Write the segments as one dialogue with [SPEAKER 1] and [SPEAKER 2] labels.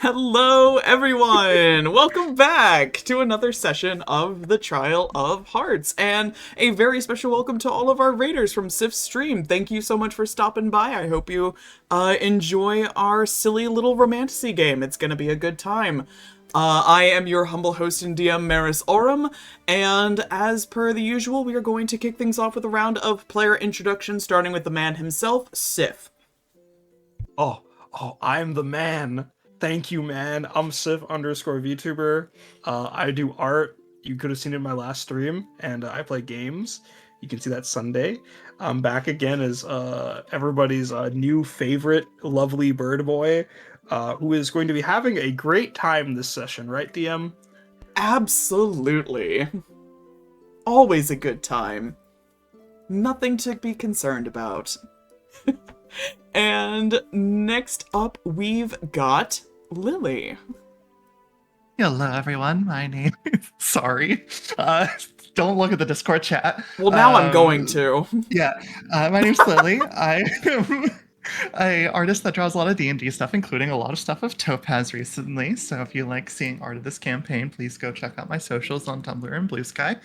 [SPEAKER 1] Hello, everyone! Welcome back to another session of the Trial of Hearts, and a very special welcome to all of our raiders from Sif's stream. Thank you so much for stopping by. I hope you enjoy our silly little romantasy game. It's gonna be a good time. I am your humble host and DM, Maris Oram, and as per the usual, we are going to kick things off with a round of player introductions, starting with the man himself, Sif.
[SPEAKER 2] I'm the man. Thank you, man. I'm Sif_VTuber. I do art. You could have seen it in my last stream, and I play games. You can see that Sunday. I'm back again as everybody's new favorite, lovely bird boy, who is going to be having a great time this session, right, DM?
[SPEAKER 1] Absolutely. Always a good time. Nothing to be concerned about. And next up, we've got Lily.
[SPEAKER 3] Hello, everyone. My name is... Sorry. Don't look at the Discord chat.
[SPEAKER 1] Well, now I'm going to.
[SPEAKER 3] Yeah. My name's Lily. I am an artist that draws a lot of D&D stuff, including a lot of stuff of Topaz recently. So if you like seeing art of this campaign, please go check out my socials on Tumblr and Blue Sky.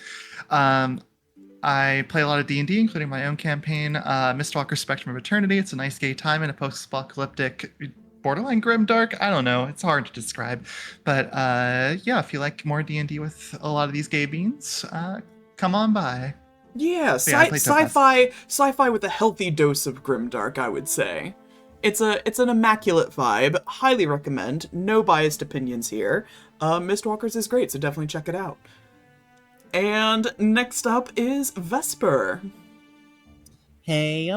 [SPEAKER 3] I play a lot of D&D, including my own campaign, Mistwalker Spectrum of Eternity. It's a nice gay time in a post-apocalyptic, borderline grimdark. I don't know. It's hard to describe. But yeah, if you like more D&D with a lot of these gay beans, come on by.
[SPEAKER 1] Yeah, sci-fi with a healthy dose of grimdark, I would say. It's an immaculate vibe. Highly recommend. No biased opinions here. Mistwalkers is great, so definitely check it out. And next up is Vesper.
[SPEAKER 4] Hey,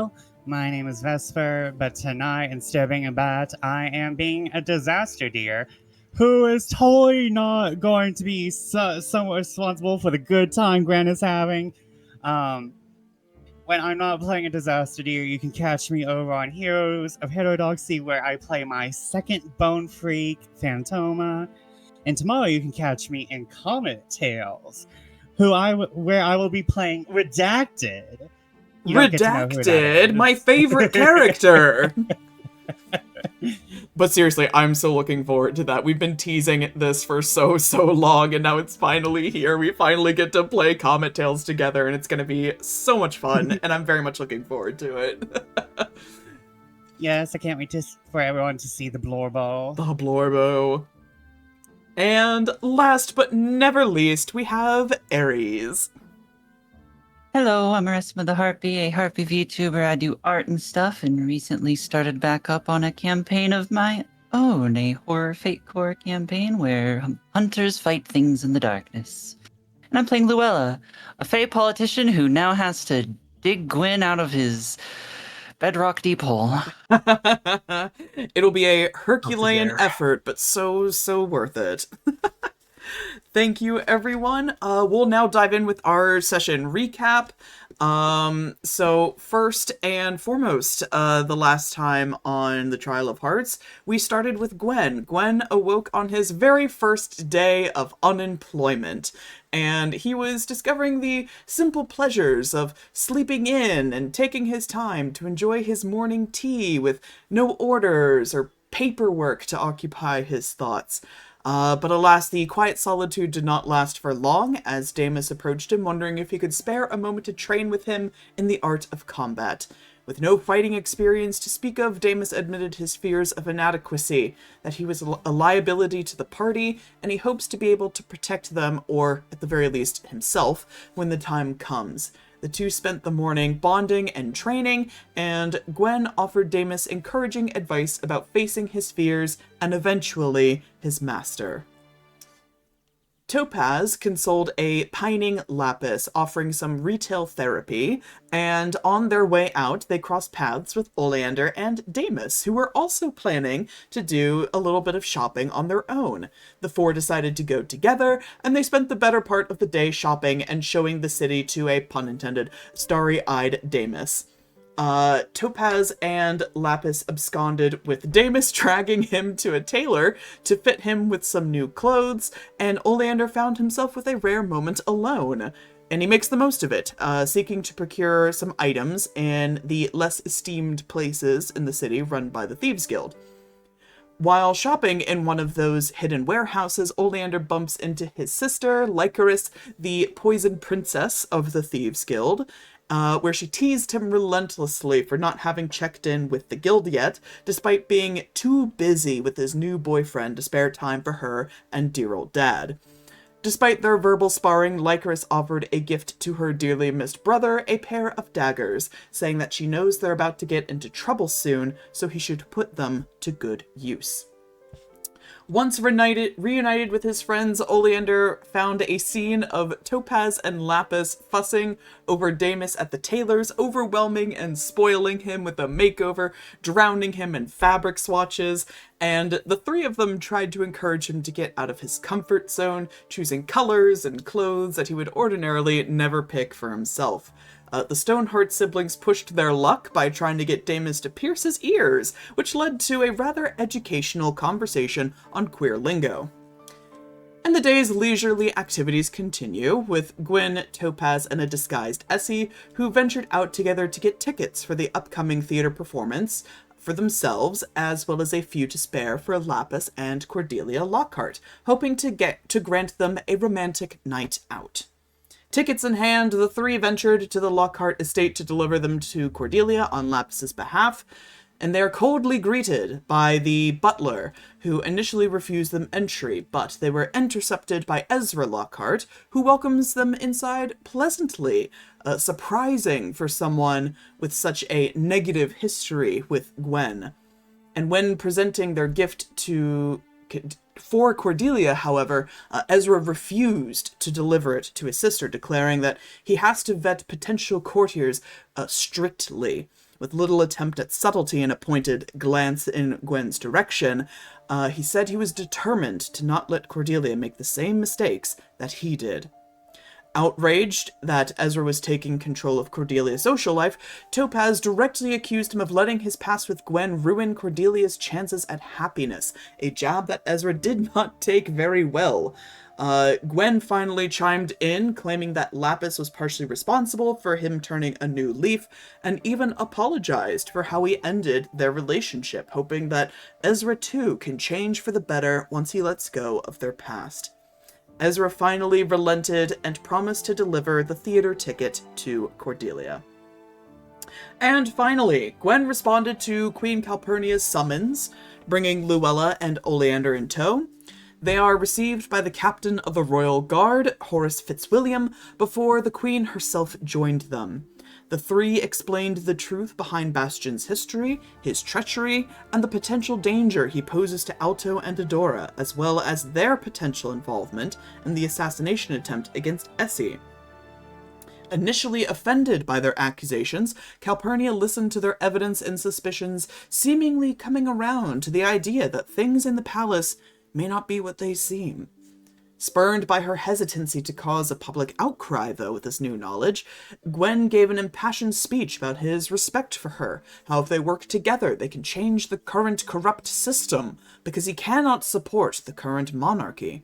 [SPEAKER 4] my name is Vesper, but tonight, instead of being a bat, I am being a disaster deer, who is totally not going to be somewhat responsible for the good time Grant is having. When I'm not playing a disaster deer, you can catch me over on Heroes of Heterodoxy, where I play my second bone freak, Phantoma. And tomorrow you can catch me in Comet Tales, where I will be playing Redacted.
[SPEAKER 1] Redacted, my favorite character. But seriously, I'm so looking forward to that. We've been teasing this for so long, and now it's finally here. We finally get to play Comet Tales together, and it's going to be so much fun, and I'm very much looking forward to it.
[SPEAKER 4] Yes, I can't wait for everyone to see the Blorbo.
[SPEAKER 1] The Blorbo. And last but never least, we have Ares.
[SPEAKER 5] Hello, I'm ArestheHarpy, a Harpy VTuber. I do art and stuff, and recently started back up on a campaign of my own, a horror fate core campaign where hunters fight things in the darkness. And I'm playing Luella, a fae politician who now has to dig Gwyn out of his bedrock deep hole.
[SPEAKER 1] It'll be a Herculean effort, but so worth it. Thank you, everyone. We'll now dive in with our session recap. So first and foremost, the last time on the Trial of Hearts, we started with Gwyn. Gwyn awoke on his very first day of unemployment, and he was discovering the simple pleasures of sleeping in and taking his time to enjoy his morning tea with no orders or paperwork to occupy his thoughts. But alas, the quiet solitude did not last for long, as Damus approached him, wondering if he could spare a moment to train with him in the art of combat. With no fighting experience to speak of, Damus admitted his fears of inadequacy, that he was a liability to the party, and he hopes to be able to protect them, or at the very least himself, when the time comes. The two spent the morning bonding and training, and Gwyn offered Damus encouraging advice about facing his fears and eventually his master. Topaz consoled a pining Lapis, offering some retail therapy, and on their way out, they crossed paths with Oleander and Damus, who were also planning to do a little bit of shopping on their own. The four decided to go together, and they spent the better part of the day shopping and showing the city to a, pun intended, starry-eyed Damus. Topaz and Lapis absconded, with Damus dragging him to a tailor to fit him with some new clothes, and Oleander found himself with a rare moment alone. And he makes the most of it, seeking to procure some items in the less esteemed places in the city run by the Thieves Guild. While shopping in one of those hidden warehouses, Oleander bumps into his sister, Lycoris, the poison princess of the Thieves Guild, where she teased him relentlessly for not having checked in with the guild yet, despite being too busy with his new boyfriend to spare time for her and dear old dad. Despite their verbal sparring, Lycoris offered a gift to her dearly missed brother, a pair of daggers, saying that she knows they're about to get into trouble soon, so he should put them to good use. Once reunited with his friends, Oleander found a scene of Topaz and Lapis fussing over Damus at the tailor's, overwhelming and spoiling him with a makeover, drowning him in fabric swatches, and the three of them tried to encourage him to get out of his comfort zone, choosing colors and clothes that he would ordinarily never pick for himself. The Stoneheart siblings pushed their luck by trying to get Damus to pierce his ears, which led to a rather educational conversation on queer lingo. And the day's leisurely activities continue, with Gwyn, Topaz, and a disguised Essie, who ventured out together to get tickets for the upcoming theater performance for themselves, as well as a few to spare for Lapis and Cordelia Lockhart, hoping to grant them a romantic night out. Tickets in hand, the three ventured to the Lockhart estate to deliver them to Cordelia on Lapis's behalf, and they are coldly greeted by the butler, who initially refused them entry, but they were intercepted by Ezra Lockhart, who welcomes them inside pleasantly, surprising for someone with such a negative history with Gwyn. And when presenting their gift for Cordelia, however, Ezra refused to deliver it to his sister, declaring that he has to vet potential courtiers strictly. With little attempt at subtlety and a pointed glance in Gwen's direction, he said he was determined to not let Cordelia make the same mistakes that he did. Outraged that Ezra was taking control of Cordelia's social life, Topaz directly accused him of letting his past with Gwen ruin Cordelia's chances at happiness, a jab that Ezra did not take very well. Gwen finally chimed in, claiming that Lapis was partially responsible for him turning a new leaf, and even apologized for how he ended their relationship, hoping that Ezra too can change for the better once he lets go of their past. Ezra finally relented and promised to deliver the theater ticket to Cordelia. And finally, Gwen responded to Queen Calpurnia's summons, bringing Luella and Oleander in tow. They are received by the captain of the Royal Guard, Horace Fitzwilliam, before the Queen herself joined them. The three explained the truth behind Bastion's history, his treachery, and the potential danger he poses to Alto and Adora, as well as their potential involvement in the assassination attempt against Essie. Initially offended by their accusations, Calpurnia listened to their evidence and suspicions, seemingly coming around to the idea that things in the palace may not be what they seem. Spurned by her hesitancy to cause a public outcry, though, with this new knowledge, Gwyn gave an impassioned speech about his respect for her, how if they work together they can change the current corrupt system, because he cannot support the current monarchy.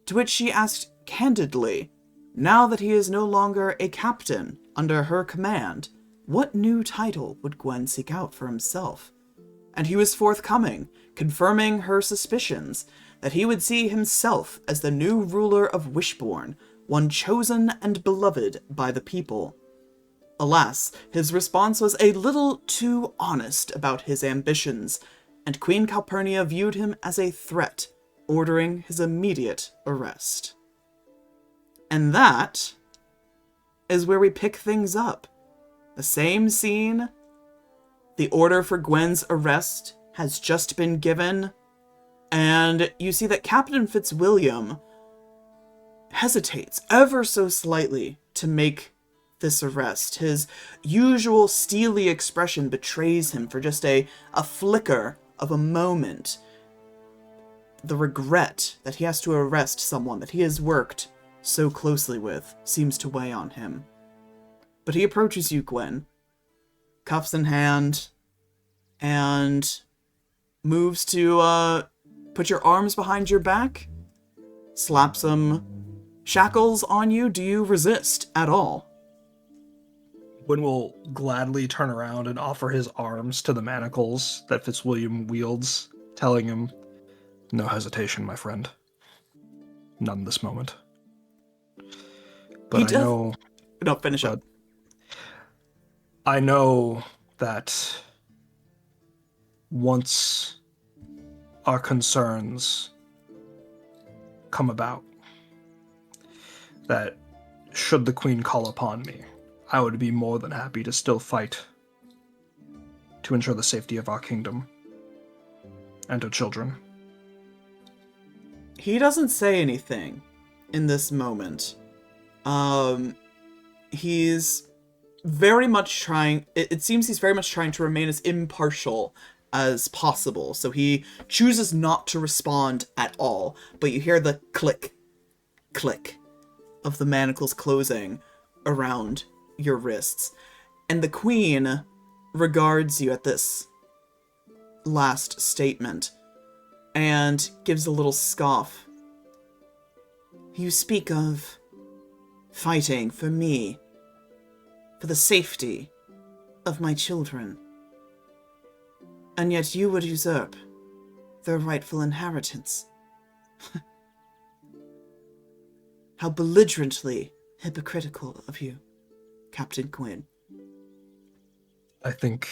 [SPEAKER 1] To which she asked candidly, now that he is no longer a captain under her command, what new title would Gwyn seek out for himself? And he was forthcoming, confirming her suspicions, that he would see himself as the new ruler of Wishbourne, one chosen and beloved by the people. Alas, his response was a little too honest about his ambitions, and Queen Calpurnia viewed him as a threat, ordering his immediate arrest. And that is where we pick things up. The same scene. The order for Gwen's arrest has just been given, and you see that Captain Fitzwilliam hesitates ever so slightly to make this arrest. His usual steely expression betrays him for just a flicker of a moment. The regret that he has to arrest someone that he has worked so closely with seems to weigh on him. But he approaches you, Gwyn, cuffs in hand, and moves to put your arms behind your back, slap some shackles on you. Do you resist at all?
[SPEAKER 2] Gwyn will gladly turn around and offer his arms to the manacles that Fitzwilliam wields telling him, "No hesitation, my friend. None this moment." But I know...
[SPEAKER 1] No, finish up.
[SPEAKER 2] I know that once our concerns come about, that should the Queen call upon me, I would be more than happy to still fight to ensure the safety of our kingdom and our children.
[SPEAKER 1] He doesn't say anything in this moment. He's very much trying... It seems he's very much trying to remain as impartial as possible, so he chooses not to respond at all, but you hear the click, click of the manacles closing around your wrists, and the Queen regards you at this last statement and gives a little scoff. "You speak of fighting for me, for the safety of my children, and yet you would usurp their rightful inheritance. How belligerently hypocritical of you, Captain Gwyn."
[SPEAKER 2] I think...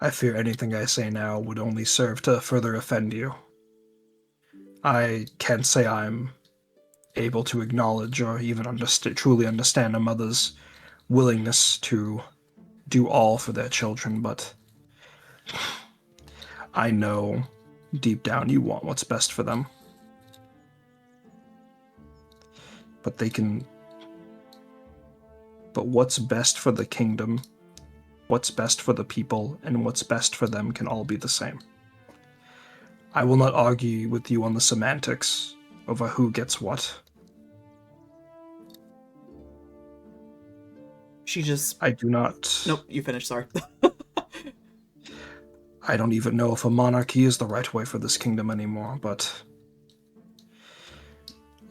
[SPEAKER 2] I fear anything I say now would only serve to further offend you. I can't say I'm able to acknowledge or even truly understand a mother's willingness to do all for their children, but I know deep down you want what's best for them. But what's best for the kingdom, what's best for the people, and what's best for them can all be the same. I will not argue with you on the semantics over who gets what. I do not...
[SPEAKER 1] Nope, you finished, sorry.
[SPEAKER 2] I don't even know if a monarchy is the right way for this kingdom anymore, but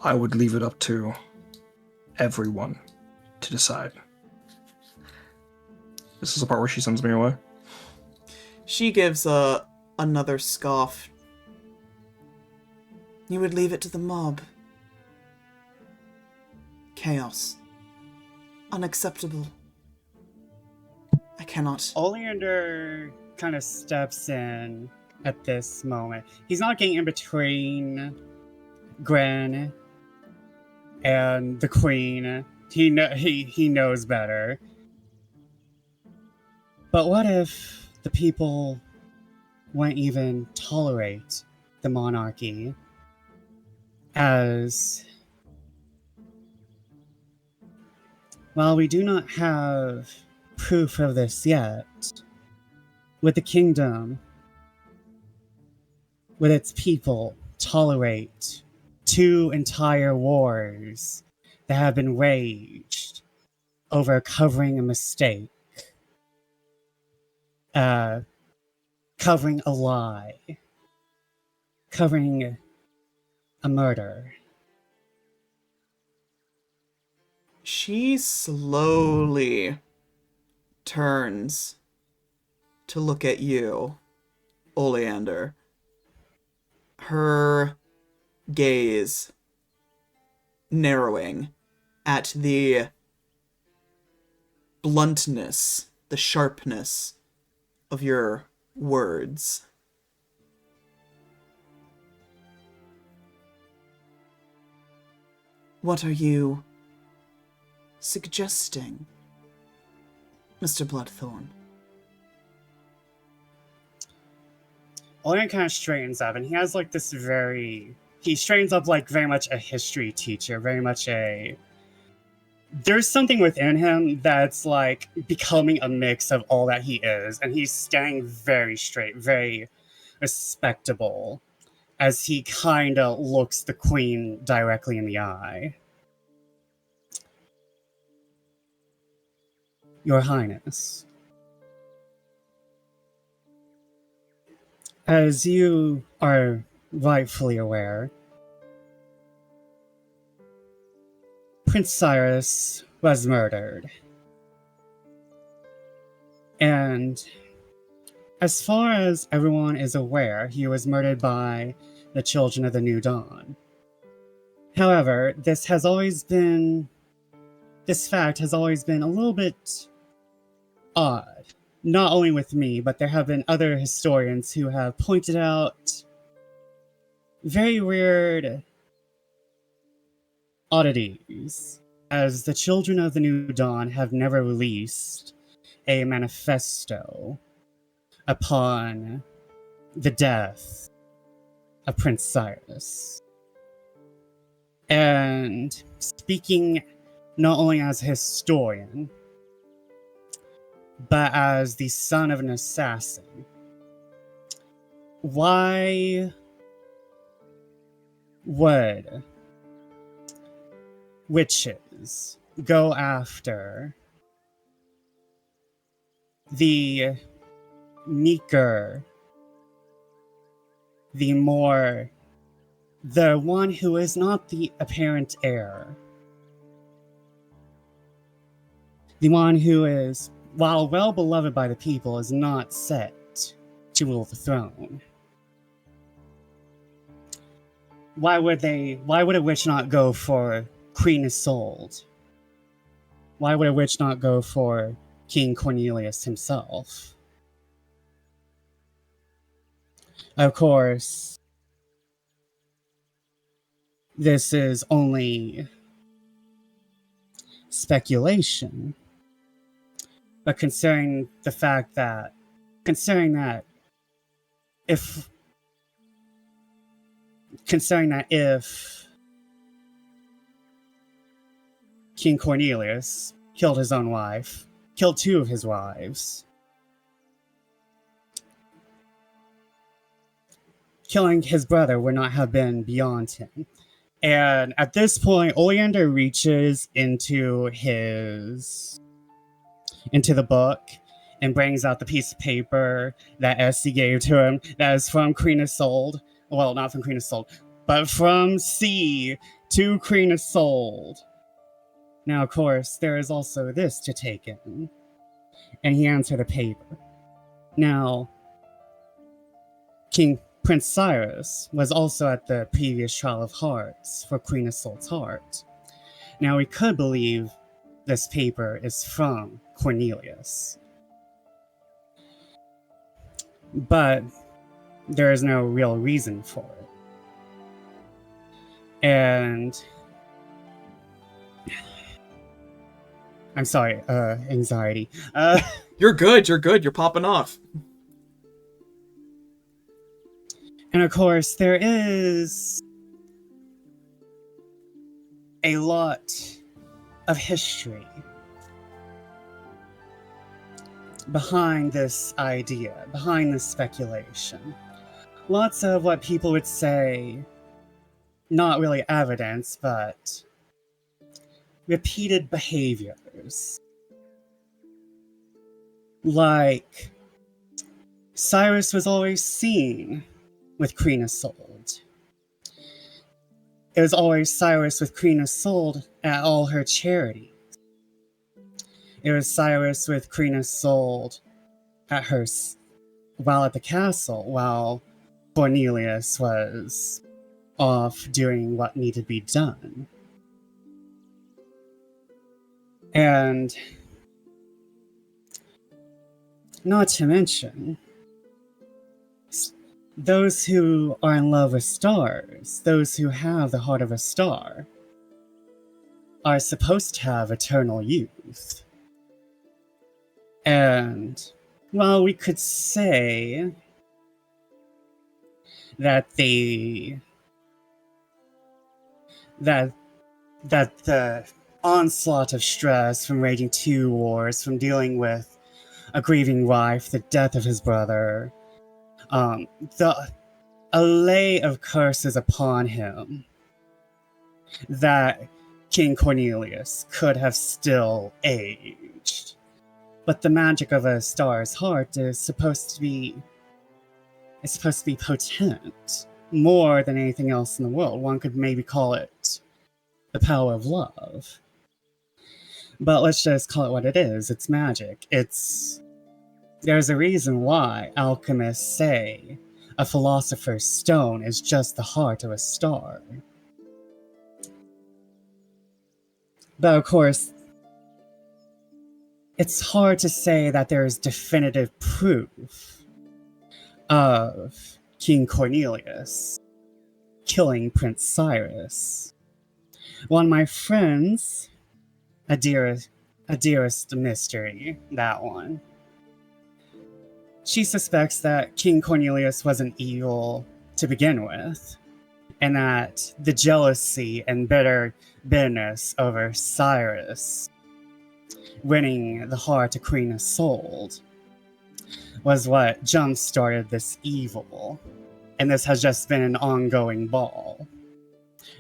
[SPEAKER 2] I would leave it up to everyone to decide. This is the part where she sends me away.
[SPEAKER 1] She gives another scoff. "You would leave it to the mob. Chaos. Unacceptable. I cannot."
[SPEAKER 4] Oleander kind of steps in at this moment. He's not getting in between Gwyn and the Queen. He knows better. But what if the people won't even tolerate the monarchy? As... while we do not have proof of this yet, would the kingdom, would its people tolerate 2 entire wars that have been waged over covering a mistake, covering a lie, covering a murder?
[SPEAKER 1] She slowly turns to look at you, Oleander. Her gaze narrowing at the bluntness, the sharpness of your words. "What are you suggesting, Mr. Bloodthorne?"
[SPEAKER 4] Oleander kind of straightens up, and he has like this he straightens up like very much a history teacher, very much there's something within him that's like becoming a mix of all that he is, and he's standing very straight, very respectable, as he kind of looks the Queen directly in the eye. "Your Highness, as you are rightfully aware, Prince Cyrus was murdered. And as far as everyone is aware, he was murdered by the Children of the New Dawn. However, this fact has always been a little bit odd. Not only with me, but there have been other historians who have pointed out very weird oddities, as the Children of the New Dawn have never released a manifesto upon the death of Prince Cyrus. And speaking not only as a historian, but as the son of an assassin, why would witches go after the meeker, the one who is not the apparent heir, the one who is, while well beloved by the people, is not set to rule the throne? Why would a witch not go for Queen Isolde? Why would a witch not go for King Cornelius himself? Of course, this is only speculation, but considering that if King Cornelius killed his own wife, killed two of his wives, killing his brother would not have been beyond him. And at this point, Oleander reaches into the book and brings out the piece of paper that Essie gave to him that is from Queen Isolde. Well, not from Queen Isolde, but from C to Queen Isolde. Now, of course, there is also this to take in. And he hands her the paper. Now, Prince Cyrus was also at the previous trial of hearts for Queen Isolde's heart. Now, we could believe this paper is from Cornelius, but there is no real reason for it. And I'm sorry, anxiety.
[SPEAKER 1] You're good, you're popping off.
[SPEAKER 4] And of course, there is a lot of history behind this idea, behind this speculation. Lots of what people would say, not really evidence, but repeated behaviors. Like, Cyrus was always seen with Queen Isolde. It was always Cyrus with Queen Isolde at all her charities. It was Cyrus with Queen Isolde while at the castle, while Cornelius was off doing what needed to be done. And not to mention, those who are in love with stars, those who have the heart of a star, are supposed to have eternal youth. And while we could say that the onslaught of stress from raging 2 wars, from dealing with a grieving wife, the death of his brother, a lay of curses upon him, that King Cornelius could have still aged. But the magic of a star's heart is supposed to be potent, more than anything else in the world. One could maybe call it the power of love. But let's just call it what it is. It's magic. It's There's a reason why alchemists say a philosopher's stone is just the heart of a star. But of course, it's hard to say that there is definitive proof of King Cornelius killing Prince Cyrus. One of my friends, a dearest mystery, that one. She suspects that King Cornelius wasn't evil to begin with, and that the jealousy and bitterness over Cyrus winning the heart of Queen Isolde was what jump-started this evil. And this has just been an ongoing ball.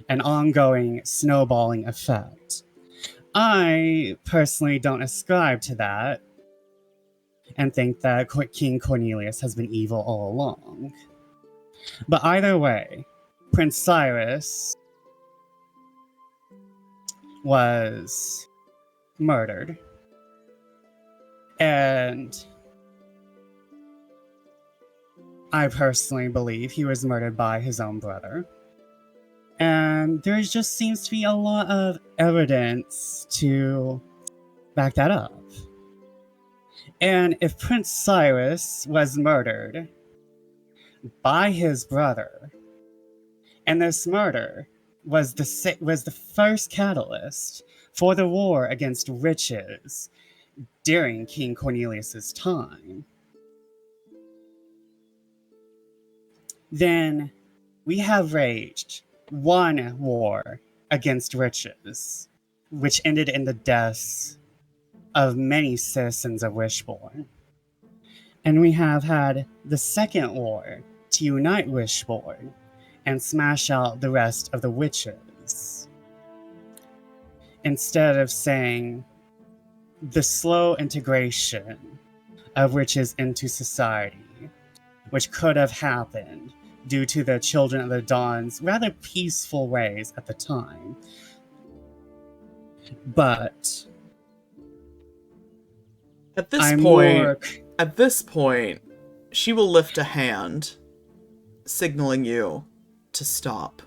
[SPEAKER 4] An ongoing snowballing effect. I personally don't ascribe to that and think that King Cornelius has been evil all along. But either way, Prince Cyrus was murdered. And I personally believe he was murdered by his own brother. And there just seems to be a lot of evidence to back that up. And if Prince Cyrus was murdered by his brother, and this murder was the first catalyst for the war against riches during King Cornelius's time, then we have waged one war against riches, which ended in the deaths of many citizens of Wishbourne. And we have had the second war to unite Wishbourne and smash out the rest of the witches. Instead of saying the slow integration of witches into society, which could have happened due to the Children of the Dawn's rather peaceful ways at the time. But
[SPEAKER 1] At this point, she will lift a hand, signaling you to stop.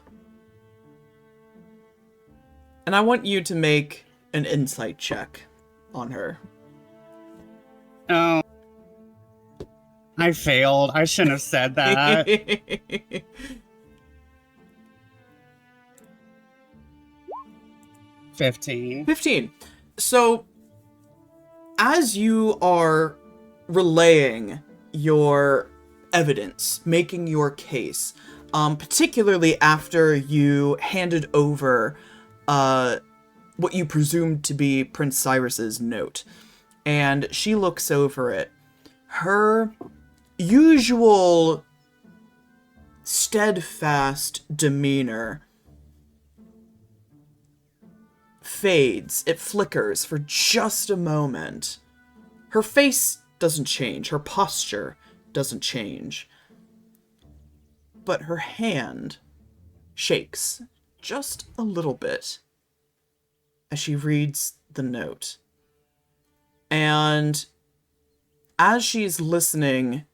[SPEAKER 1] And I want you to make an insight check on her.
[SPEAKER 4] Oh, I failed. I shouldn't have said that. 15.
[SPEAKER 1] So, as you are relaying your evidence, making your case, particularly after you handed over what you presumed to be Prince Cyrus's note, and she looks over it, her usual steadfast demeanor fades. It flickers for just a moment. Her face doesn't change. Her posture doesn't change. But her hand shakes just a little bit as she reads the note. And as she's listening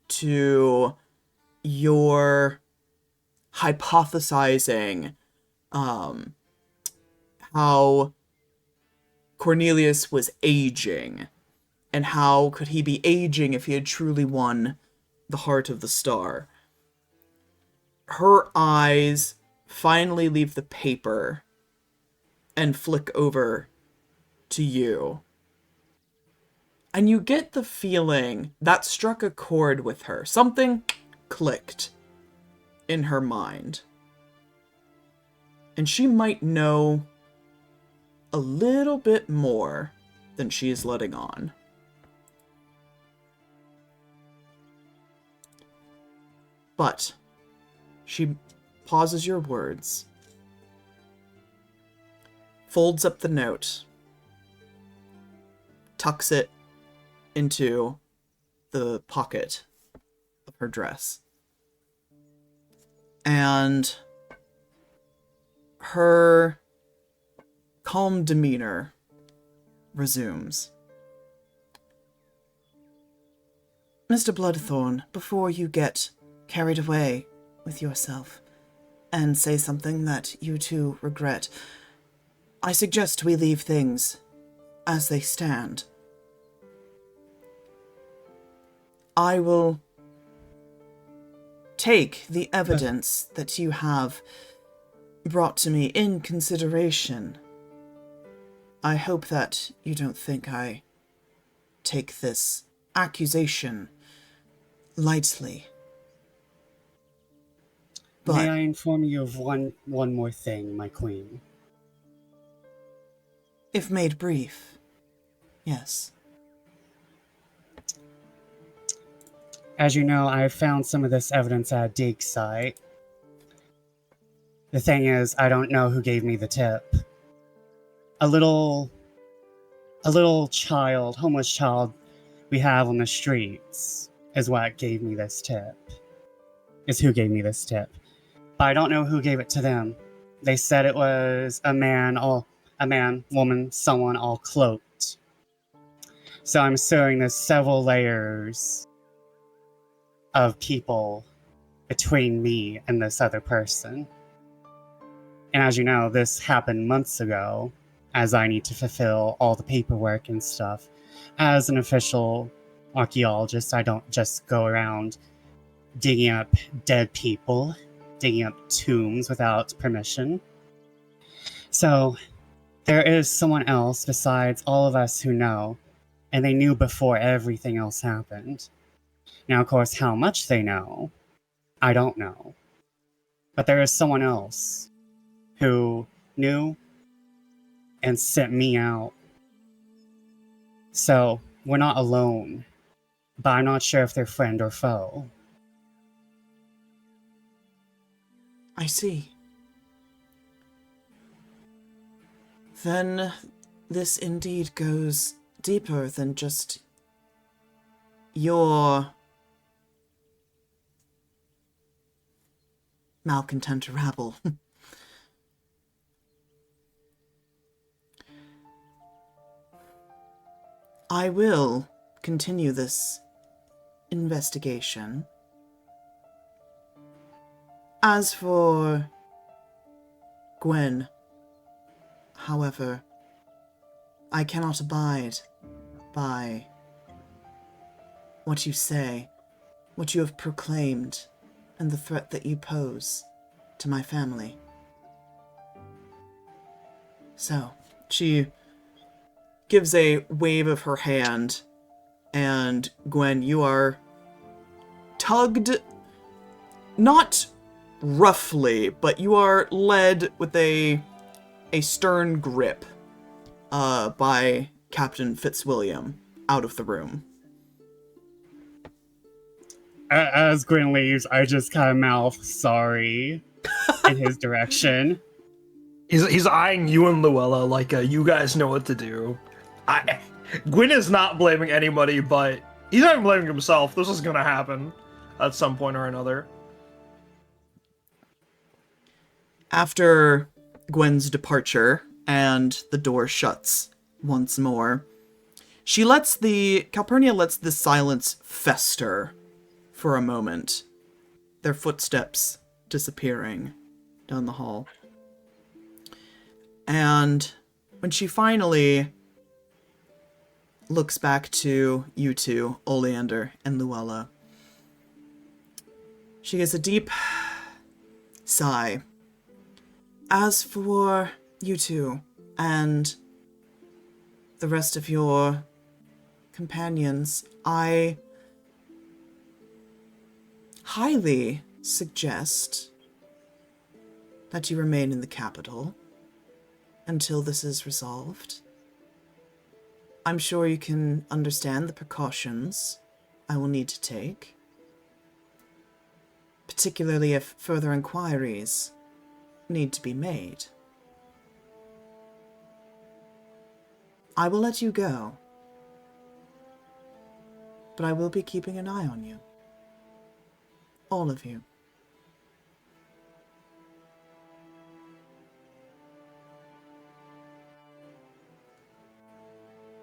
[SPEAKER 1] to your hypothesizing how Cornelius was aging, and how could he be aging if he had truly won the heart of the star, her eyes finally leave the paper and flick over to you. And you get the feeling that struck a chord with her. Something clicked in her mind. And she might know a little bit more than she is letting on. But she pauses your words, folds up the note, tucks it into the pocket of her dress, and her calm demeanor resumes. Mr. Bloodthorne, before you get carried away with yourself and say something that you too regret, I suggest we leave things as they stand. I will take the evidence that you have brought to me in consideration. I hope that you don't think I take this accusation lightly. But
[SPEAKER 4] may I inform you of one more thing, my queen?
[SPEAKER 1] if made brief, yes.
[SPEAKER 4] As you know, I found some of this evidence at a dig site. The thing is, I don't know who gave me the tip. A little child, homeless child we have on the streets is what gave me this tip. Is who gave me this tip. But I don't know who gave it to them. They said it was a man, woman, someone all cloaked. So I'm assuming there's several layers of people between me and this other person. And as you know, this happened months ago, as I need to fulfill all the paperwork and stuff. As an official archaeologist, I don't just go around digging up dead people, digging up tombs without permission. So there is someone else besides all of us who know, and they knew before everything else happened. Now, of course, how much they know, I don't know. But there is someone else who knew and sent me out. So we're not alone, but I'm not sure if they're friend or foe.
[SPEAKER 1] I see. Then this indeed goes deeper than just your malcontent rabble. I will continue this investigation. As for Gwyn, however, I cannot abide by what you say, what you have proclaimed, and the threat that you pose to my family. So, she gives a wave of her hand, and Gwyn, you are tugged, not roughly, but you are led with a stern grip by Captain Fitzwilliam out of the room.
[SPEAKER 4] As Gwyn leaves, I just kind of mouth sorry in his direction.
[SPEAKER 2] He's eyeing you and Luella like you guys know what to do. Gwyn is not blaming anybody, but he's not even blaming himself. This is gonna happen at some point or another.
[SPEAKER 1] After Gwen's departure and the door shuts once more, Calpurnia lets the silence fester for a moment, their footsteps disappearing down the hall. And when she finally looks back to you two, Oleander and Luella, she gives a deep sigh. As for you two and the rest of your companions, I highly suggest that you remain in the capital until this is resolved. I'm sure you can understand the precautions I will need to take, particularly if further inquiries need to be made. I will let you go, but I will be keeping an eye on you. All of you.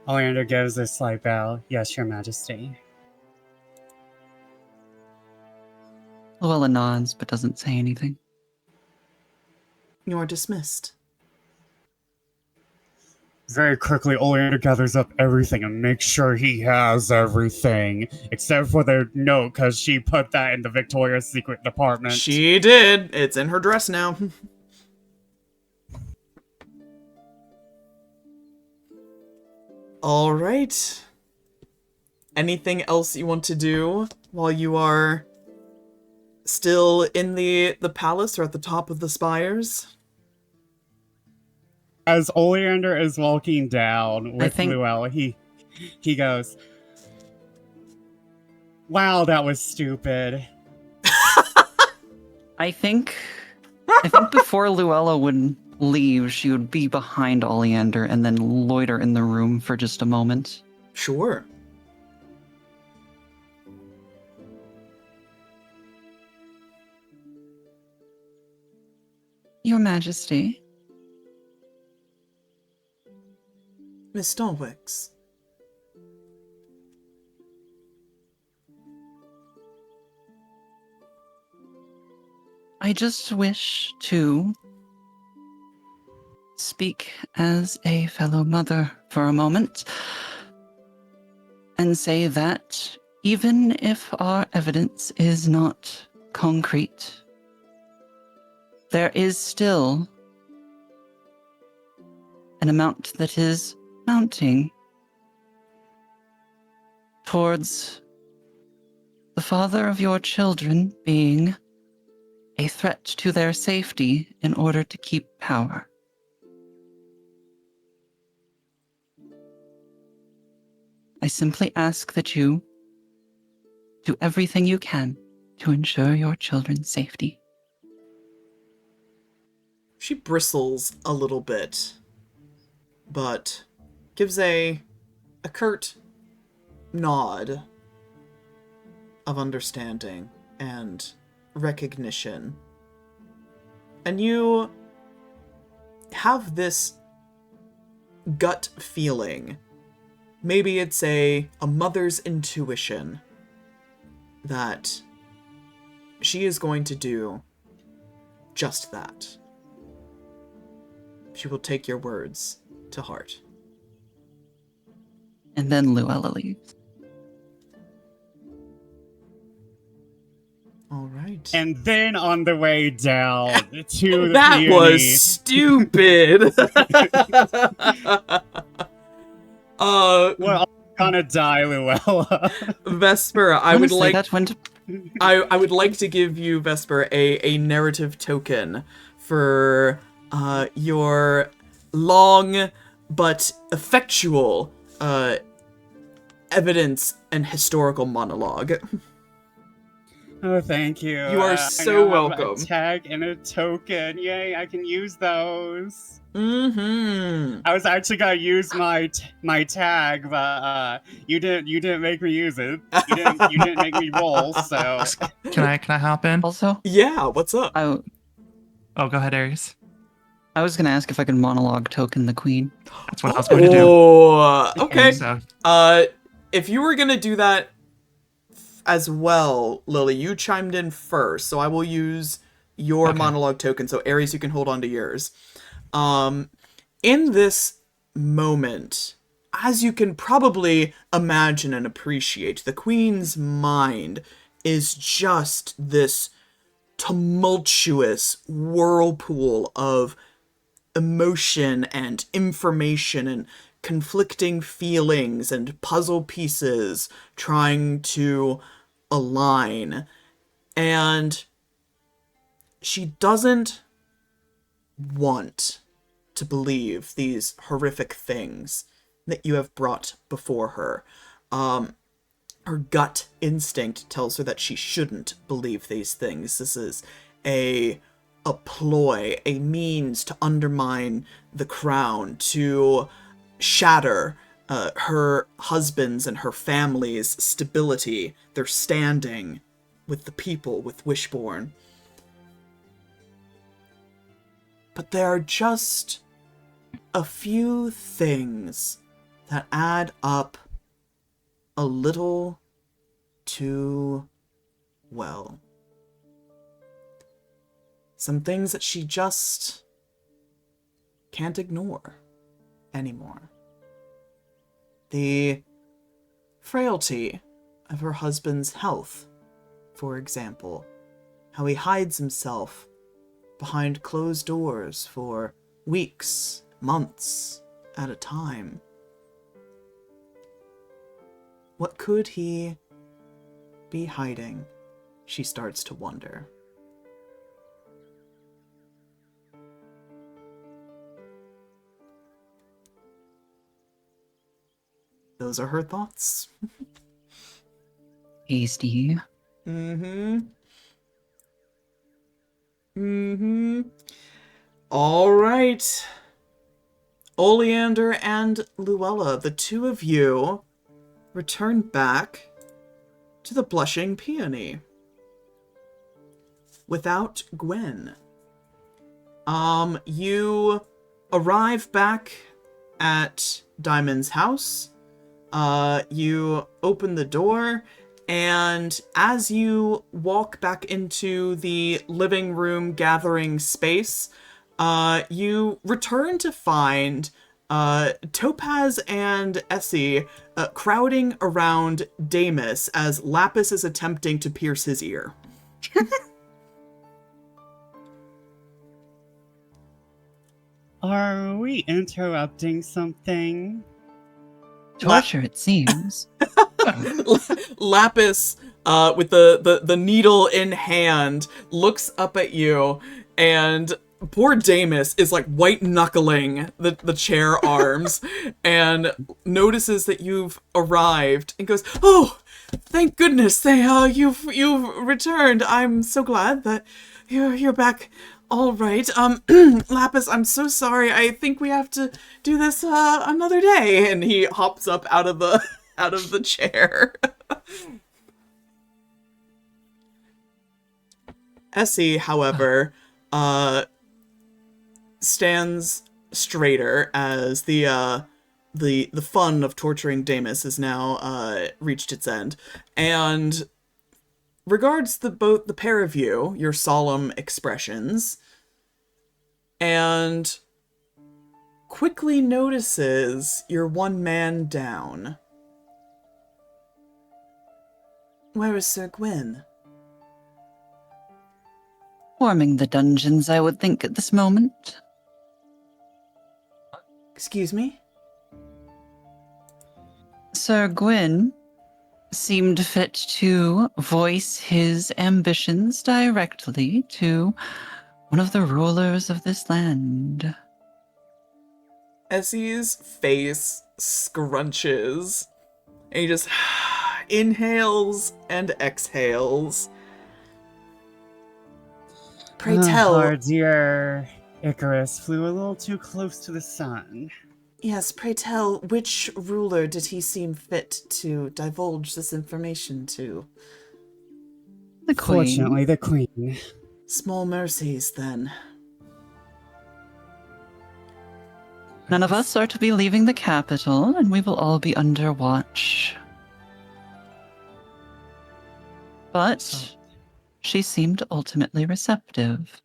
[SPEAKER 4] Oleander gives a slight bow. Yes, Your Majesty.
[SPEAKER 5] Luella nods, but doesn't say anything.
[SPEAKER 1] You are dismissed.
[SPEAKER 4] Very quickly, Oleander gathers up everything and makes sure he has everything, except for the note, because she put that in the Victoria's Secret department.
[SPEAKER 1] She did. It's in her dress now. All right. Anything else you want to do while you are still in the palace or at the top of the spires?
[SPEAKER 4] As Oleander is walking down with Luella, he goes, "Wow, that was stupid."
[SPEAKER 5] I think before Luella would leave, she would be behind Oleander and then loiter in the room for just a moment.
[SPEAKER 1] Sure.
[SPEAKER 5] Your Majesty.
[SPEAKER 1] Miss Stalwix.
[SPEAKER 5] I just wish to speak as a fellow mother for a moment and say that even if our evidence is not concrete, there is still an amount that is mounting towards the father of your children being a threat to their safety in order to keep power. I simply ask that you do everything you can to ensure your children's safety.
[SPEAKER 1] She bristles a little bit, but gives a curt nod of understanding and recognition. And you have this gut feeling, maybe it's a mother's intuition, that she is going to do just that. She will take your words to heart.
[SPEAKER 5] And then Luella leaves.
[SPEAKER 1] All right.
[SPEAKER 4] And then on the way down to the
[SPEAKER 1] that
[SPEAKER 4] peony,
[SPEAKER 1] was stupid.
[SPEAKER 4] we're all gonna die, Luella.
[SPEAKER 1] Vesper, I
[SPEAKER 5] Honestly,
[SPEAKER 1] would like
[SPEAKER 5] that went...
[SPEAKER 1] I would like to give you, Vesper, a narrative token for your long but effectual evidence and historical monologue.
[SPEAKER 4] Oh, thank you.
[SPEAKER 1] You are so welcome.
[SPEAKER 4] A tag and a token. Yay, I can use those.
[SPEAKER 1] Mm-hmm.
[SPEAKER 4] I was actually gonna use my tag, but you didn't make me use it. You didn't make me roll. So
[SPEAKER 3] Can I hop in?
[SPEAKER 5] Also,
[SPEAKER 1] Yeah, what's up?
[SPEAKER 3] Oh, go ahead, Ares.
[SPEAKER 5] I was going to ask if I could monologue token the queen.
[SPEAKER 3] That's what I was going to do.
[SPEAKER 1] Oh, okay.
[SPEAKER 3] So,
[SPEAKER 1] If you were gonna do that as well, Lily, you chimed in first, so I will use your monologue token. So Ares, you can hold on to yours. In this moment, as you can probably imagine and appreciate, the Queen's mind is just this tumultuous whirlpool of emotion and information and conflicting feelings and puzzle pieces trying to align. And she doesn't want to believe these horrific things that you have brought before her. Her gut instinct tells her that she shouldn't believe these things. This is a ploy, a means to undermine the crown, to shatter her husband's and her family's stability, their standing with the people, with Wishborn. But there are just a few things that add up a little too well. Some things that she just can't ignore anymore. The frailty of her husband's health, for example. How he hides himself behind closed doors for weeks, months at a time. What could he be hiding? She starts to wonder. Those are her thoughts.
[SPEAKER 5] Tasty.
[SPEAKER 1] All right. Oleander and Luella, the two of you return back to the Blushing Peony without Gwyn. You arrive back at Diamond's house. You open the door, and as you walk back into the living room gathering space, you return to find Topaz and Essie crowding around Damus as Lapis is attempting to pierce his ear.
[SPEAKER 4] Are we interrupting something?
[SPEAKER 5] Torture, it seems.
[SPEAKER 1] Lapis, with the needle in hand, looks up at you, and poor Damus is like white-knuckling the chair arms, and notices that you've arrived, and goes, "Oh, thank goodness, you've returned. I'm so glad that you're back. All right. Lapis, I'm so sorry. I think we have to do this another day." And he hops up out of the chair. Essie, however, stands straighter as the fun of torturing Damus has now reached its end, and regards both the pair of you, your solemn expressions, and quickly notices you're one man down. Where is Sir Gwyn?
[SPEAKER 5] Warming the dungeons, I would think, at this moment.
[SPEAKER 1] Excuse me?
[SPEAKER 5] Sir Gwyn seemed fit to voice his ambitions directly to one of the rulers of this land.
[SPEAKER 1] Essie's face scrunches, and he just inhales and exhales. Pray tell.
[SPEAKER 4] Our dear Icarus flew a little too close to the sun.
[SPEAKER 1] Yes, pray tell, which ruler did he seem fit to divulge this information to?
[SPEAKER 5] The Queen.
[SPEAKER 4] Fortunately, the Queen.
[SPEAKER 1] Small mercies, then.
[SPEAKER 5] None of us are to be leaving the capital, and we will all be under watch. But she seemed ultimately receptive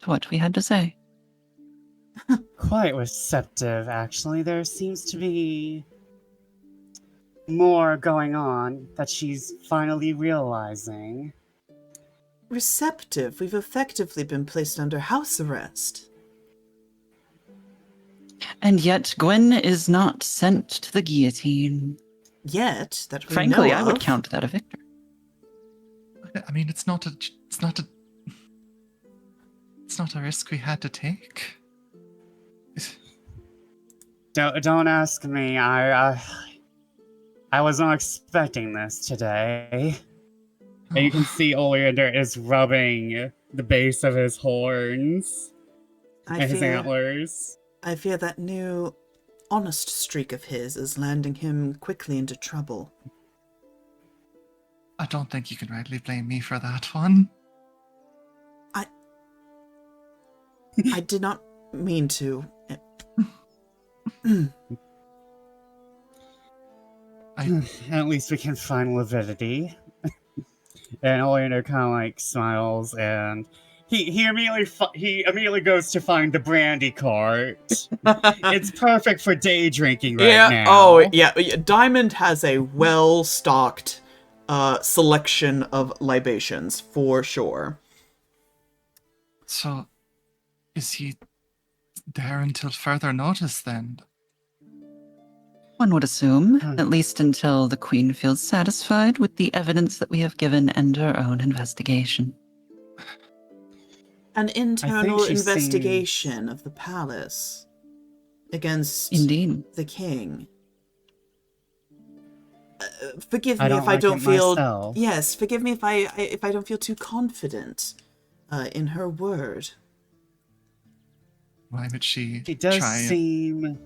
[SPEAKER 5] to what we had to say.
[SPEAKER 4] Quite receptive, actually. There seems to be more going on that she's finally realizing.
[SPEAKER 1] Receptive? We've effectively been placed under house arrest.
[SPEAKER 5] And yet Gwyn is not sent to the guillotine.
[SPEAKER 1] Yet, that we
[SPEAKER 5] Frankly,
[SPEAKER 1] know
[SPEAKER 5] I would
[SPEAKER 1] of.
[SPEAKER 5] count that a victory.
[SPEAKER 3] I mean, it's not a risk we had to take.
[SPEAKER 4] Don't ask me. I was not expecting this today. And you can see Oleander is rubbing the base of his horns and his antlers.
[SPEAKER 1] I fear that new honest streak of his is landing him quickly into trouble.
[SPEAKER 3] I don't think you can rightly blame me for that one.
[SPEAKER 1] I did not mean to.
[SPEAKER 4] At least we can find lividity. And Oleander kind of like smiles and he immediately goes to find the brandy cart. It's perfect for day drinking right now.
[SPEAKER 1] Oh, yeah. Diamond has a well-stocked selection of libations, for sure.
[SPEAKER 3] So, is he there until further notice then?
[SPEAKER 5] One would assume, at least until the Queen feels satisfied with the evidence that we have given and her own investigation.
[SPEAKER 1] An internal
[SPEAKER 4] she
[SPEAKER 1] investigation of the palace against
[SPEAKER 5] Indeed.
[SPEAKER 1] the king. Forgive
[SPEAKER 4] I
[SPEAKER 1] me
[SPEAKER 4] don't
[SPEAKER 1] if I
[SPEAKER 4] like
[SPEAKER 1] don't
[SPEAKER 4] it
[SPEAKER 1] feel.
[SPEAKER 4] myself.
[SPEAKER 1] Yes, forgive me if I don't feel too confident in her word.
[SPEAKER 3] Why would she
[SPEAKER 4] She does
[SPEAKER 3] try
[SPEAKER 4] seem.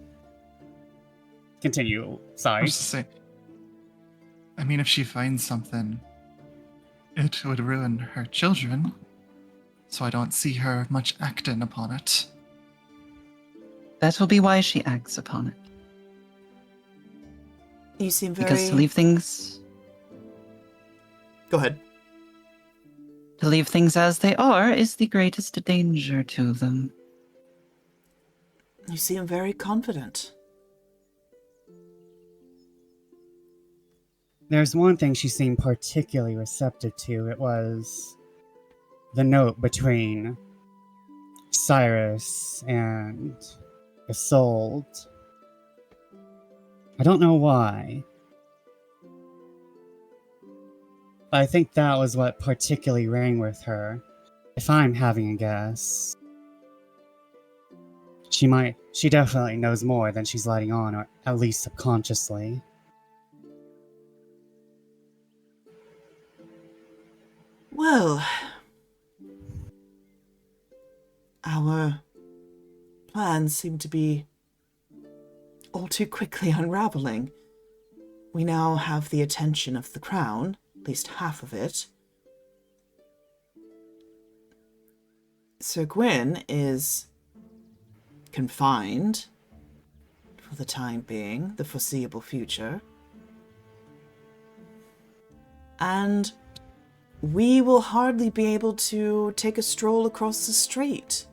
[SPEAKER 4] Continue.
[SPEAKER 3] I
[SPEAKER 4] Sorry.
[SPEAKER 3] was to say, I mean, if she finds something, it would ruin her children. So I don't see her much acting upon it.
[SPEAKER 5] That will be why she acts upon it.
[SPEAKER 1] You seem very.
[SPEAKER 5] Because to leave things
[SPEAKER 1] Go ahead.
[SPEAKER 5] as they are is the greatest danger to them.
[SPEAKER 1] You seem very confident.
[SPEAKER 4] There's one thing she seemed particularly receptive to. It was the note between Cyrus and Isolde. I don't know why. But I think that was what particularly rang with her. If I'm having a guess. She definitely knows more than she's letting on, or at least subconsciously.
[SPEAKER 1] Well, our plans seem to be all too quickly unraveling. We now have the attention of the crown, at least half of it. Sir Gwyn is confined for the time being, the foreseeable future. And we will hardly be able to take a stroll across the street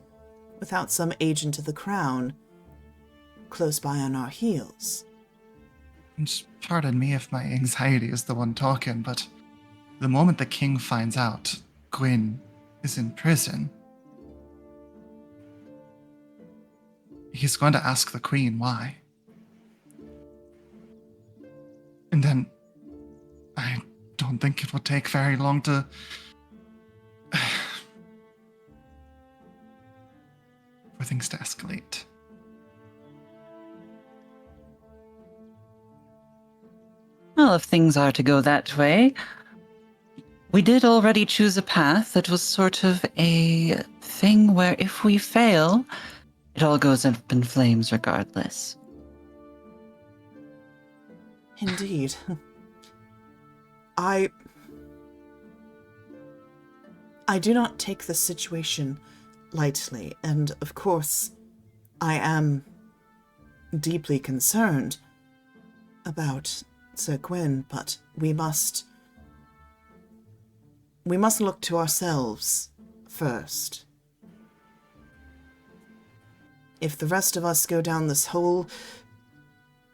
[SPEAKER 1] without some agent of the crown close by on our heels.
[SPEAKER 3] And pardon me if my anxiety is the one talking, but the moment the king finds out Gwyn is in prison, he's going to ask the queen why. And then I don't think it will take very long to for things to escalate.
[SPEAKER 5] Well, if things are to go that way, we did already choose a path that was sort of a thing where if we fail, it all goes up in flames regardless.
[SPEAKER 1] Indeed. I do not take the situation lightly, and of course, I am deeply concerned about Sir Gwyn, but we must look to ourselves first. If the rest of us go down this whole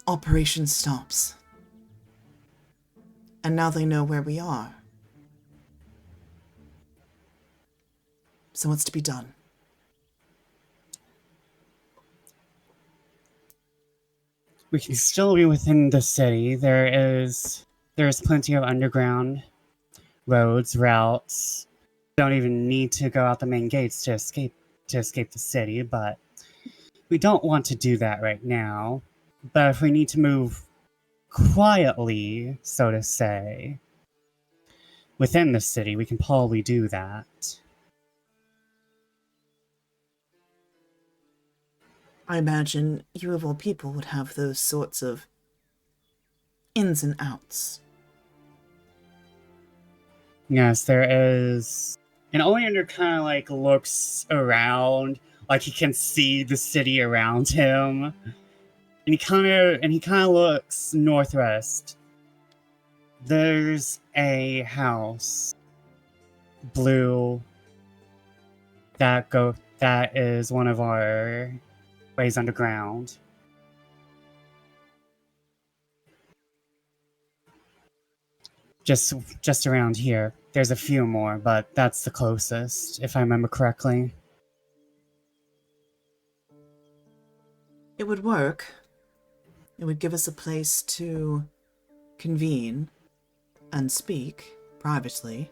[SPEAKER 1] operation stops. And now they know where we are. So what's to be done?
[SPEAKER 4] We can still be within the city. There's plenty of underground roads, routes. Don't even need to go out the main gates to escape the city, but we don't want to do that right now. But if we need to move quietly, so to say, within the city, we can probably do that.
[SPEAKER 1] I imagine you of all people would have those sorts of ins and outs.
[SPEAKER 4] Yes, there is. And Oleander kind of like looks around, like he can see the city around him. And he kind of looks northwest. There's a house, blue, That is one of our ways underground. Just around here. There's a few more, but that's the closest, if I remember correctly.
[SPEAKER 1] It would work. It would give us a place to convene and speak privately.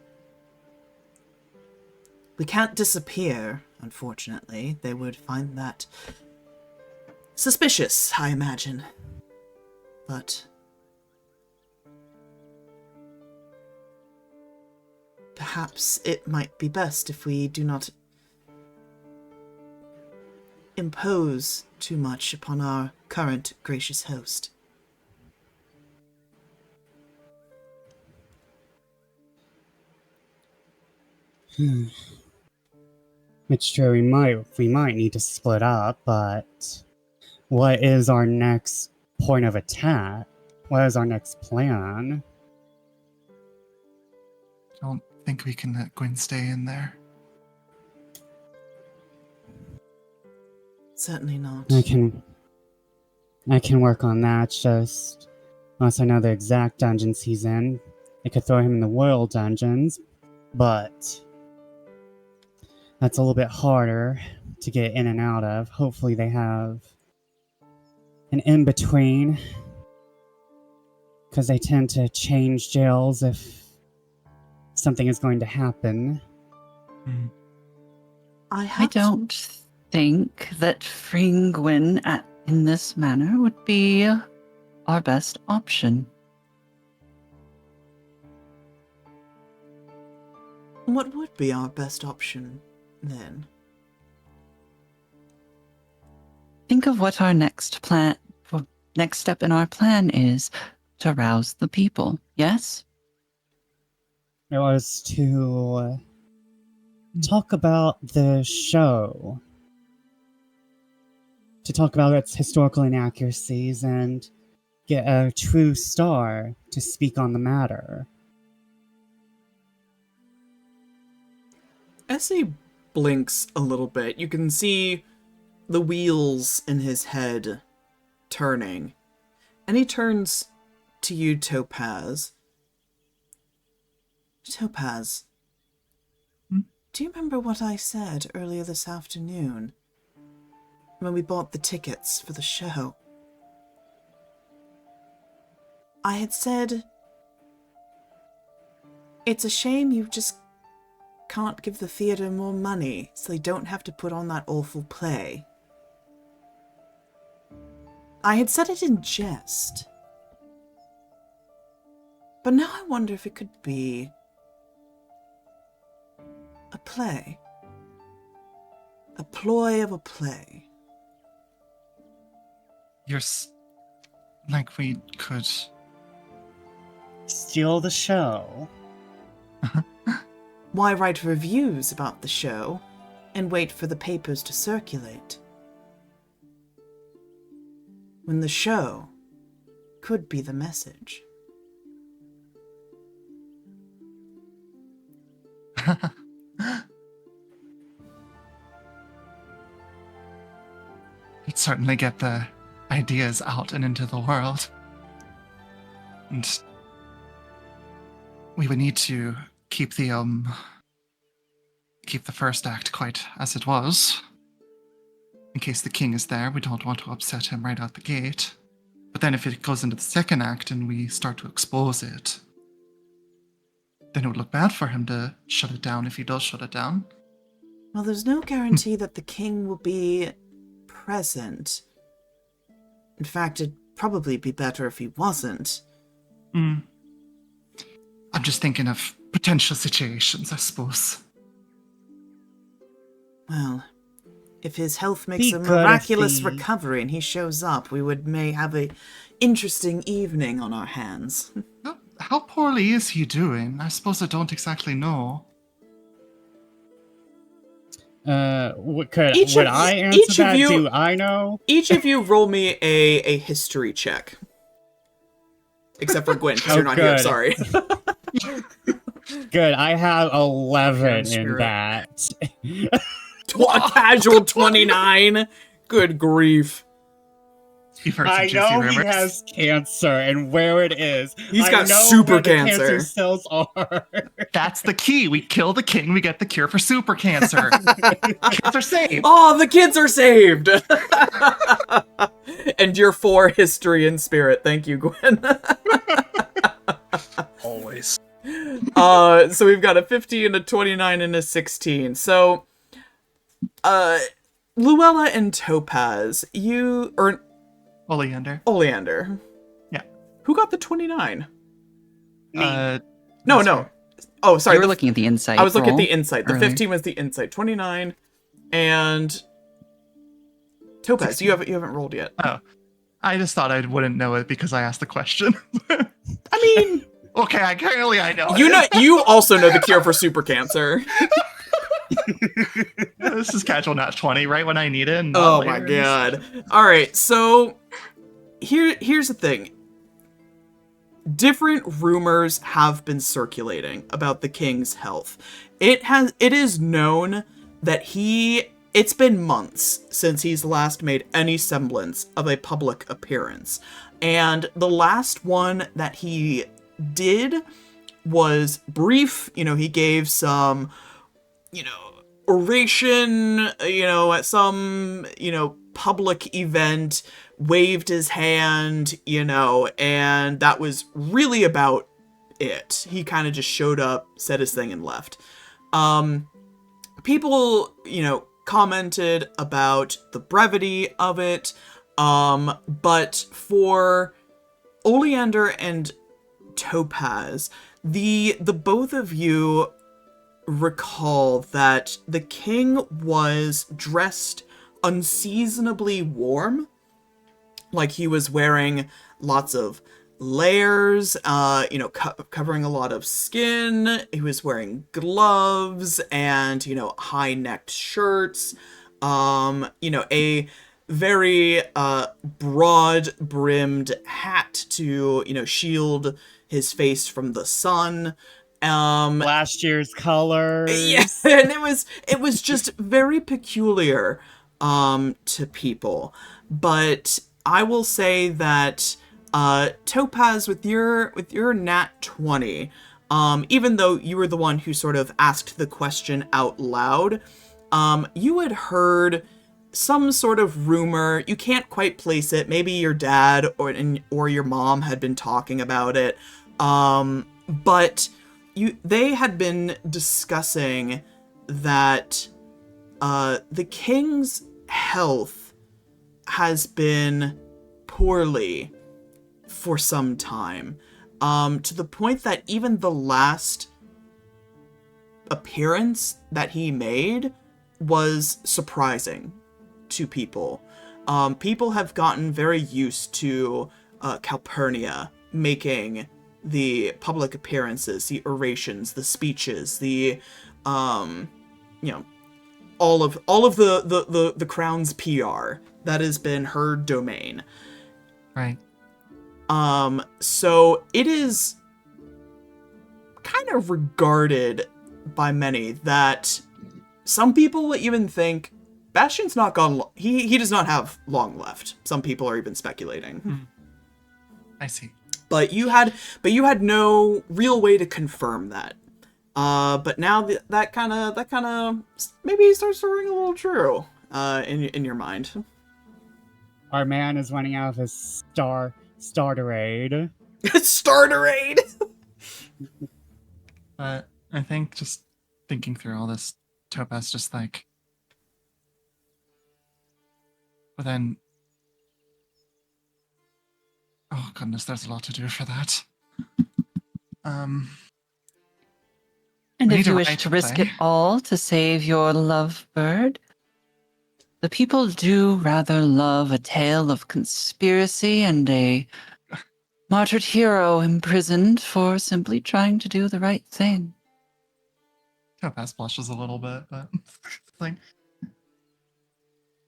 [SPEAKER 1] We can't disappear, unfortunately. They would find that suspicious, I imagine. But perhaps it might be best if we do not impose too much upon our current gracious host.
[SPEAKER 4] It's true, we might need to split up, but what is our next point of attack? What is our next plan?
[SPEAKER 3] I don't think we can let Gwyn stay in there.
[SPEAKER 1] Certainly not.
[SPEAKER 4] I can work on that, just once I know the exact dungeons he's in. I could throw him in the world dungeons, but that's a little bit harder to get in and out of. Hopefully they have an in-between, because they tend to change jails if something is going to happen.
[SPEAKER 5] I don't think that freeing Gwyn in this manner would be our best option.
[SPEAKER 1] What would be our best option, then?
[SPEAKER 5] Think of what our next step in our plan is to rouse the people, yes?
[SPEAKER 4] It was to talk about the show. To talk about its historical inaccuracies and get a true star to speak on the matter.
[SPEAKER 1] As he blinks a little bit, you can see the wheels in his head turning. And he turns to you, Topaz. Topaz, do you remember what I said earlier this afternoon when we bought the tickets for the show? I had said, it's a shame you just can't give the theatre more money so they don't have to put on that awful play. I had said it in jest. But now I wonder if it could be a play. A ploy of a play.
[SPEAKER 3] Like we could
[SPEAKER 4] Steal the show.
[SPEAKER 1] Why write reviews about the show and wait for the papers to circulate, when the show could be the message?
[SPEAKER 3] It'd certainly get the ideas out and into the world. And we would need to keep the first act quite as it was. In case the king is there, we don't want to upset him right out the gate. But then if it goes into the second act and we start to expose it, then it would look bad for him to shut it down if he does shut it down.
[SPEAKER 1] Well, there's no guarantee that the king will be present. In fact, it'd probably be better if he wasn't.
[SPEAKER 3] I'm just thinking of potential situations, I suppose.
[SPEAKER 1] Well, if his health makes
[SPEAKER 4] Be
[SPEAKER 1] a
[SPEAKER 4] good if
[SPEAKER 1] miraculous
[SPEAKER 4] he-
[SPEAKER 1] recovery and he shows up, we may have a interesting evening on our hands.
[SPEAKER 3] How poorly is he doing? I suppose I don't exactly know.
[SPEAKER 4] Would
[SPEAKER 1] Each
[SPEAKER 4] I
[SPEAKER 1] of
[SPEAKER 4] answer that?
[SPEAKER 1] you-
[SPEAKER 4] Do I know?
[SPEAKER 1] Each of you roll me a history check. Except for Gwyn, because
[SPEAKER 4] Oh,
[SPEAKER 1] you're not here,
[SPEAKER 4] good.
[SPEAKER 1] sorry.
[SPEAKER 4] Good, I have 11 in
[SPEAKER 2] Spirit.
[SPEAKER 4] that.
[SPEAKER 1] a casual 29. Good grief.
[SPEAKER 3] You've heard some
[SPEAKER 4] I
[SPEAKER 3] juicy
[SPEAKER 4] know
[SPEAKER 3] rumors.
[SPEAKER 4] he has cancer and where it is.
[SPEAKER 1] He's
[SPEAKER 4] I
[SPEAKER 1] got
[SPEAKER 4] know
[SPEAKER 1] super
[SPEAKER 4] where the
[SPEAKER 1] cancer.
[SPEAKER 4] cells are.
[SPEAKER 3] That's the key. We kill the king, we get the cure for super cancer. Kids are saved.
[SPEAKER 1] Oh, the kids are saved! And your 4 history and spirit. Thank you, Gwyn.
[SPEAKER 2] Always.
[SPEAKER 1] So we've got a 15, a 29, and a 16. So, Luella and Topaz,
[SPEAKER 3] Oleander.
[SPEAKER 1] Oleander.
[SPEAKER 3] Yeah.
[SPEAKER 1] Who got the 29?
[SPEAKER 4] Me.
[SPEAKER 1] No. Oh, sorry.
[SPEAKER 5] You were looking at the insight.
[SPEAKER 1] I was looking at
[SPEAKER 5] roll
[SPEAKER 1] the insight. The
[SPEAKER 5] earlier.
[SPEAKER 1] 15 was the insight. 29 and Topaz. You haven't rolled yet.
[SPEAKER 3] Oh. I just thought I wouldn't know it because I asked the question.
[SPEAKER 1] I mean,
[SPEAKER 3] okay, apparently I know.
[SPEAKER 1] you also know the cure for super cancer.
[SPEAKER 3] This is casual nat 20, right when I need it. and not
[SPEAKER 1] Oh
[SPEAKER 3] later
[SPEAKER 1] my
[SPEAKER 3] in this-
[SPEAKER 1] god. All right, so here's the thing. Different rumors have been circulating about the king's health. It is known that it's been months since he's last made any semblance of a public appearance. And the last one that he did was brief. He gave some, oration, at some, public event, waved his hand, and that was really about it. He kind of just showed up, said his thing, and left. People, commented about the brevity of it, but for Oleander and Topaz, the both of you recall that the king was dressed unseasonably warm. Like he was wearing lots of layers, covering a lot of skin. He was wearing gloves and, high-necked shirts. A very broad-brimmed hat to, shield his face from the sun.
[SPEAKER 4] Last year's colors.
[SPEAKER 1] Yeah, and it was just very peculiar to people. But I will say that Topaz, with your nat 20, even though you were the one who sort of asked the question out loud, you had heard some sort of rumor. You can't quite place it. Maybe your dad or your mom had been talking about it, but they had been discussing that the king's health has been poorly for some time, to the point that even the last appearance that he made was surprising to people. People have gotten very used to Calpurnia making the public appearances, the orations, the speeches, the all of the crown's PR. That has been her domain.
[SPEAKER 3] Right.
[SPEAKER 1] So it is kind of regarded by many that some people even think Bastion's not gone. He does not have long left. Some people are even speculating.
[SPEAKER 3] I see.
[SPEAKER 1] But you had no real way to confirm that. But now that kind of maybe starts to ring a little true in your mind.
[SPEAKER 4] Our man is running out of his starterade.
[SPEAKER 1] Starterade.
[SPEAKER 3] But I think just thinking through all this, Topaz just like, but then, oh goodness, there's a lot to do for that.
[SPEAKER 5] And
[SPEAKER 3] We
[SPEAKER 5] if
[SPEAKER 3] need
[SPEAKER 5] you
[SPEAKER 3] a
[SPEAKER 5] wish
[SPEAKER 3] right
[SPEAKER 5] to
[SPEAKER 3] to
[SPEAKER 5] risk
[SPEAKER 3] play.
[SPEAKER 5] it all to save your lovebird, the people do rather love a tale of conspiracy and a martyred hero imprisoned for simply trying to do the right thing.
[SPEAKER 3] Topaz blushes a little bit, but like,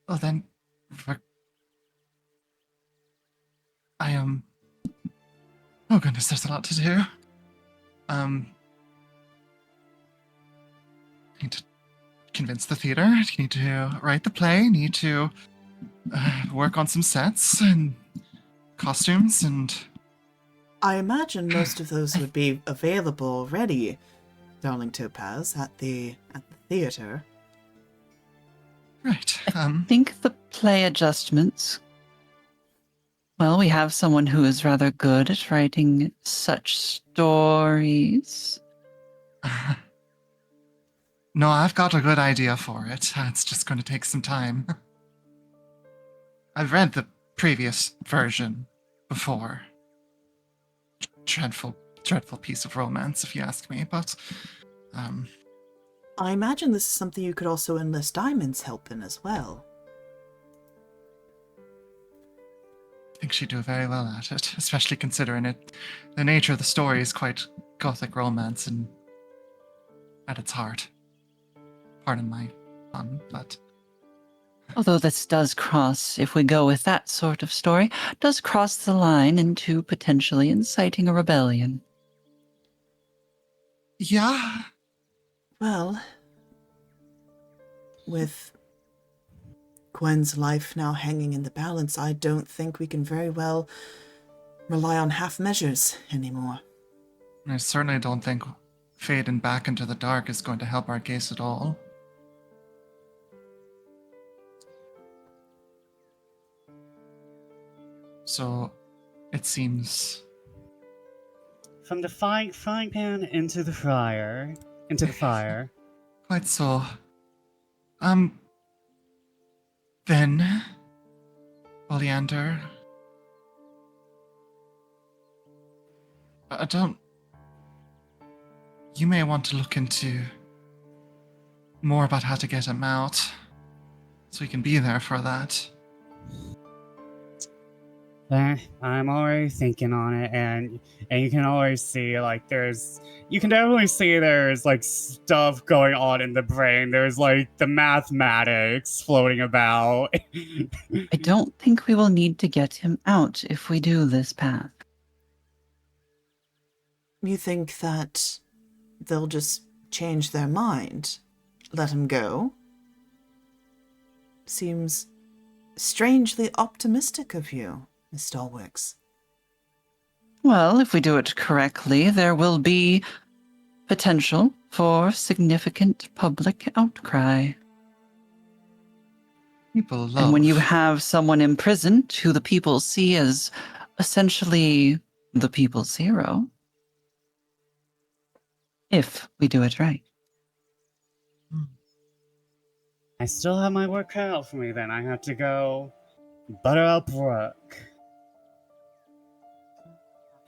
[SPEAKER 3] oh, then I am. Oh goodness, there's a lot to do. Need to convince the theater. You need to write the play. You need to work on some sets and costumes and...
[SPEAKER 1] I imagine most of those would be available already, darling Topaz, at the theater.
[SPEAKER 3] Right.
[SPEAKER 5] I think the play adjustments. Well, we have someone who is rather good at writing such stories.
[SPEAKER 3] No, I've got a good idea for it. It's just going to take some time. I've read the previous version before. Dreadful, dreadful piece of romance, if you ask me, but...
[SPEAKER 1] I imagine this is something you could also enlist Diamond's help in as well.
[SPEAKER 3] I think she'd do very well at it, especially considering it. The nature of the story is quite gothic romance and at its heart. Pardon my pun, but...
[SPEAKER 5] Although this does cross, if we go with that sort of story, does cross the line into potentially inciting a rebellion.
[SPEAKER 3] Yeah.
[SPEAKER 1] Well, with Gwen's life now hanging in the balance, I don't think we can very well rely on half measures anymore.
[SPEAKER 3] I certainly don't think fading back into the dark is going to help our case at all. So, it seems...
[SPEAKER 4] From the frying pan into the fire.
[SPEAKER 3] Quite so. Then... Oleander... I don't... You may want to look into more about how to get him out, so we can be there for that.
[SPEAKER 4] I'm already thinking on it, and you can always see, like, you can definitely see there's, like, stuff going on in the brain. There's, like, the mathematics floating about.
[SPEAKER 5] I don't think we will need to get him out if we do this path.
[SPEAKER 1] You think that they'll just change their mind? Let him go? Seems strangely optimistic of you, Miss Stalwix.
[SPEAKER 5] Well, if we do it correctly, there will be potential for significant public outcry.
[SPEAKER 3] People love...
[SPEAKER 5] And when you have someone imprisoned who the people see as essentially the people's hero, if we do it right.
[SPEAKER 4] I still have my work cut out for me then. I have to go butter up Rook.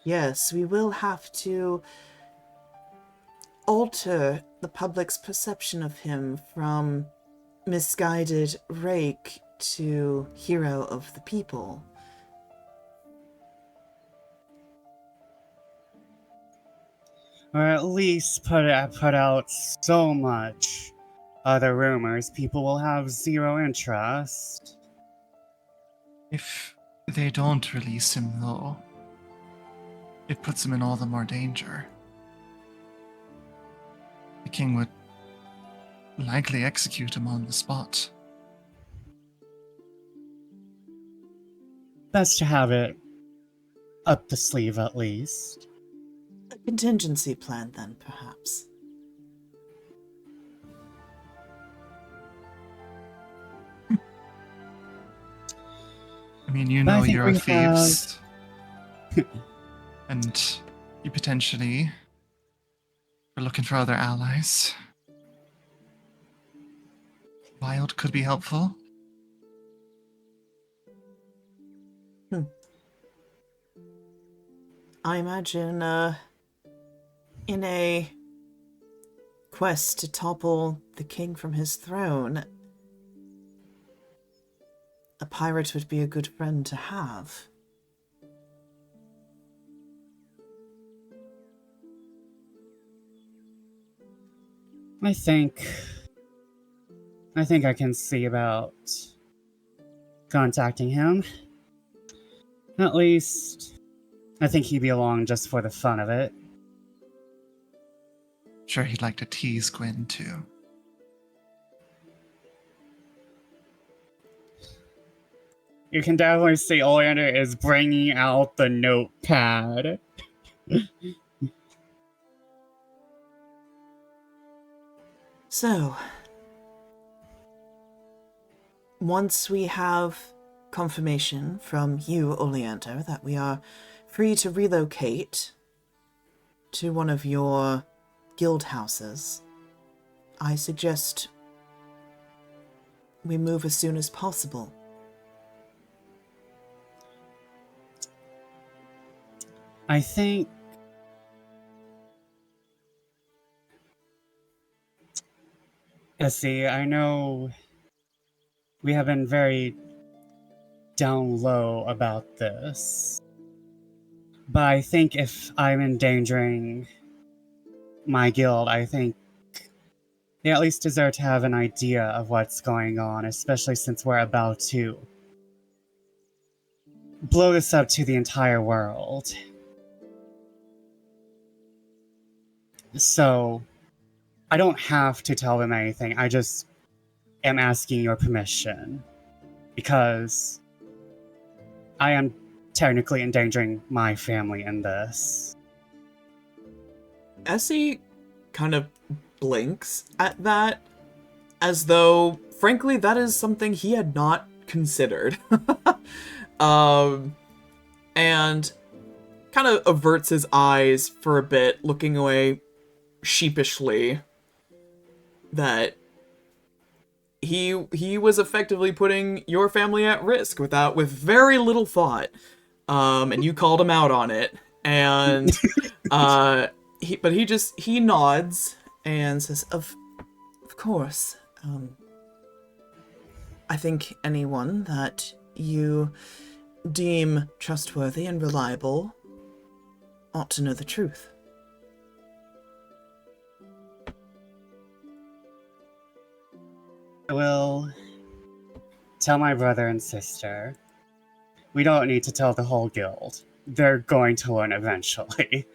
[SPEAKER 1] Yes, we will have to alter the public's perception of him from misguided rake to hero of the people.
[SPEAKER 4] Or at least put out so much other rumors, people will have zero interest.
[SPEAKER 3] If they don't release him, though, it puts him in all the more danger. The king would likely execute him on the spot.
[SPEAKER 4] Best to have it up the sleeve at least.
[SPEAKER 1] A contingency plan, then, perhaps.
[SPEAKER 3] I mean, you know you're a thieves. And you potentially are looking for other allies. Wild could be helpful.
[SPEAKER 1] I imagine, in a quest to topple the king from his throne, a pirate would be a good friend to have.
[SPEAKER 4] I think I can see about contacting him. At least, I think he'd be along just for the fun of it.
[SPEAKER 3] Sure, he'd like to tease Gwyn, too.
[SPEAKER 4] You can definitely see Oleander is bringing out the notepad.
[SPEAKER 1] So, once we have confirmation from you, Oleander, that we are free to relocate to one of your guild houses, I suggest we move as soon as possible.
[SPEAKER 4] I think Essie, I know we have been very down low about this, but I think if I'm endangering my guild, I think they at least deserve to have an idea of what's going on, especially since we're about to blow this up to the entire world. So, I don't have to tell them anything, I just am asking your permission. Because I am technically endangering my family in this.
[SPEAKER 1] Essie kind of blinks at that, as though, frankly, that is something he had not considered. And kind of averts his eyes for a bit, looking away sheepishly, that he was effectively putting your family at risk with very little thought, and you called him out on it, and he nods and says, of course, I think anyone that you deem trustworthy and reliable ought to know the truth.
[SPEAKER 4] I will tell my brother and sister. We don't need to tell the whole guild. They're going to learn eventually.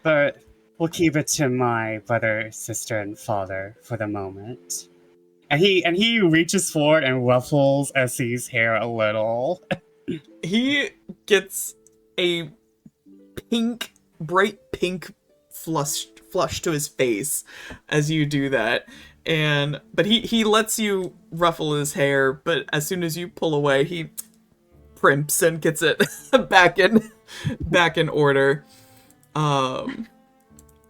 [SPEAKER 4] But we'll keep it to my brother, sister, and father for the moment. And he reaches forward and ruffles Essie's hair a little.
[SPEAKER 1] He gets a bright pink flush to his face as you do that. But he lets you ruffle his hair, but as soon as you pull away, he primps and gets it back in order. And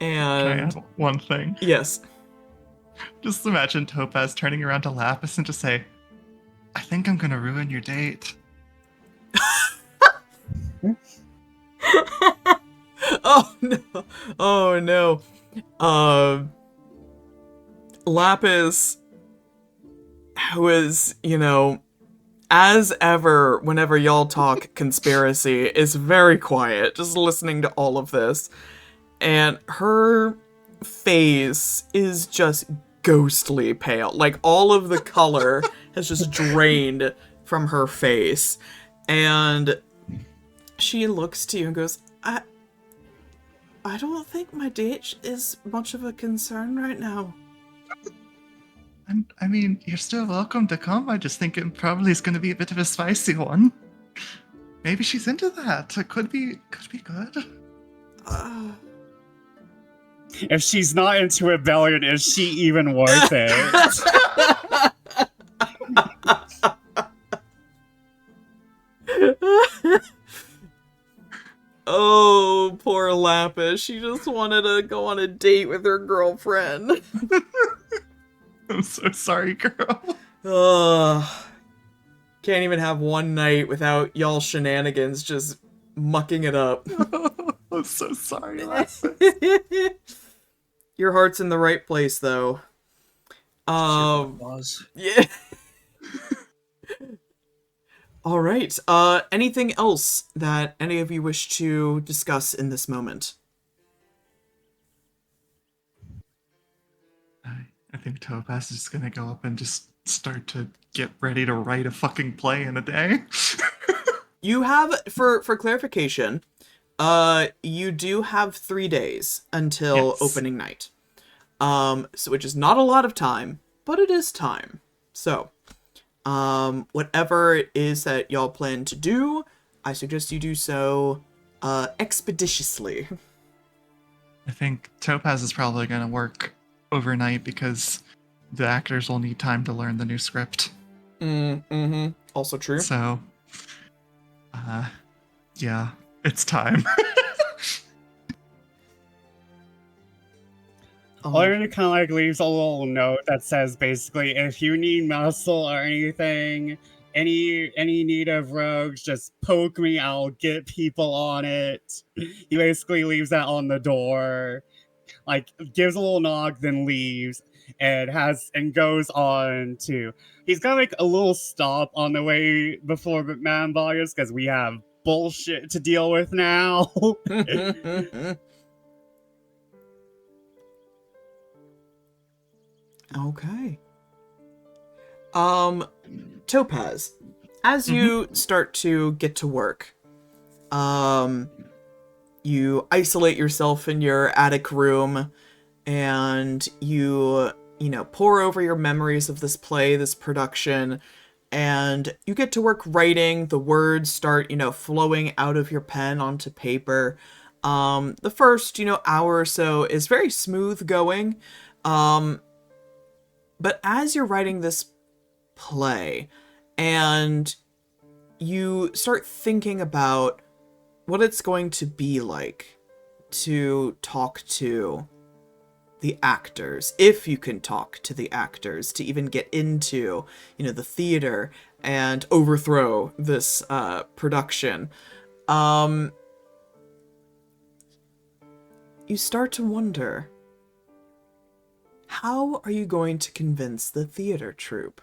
[SPEAKER 3] Can I add one thing?
[SPEAKER 1] yes.
[SPEAKER 3] Just imagine Topaz turning around to Lapis and just say, I think I'm gonna ruin your date.
[SPEAKER 1] Oh no. Oh no. Lapis, who is, as ever, whenever y'all talk conspiracy, is very quiet, just listening to all of this. And her face is just ghostly pale. Like, all of the color has just drained from her face. And she looks to you and goes, I don't think my date is much of a concern right now.
[SPEAKER 3] I mean, you're still welcome to come. I just think it probably is going to be a bit of a spicy one. Maybe she's into that. It could be good.
[SPEAKER 4] If she's not into rebellion, is she even worth it?
[SPEAKER 1] Oh, poor Lapis. She just wanted to go on a date with her girlfriend.
[SPEAKER 3] I'm so sorry, girl.
[SPEAKER 1] Ugh. Can't even have one night without y'all shenanigans just mucking it up.
[SPEAKER 3] I'm so sorry, Lapis.
[SPEAKER 1] Your heart's in the right place, though. Yeah. All right. Anything else that any of you wish to discuss in this moment?
[SPEAKER 3] I think Topaz is just gonna go up and just start to get ready to write a fucking play in a day.
[SPEAKER 1] You have, for clarification, you do have 3 days until opening night. So which is not a lot of time, but it is time. So, Whatever it is that y'all plan to do, I suggest you do so expeditiously.
[SPEAKER 3] I think Topaz is probably going to work overnight because the actors will need time to learn the new script.
[SPEAKER 1] Mm-hmm. Also true.
[SPEAKER 3] So, yeah, it's time.
[SPEAKER 4] Oleander kind of like leaves a little note that says basically, if you need muscle or anything, any need of rogues, just poke me. I'll get people on it. He basically leaves that on the door, like gives a little nod, then leaves, and goes on to. He's gonna make a little stop on the way before Man Volumes because we have bullshit to deal with now.
[SPEAKER 1] Okay. Topaz, as you start to get to work, you isolate yourself in your attic room and you pour over your memories of this play, this production, and you get to work writing. The words start, flowing out of your pen onto paper. The first, hour or so is very smooth going. But as you're writing this play and you start thinking about what it's going to be like to talk to the actors, if you can talk to the actors, to even get into, the theater and overthrow this production, you start to wonder, how are you going to convince the theater troupe?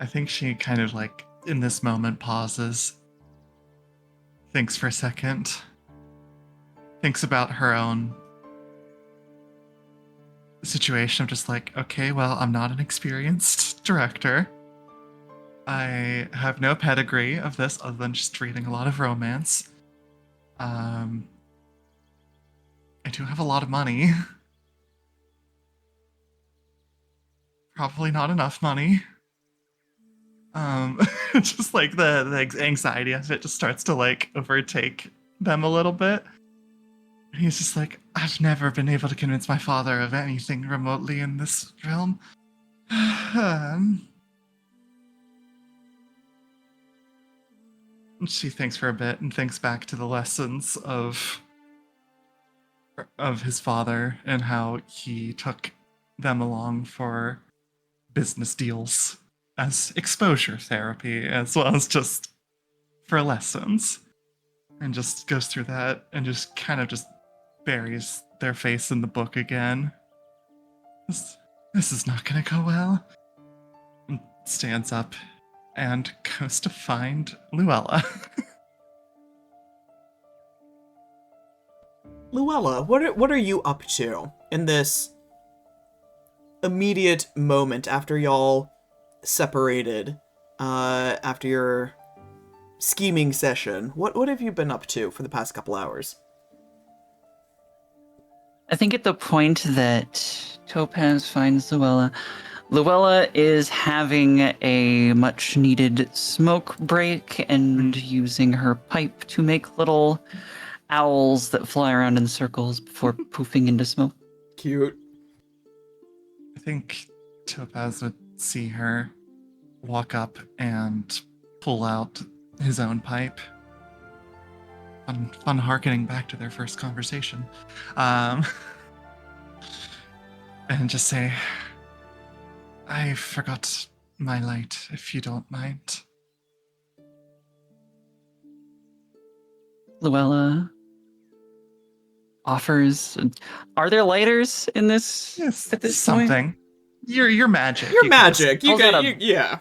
[SPEAKER 3] I think she kind of in this moment pauses, thinks for a second, thinks about her own situation of just okay, well, I'm not an experienced director. I have no pedigree of this other than just reading a lot of romance. I do have a lot of money. Probably not enough money. Just the anxiety of it just starts to overtake them a little bit. And he's just I've never been able to convince my father of anything remotely in this realm. She thinks for a bit and thinks back to the lessons of his father and how he took them along for business deals as exposure therapy as well as just for lessons, and just goes through that and just kind of just buries their face in the book again. This is not gonna go well. And stands up and goes to find Luella.
[SPEAKER 1] Luella, what are you up to in this immediate moment after y'all separated, after your scheming session? What have you been up to for the past couple hours?
[SPEAKER 5] I think at the point that Topaz finds Luella, Luella is having a much needed smoke break and using her pipe to make little owls that fly around in circles before poofing into smoke.
[SPEAKER 1] Cute.
[SPEAKER 3] I think Topaz would see her walk up and pull out his own pipe. Fun harkening back to their first conversation. And just say, I forgot my light, if you don't mind.
[SPEAKER 5] Luella offers. Are there lighters in this?
[SPEAKER 3] Yes,
[SPEAKER 5] at this
[SPEAKER 3] something.
[SPEAKER 5] point?
[SPEAKER 3] You're magic.
[SPEAKER 1] You're magic. You
[SPEAKER 5] pulls out
[SPEAKER 1] can,
[SPEAKER 5] a-
[SPEAKER 1] yeah.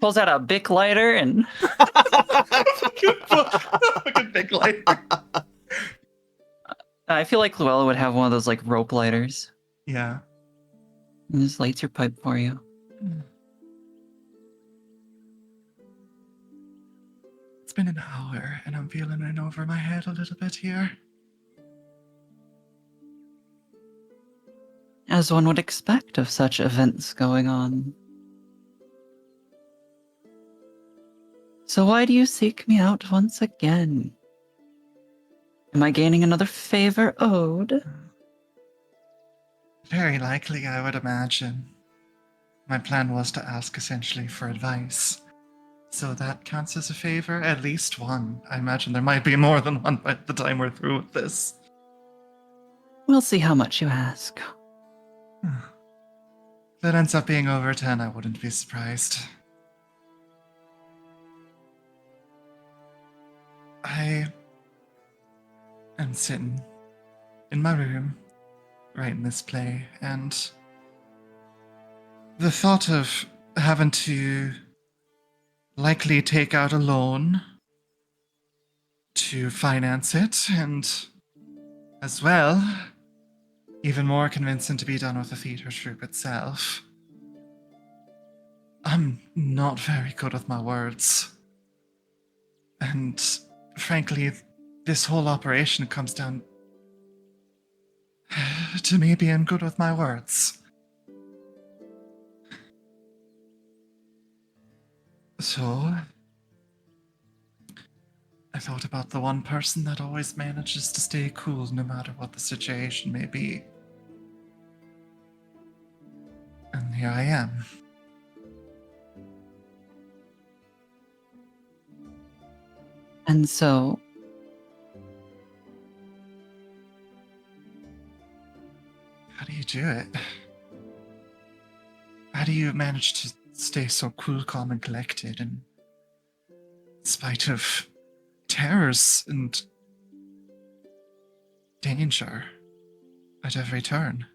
[SPEAKER 5] Pulls out a Bic lighter and
[SPEAKER 3] A big light.
[SPEAKER 5] I feel like Luella would have one of those rope lighters.
[SPEAKER 3] Yeah.
[SPEAKER 5] And just lights your pipe for you.
[SPEAKER 3] It's been an hour and I'm feeling in over my head a little bit here.
[SPEAKER 5] as one would expect of such events going on. So why do you seek me out once again? Am I gaining another favor owed?
[SPEAKER 3] Very likely, I would imagine. My plan was to ask essentially for advice. So that counts as a favor? At least one. I imagine there might be more than one by the time we're through with this.
[SPEAKER 5] We'll see how much you ask.
[SPEAKER 3] If it ends up being over 10, I wouldn't be surprised. I am sitting in my room, writing this play, and the thought of having to likely take out a loan to finance it, and as well, even more convincing to be done with the theatre troupe itself. I'm not very good with my words. And frankly, this whole operation comes down to me being good with my words. So, I thought about the one person that always manages to stay cool no matter what the situation may be. And here I am.
[SPEAKER 5] And so,
[SPEAKER 3] How do you do it? How do you manage to stay so cool, calm, and collected in spite of terrors and danger at every turn?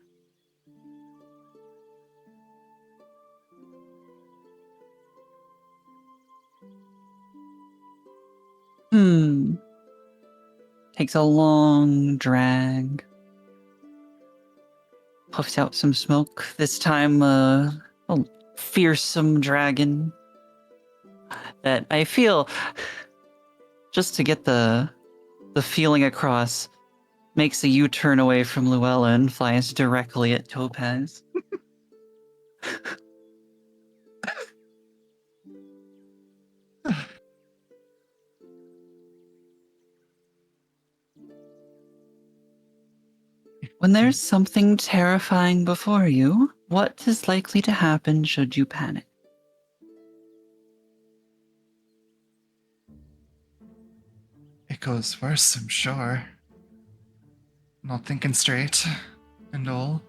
[SPEAKER 5] Takes a long drag. Puffs out some smoke. This time, a fearsome dragon that I feel, just to get the feeling across, makes a U-turn away from Luella and flies directly at Topaz. When there's something terrifying before you, what is likely to happen should you panic?
[SPEAKER 3] It goes worse, I'm sure. Not thinking straight and all.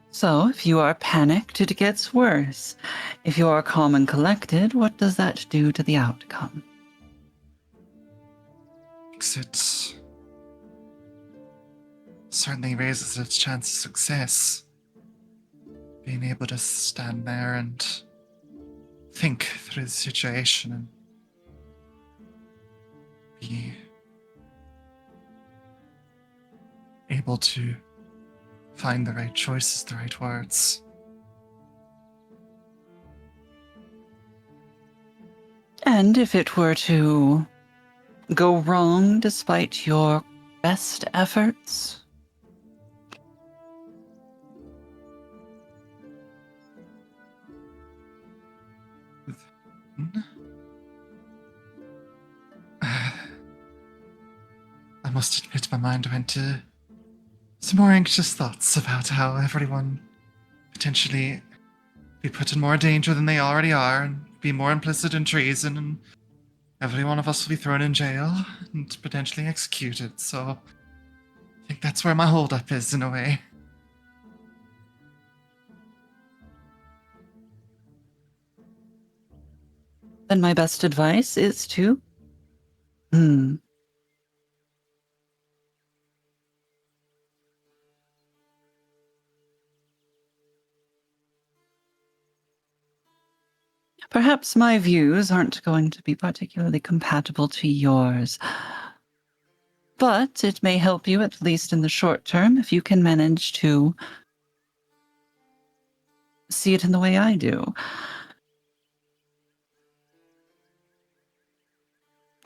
[SPEAKER 5] So, if you are panicked, it gets worse. If you are calm and collected, what does that do to the outcome?
[SPEAKER 3] It certainly raises its chance of success. Being able to stand there and think through the situation and be able to find the right choices, the right words.
[SPEAKER 5] And if it were to go wrong despite your best efforts?
[SPEAKER 3] I must admit my mind went to some more anxious thoughts about how everyone potentially be put in more danger than they already are and be more implicit in treason, and every one of us will be thrown in jail and potentially executed. So I think that's where my holdup is in a way.
[SPEAKER 5] Then my best advice is to perhaps my views aren't going to be particularly compatible to yours. But it may help you, at least in the short term, if you can manage to see it in the way I do.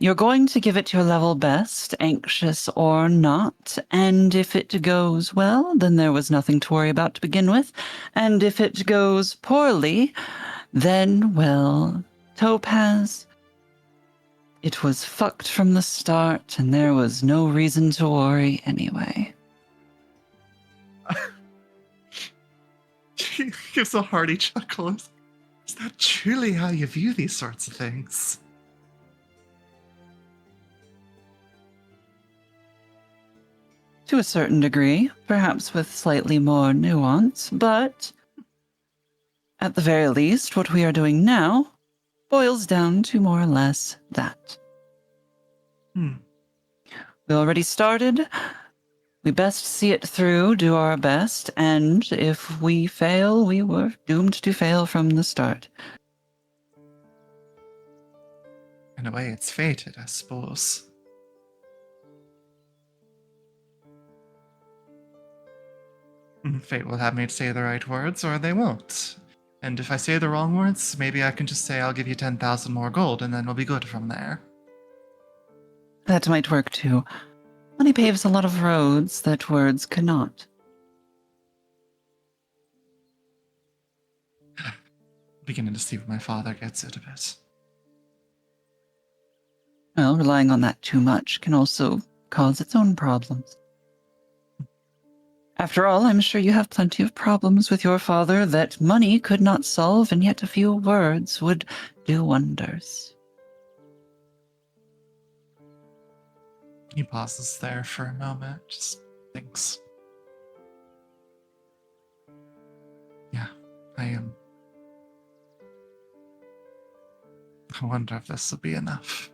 [SPEAKER 5] You're going to give it your level best, anxious or not, and if it goes well, then there was nothing to worry about to begin with, and if it goes poorly, then, well, Topaz, it was fucked from the start, and there was no reason to worry anyway.
[SPEAKER 3] He gives a hearty chuckle. Is that truly how you view these sorts of things?
[SPEAKER 5] To a certain degree, perhaps with slightly more nuance, but at the very least, what we are doing now boils down to more or less that.
[SPEAKER 3] Hmm.
[SPEAKER 5] We already started. We best see it through, do our best, and if we fail, we were doomed to fail from the start.
[SPEAKER 3] In a way, it's fated, I suppose. Fate will have me to say the right words, or they won't. And if I say the wrong words, maybe I can just say I'll give you 10,000 more gold, and then we'll be good from there.
[SPEAKER 5] That might work too. Money paves a lot of roads that words cannot.
[SPEAKER 3] Beginning to see where my father gets it a bit.
[SPEAKER 5] Well, relying on that too much can also cause its own problems. After all, I'm sure you have plenty of problems with your father that money could not solve, and yet a few words would do wonders.
[SPEAKER 3] He pauses there for a moment, just thinks. Yeah, I am. I wonder if this will be enough.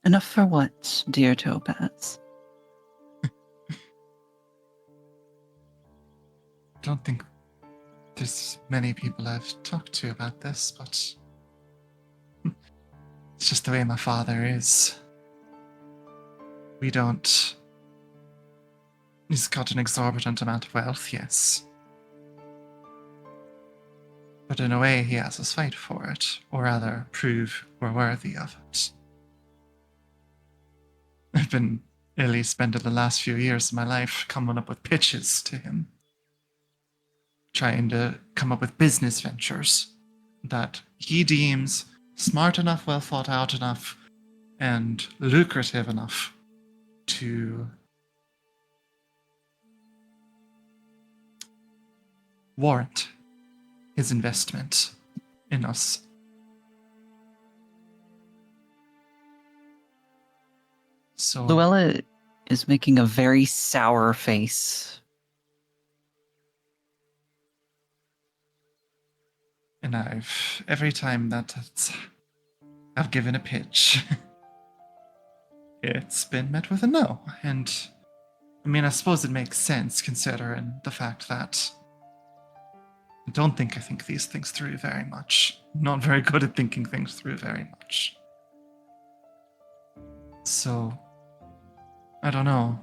[SPEAKER 5] Enough for what, dear Topaz?
[SPEAKER 3] Don't think there's many people I've talked to about this, but it's just the way my father is. We don't. He's got an exorbitant amount of wealth, yes. But in a way, he has us fight for it, or rather, prove we're worthy of it. I've been illy spending the last few years of my life coming up with pitches to him. Trying to come up with business ventures that he deems smart enough, well thought out enough, and lucrative enough to warrant his investment in us. So
[SPEAKER 5] Luella is making a very sour face.
[SPEAKER 3] and every time I've given a pitch, it's been met with a no. And I mean, I suppose it makes sense considering the fact that I don't think I think these things through very much. Not very good at thinking things through very much. So, I don't know.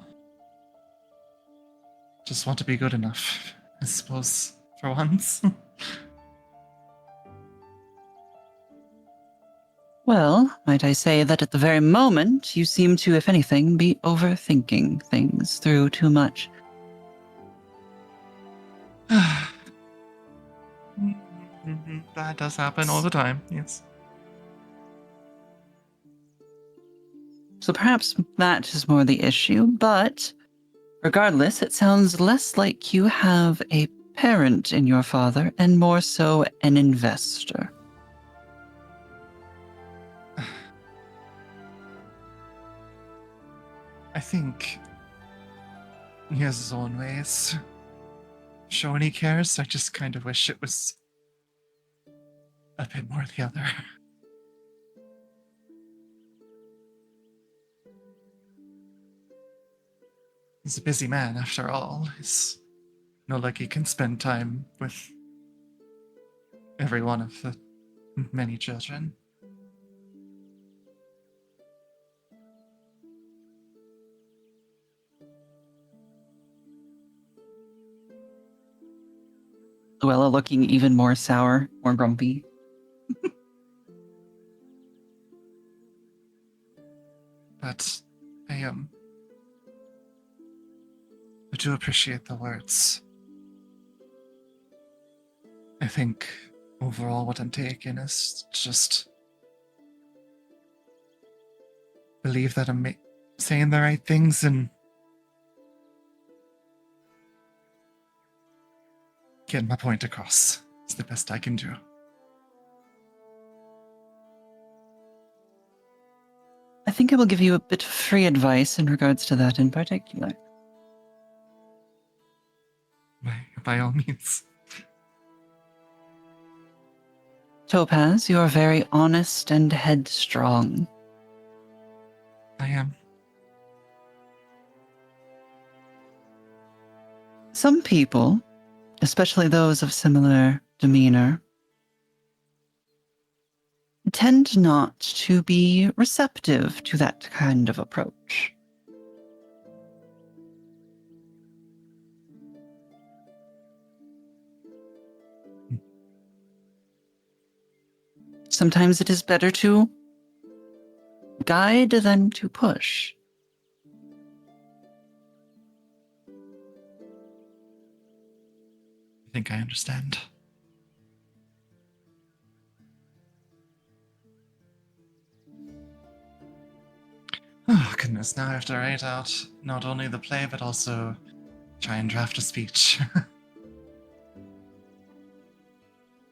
[SPEAKER 3] Just want to be good enough, I suppose, for once.
[SPEAKER 5] Well, might I say that at the very moment, you seem to, if anything, be overthinking things through too much.
[SPEAKER 3] That does happen all the time, yes.
[SPEAKER 5] So perhaps that is more the issue, but regardless, it sounds less like you have a parent in your father and more so an investor.
[SPEAKER 3] I think he has his own ways. Showing he cares, I just kind of wish it was a bit more the other. He's a busy man, after all. He's not like he can spend time with every one of the many children.
[SPEAKER 5] Luella looking even more sour, more grumpy.
[SPEAKER 3] But I do appreciate the words. I think overall what I'm taking is just believe that I'm saying the right things and getting my point across. It's the best I can do.
[SPEAKER 5] I think I will give you a bit of free advice in regards to that in particular.
[SPEAKER 3] By all means.
[SPEAKER 5] Topaz, you are very honest and headstrong.
[SPEAKER 3] I am.
[SPEAKER 5] Some people, especially those of similar demeanor, tend not to be receptive to that kind of approach. Sometimes it is better to guide than to push.
[SPEAKER 3] I think I understand. Oh, goodness, now I have to write out not only the play, but also try and draft a speech.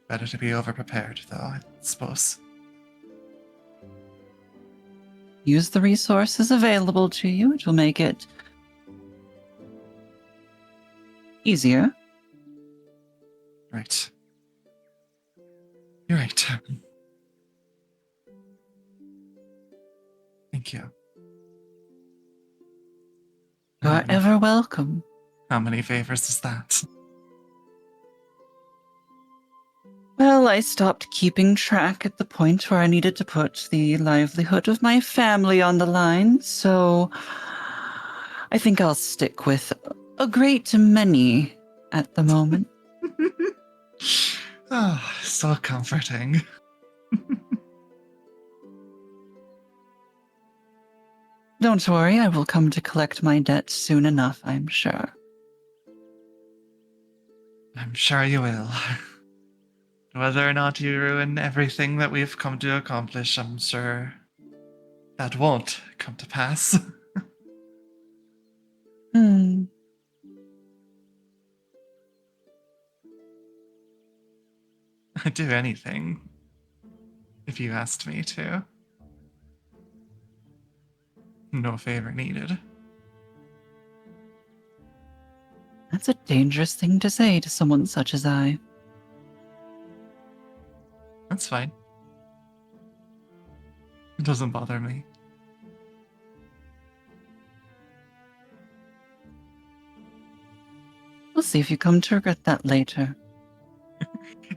[SPEAKER 3] Better to be over-prepared, though, I suppose.
[SPEAKER 5] Use the resources available to you. It will make it easier.
[SPEAKER 3] Right. You're right. Thank you.
[SPEAKER 5] You are ever welcome.
[SPEAKER 3] How many favors is that?
[SPEAKER 5] Well, I stopped keeping track at the point where I needed to put the livelihood of my family on the line, so I think I'll stick with a great many at the moment.
[SPEAKER 3] Oh, so comforting.
[SPEAKER 5] Don't worry, I will come to collect my debt soon enough, I'm sure.
[SPEAKER 3] I'm sure you will. Whether or not you ruin everything that we've come to accomplish, I'm sure that won't come to pass. I'd do anything if you asked me to. No favor needed.
[SPEAKER 5] That's a dangerous thing to say to someone such as I.
[SPEAKER 3] That's fine. It doesn't bother me.
[SPEAKER 5] We'll see if you come to regret that later.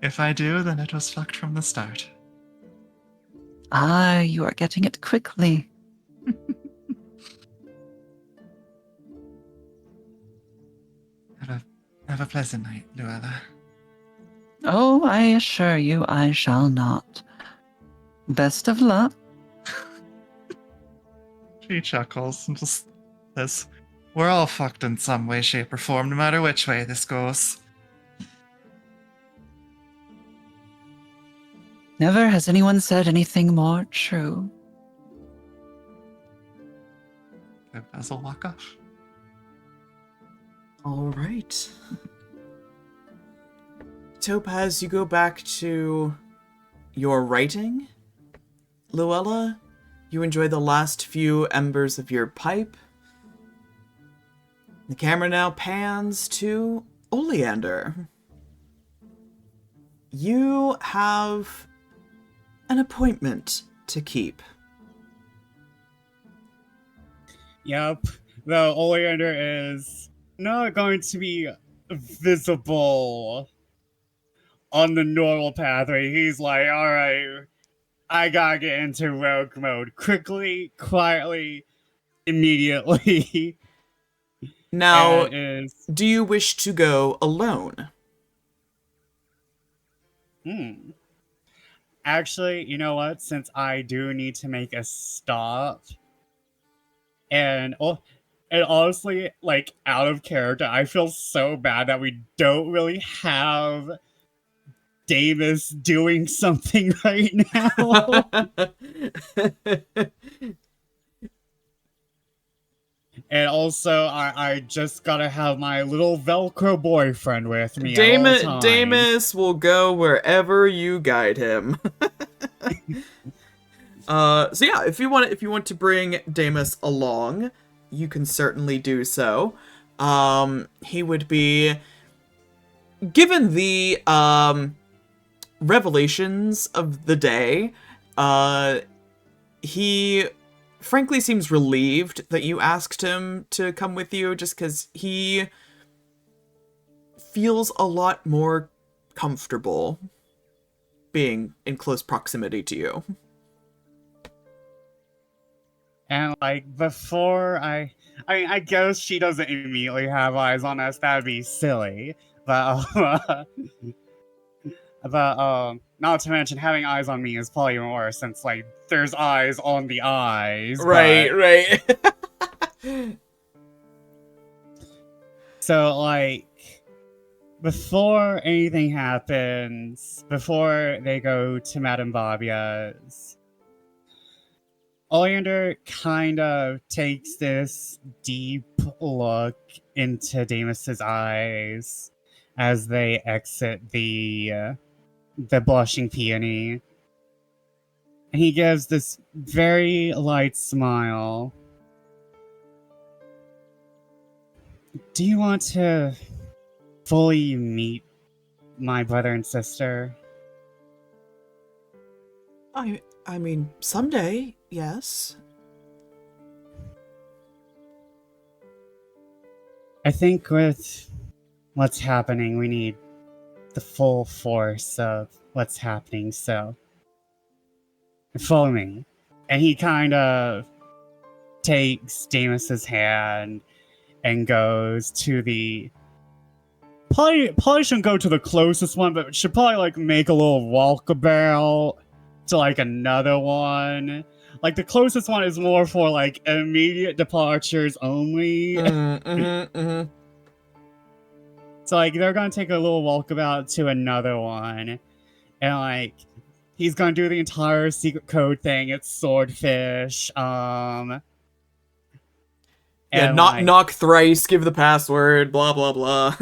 [SPEAKER 3] If I do, then it was fucked from the start.
[SPEAKER 5] Ah, you are getting it quickly.
[SPEAKER 3] Have a pleasant night, Luella.
[SPEAKER 5] Oh, I assure you I shall not. Best of luck.
[SPEAKER 3] She chuckles and just says, "We're all fucked in some way, shape, or form, no matter which way this goes."
[SPEAKER 5] Never has anyone said anything more true.
[SPEAKER 3] Topaz will walk off.
[SPEAKER 1] All right. Topaz, you go back to your writing. Luella, you enjoy the last few embers of your pipe. The camera now pans to Oleander. You have an appointment to keep.
[SPEAKER 4] Yep. The Oleander is not going to be visible on the normal pathway. He's like, alright, I gotta get into rogue mode. Quickly, quietly, immediately.
[SPEAKER 1] Now,
[SPEAKER 4] And is
[SPEAKER 1] do you wish to go alone?
[SPEAKER 4] Hmm. Actually, you know what? Since I do need to make a stop, and and honestly, like out of character, I feel so bad that we don't really have Davis doing something right now. And also, I just gotta have my little Velcro boyfriend with me at all times.
[SPEAKER 1] Damus will go wherever you guide him. So yeah, if you want to bring Damus along, you can certainly do so. He would be given the revelations of the day. He frankly seems relieved that you asked him to come with you, just because he feels a lot more comfortable being in close proximity to you.
[SPEAKER 4] And like before I guess she doesn't immediately have eyes on us, that'd be silly. But not to mention having eyes on me is probably even worse since like there's eyes on the eyes.
[SPEAKER 1] Right.
[SPEAKER 4] So like before anything happens, before they go to Madame Babia's, Oleander kind of takes this deep look into Damus's eyes as they exit the blushing peony. And he gives this very light smile. Do you want to fully meet my brother and sister?
[SPEAKER 1] I mean, someday, yes.
[SPEAKER 4] I think with what's happening, we need the full force of what's happening, so follow me. And he kind of takes Damus's hand and goes to the probably shouldn't go to the closest one, but should probably like make a little walkabout to like another one. Like the closest one is more for like immediate departures only. So like they're gonna take a little walkabout to another one, and like he's gonna do the entire secret code thing. It's swordfish.
[SPEAKER 1] Yeah,
[SPEAKER 4] And
[SPEAKER 1] knock thrice, give the password, blah blah blah.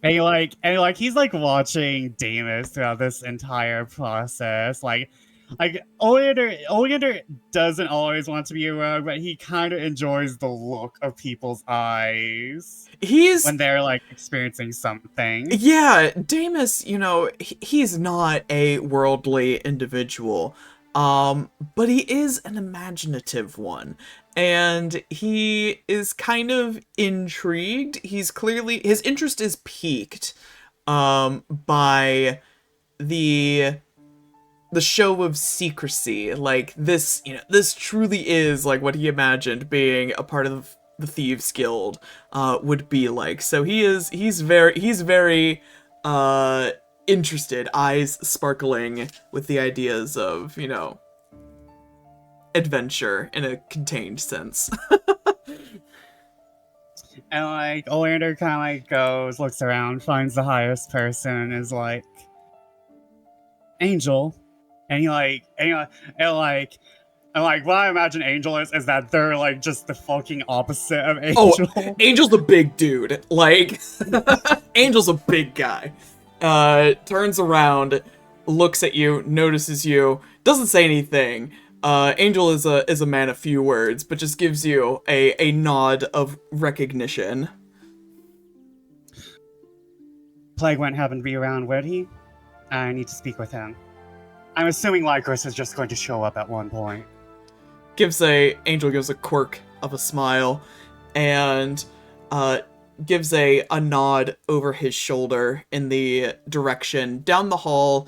[SPEAKER 4] and he's like watching Damus throughout this entire process. Like Oleander doesn't always want to be a rogue, but he kind of enjoys the look of people's eyes when they're like experiencing something.
[SPEAKER 1] Yeah, Damus, you know, he's not a worldly individual, but he is an imaginative one, and he is kind of intrigued. He's clearly, his interest is piqued by the show of secrecy. Like this, you know, this truly is like what he imagined being a part of the Thieves Guild would be like. So he's very interested, eyes sparkling with the ideas of, you know, adventure in a contained sense.
[SPEAKER 4] And like Oleander kind of like goes, looks around, finds the highest person, and is like, Angel. And what I imagine Angel is that they're like just the fucking opposite of Angel.
[SPEAKER 1] Oh, Angel's a big dude. Like, Angel's a big guy. Turns around, looks at you, notices you, doesn't say anything. Angel is a man of few words, but just gives you a nod of recognition.
[SPEAKER 4] Plague won't happen to be around, would he? I need to speak with him. I'm assuming Lycris is just going to show up at one point.
[SPEAKER 1] Angel gives a quirk of a smile, and gives a nod over his shoulder in the direction down the hall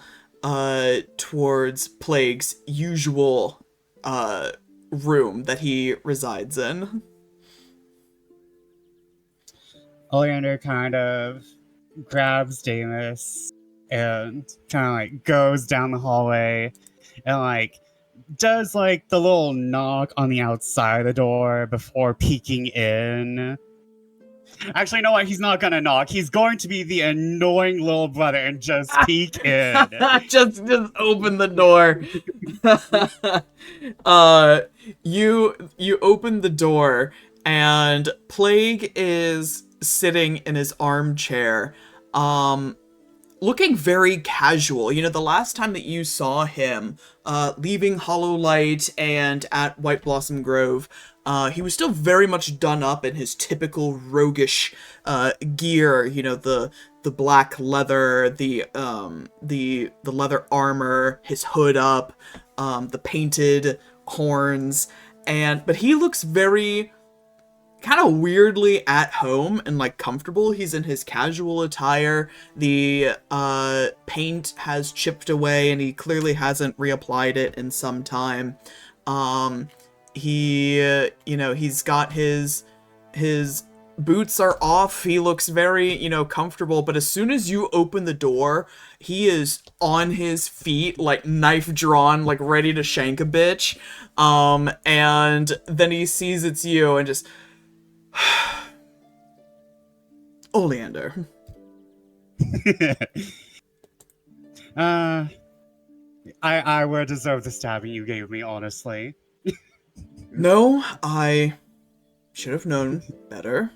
[SPEAKER 1] towards Plague's usual room that he resides in.
[SPEAKER 4] Oleander kind of grabs Damus and kind of like goes down the hallway and like does like the little knock on the outside of the door before peeking in. Actually, you know what? He's not gonna knock. He's going to be the annoying little brother and just peek in.
[SPEAKER 1] just open the door. You open the door, and Plague is sitting in his armchair, looking very casual. You know, the last time that you saw him, leaving Hollow Light and at White Blossom Grove, he was still very much done up in his typical roguish gear. You know, the black leather, the leather armor, his hood up, the painted horns, but he looks very kind of weirdly at home and like comfortable. He's in his casual attire. The paint has chipped away and he clearly hasn't reapplied it in some time. He's got his boots are off. He looks very, comfortable, but as soon as you open the door, he is on his feet, like knife drawn, like ready to shank a bitch. And then he sees it's you and just Oleander.
[SPEAKER 4] I would deserve the stabbing you gave me, honestly.
[SPEAKER 1] No, I should have known better.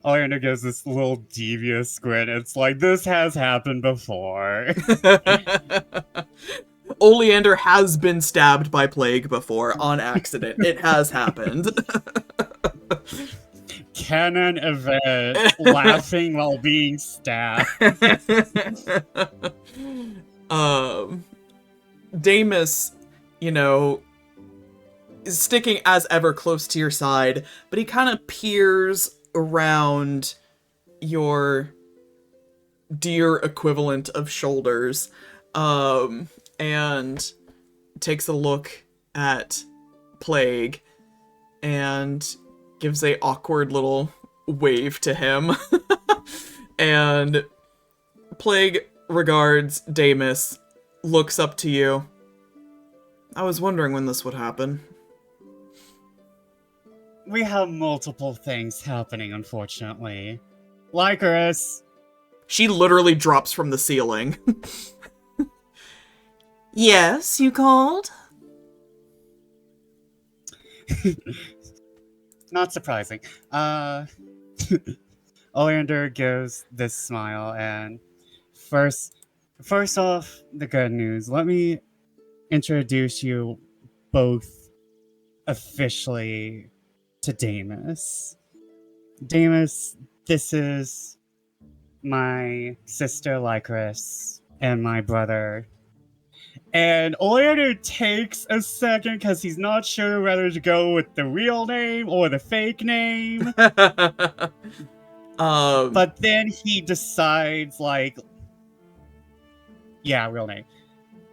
[SPEAKER 4] Oleander gives this little devious grin. It's like, this has happened before.
[SPEAKER 1] Oleander has been stabbed by Plague before on accident. It has happened.
[SPEAKER 4] Canon event, laughing while being stabbed.
[SPEAKER 1] Damus, is sticking as ever close to your side, but he kind of peers around your deer equivalent of shoulders, and takes a look at Plague and gives a awkward little wave to him. And Plague regards Damus, looks up to you. I was wondering when this would happen.
[SPEAKER 4] We have multiple things happening, unfortunately. Lycaris.
[SPEAKER 1] She literally drops from the ceiling. Yes, you called?
[SPEAKER 4] Not surprising. Oleander gives this smile, and first off, the good news. Let me introduce you both officially to Damus. Damus, this is my sister Lycaris and my brother. And Oleander takes a second because he's not sure whether to go with the real name or the fake name. But then he decides, yeah, real name.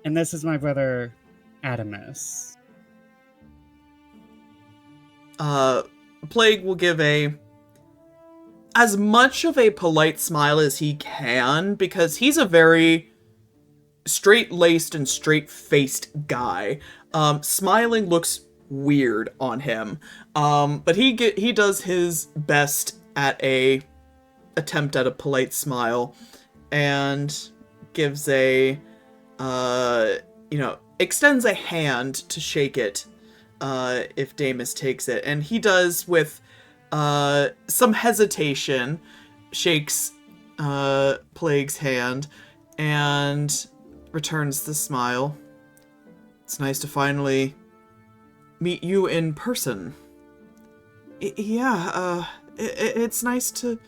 [SPEAKER 4] And this is my brother, Adamus.
[SPEAKER 1] Plague will give as much of a polite smile as he can, because he's a very straight-laced and straight-faced guy. Smiling looks weird on him. But he does his best at a attempt at a polite smile, and gives extends a hand to shake it, if Damus takes it. And he does with, some hesitation, shakes, Plague's hand, and returns the smile. It's nice to finally meet you in person. It's nice to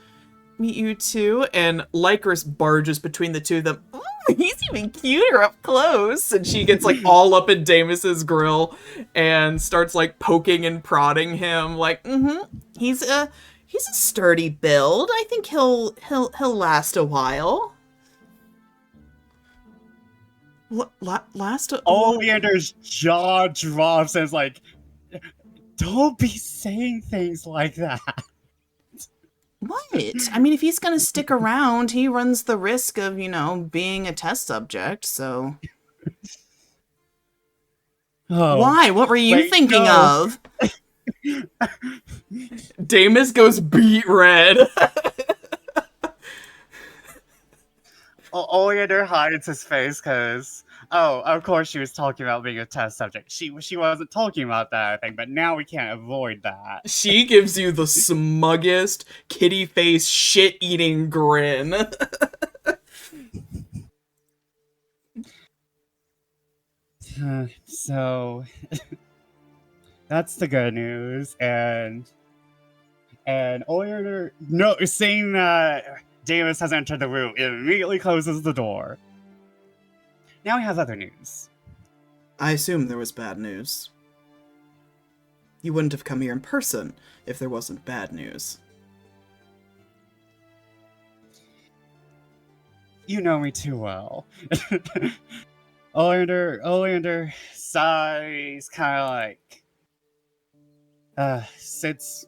[SPEAKER 1] meet you too. And Lycaris barges between the two of them. Oh, he's even cuter up close. And she gets all up in Damus's grill and starts poking and prodding him. He's a sturdy build. I think he'll last a while.
[SPEAKER 4] Oleander's jaw drops and is don't be saying things like that.
[SPEAKER 1] What? I mean, if he's gonna stick around, he runs the risk of, being a test subject, so...
[SPEAKER 4] Oh,
[SPEAKER 1] Why? What were you
[SPEAKER 4] wait,
[SPEAKER 1] thinking
[SPEAKER 4] no.
[SPEAKER 1] of? Damus goes beet red.
[SPEAKER 4] Oleander hides his face because, of course she was talking about being a test subject. She wasn't talking about that, I think, but now we can't avoid that.
[SPEAKER 1] She gives you the smuggest, kitty face, shit-eating grin.
[SPEAKER 4] So, that's the good news, and Oleander, seeing that Davis has entered the room, it immediately closes the door. Now we have other news.
[SPEAKER 1] I assume there was bad news. You wouldn't have come here in person if there wasn't bad news.
[SPEAKER 4] You know me too well. Oleander sighs, kind of like, sits.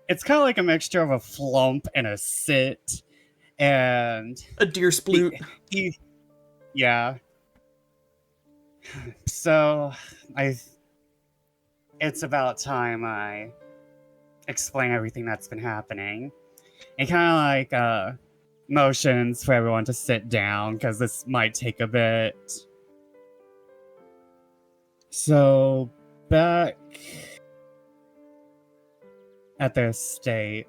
[SPEAKER 4] It's kind of like a mixture of a flump and a sit, and
[SPEAKER 1] A deer sploot.
[SPEAKER 4] Yeah. So, it's about time I explain everything that's been happening. And kind of like, motions for everyone to sit down, because this might take a bit. So, back at the estate,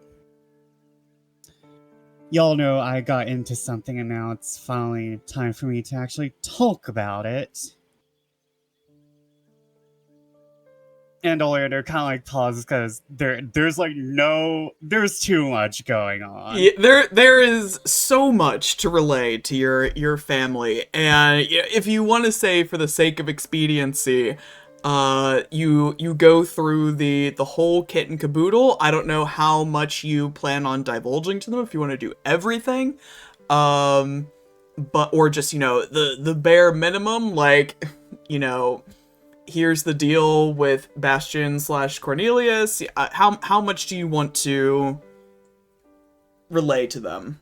[SPEAKER 4] y'all know I got into something and now it's finally time for me to actually talk about it. And Oleander kind of like pauses because there's too much going on.
[SPEAKER 1] Yeah, there is so much to relay to your family, and if you want to say for the sake of expediency, you go through the whole kit and caboodle. I don't know how much you plan on divulging to them, if you want to do everything, but or just the bare minimum, like here's the deal with Bastion / Cornelius. How much do you want to relay to them?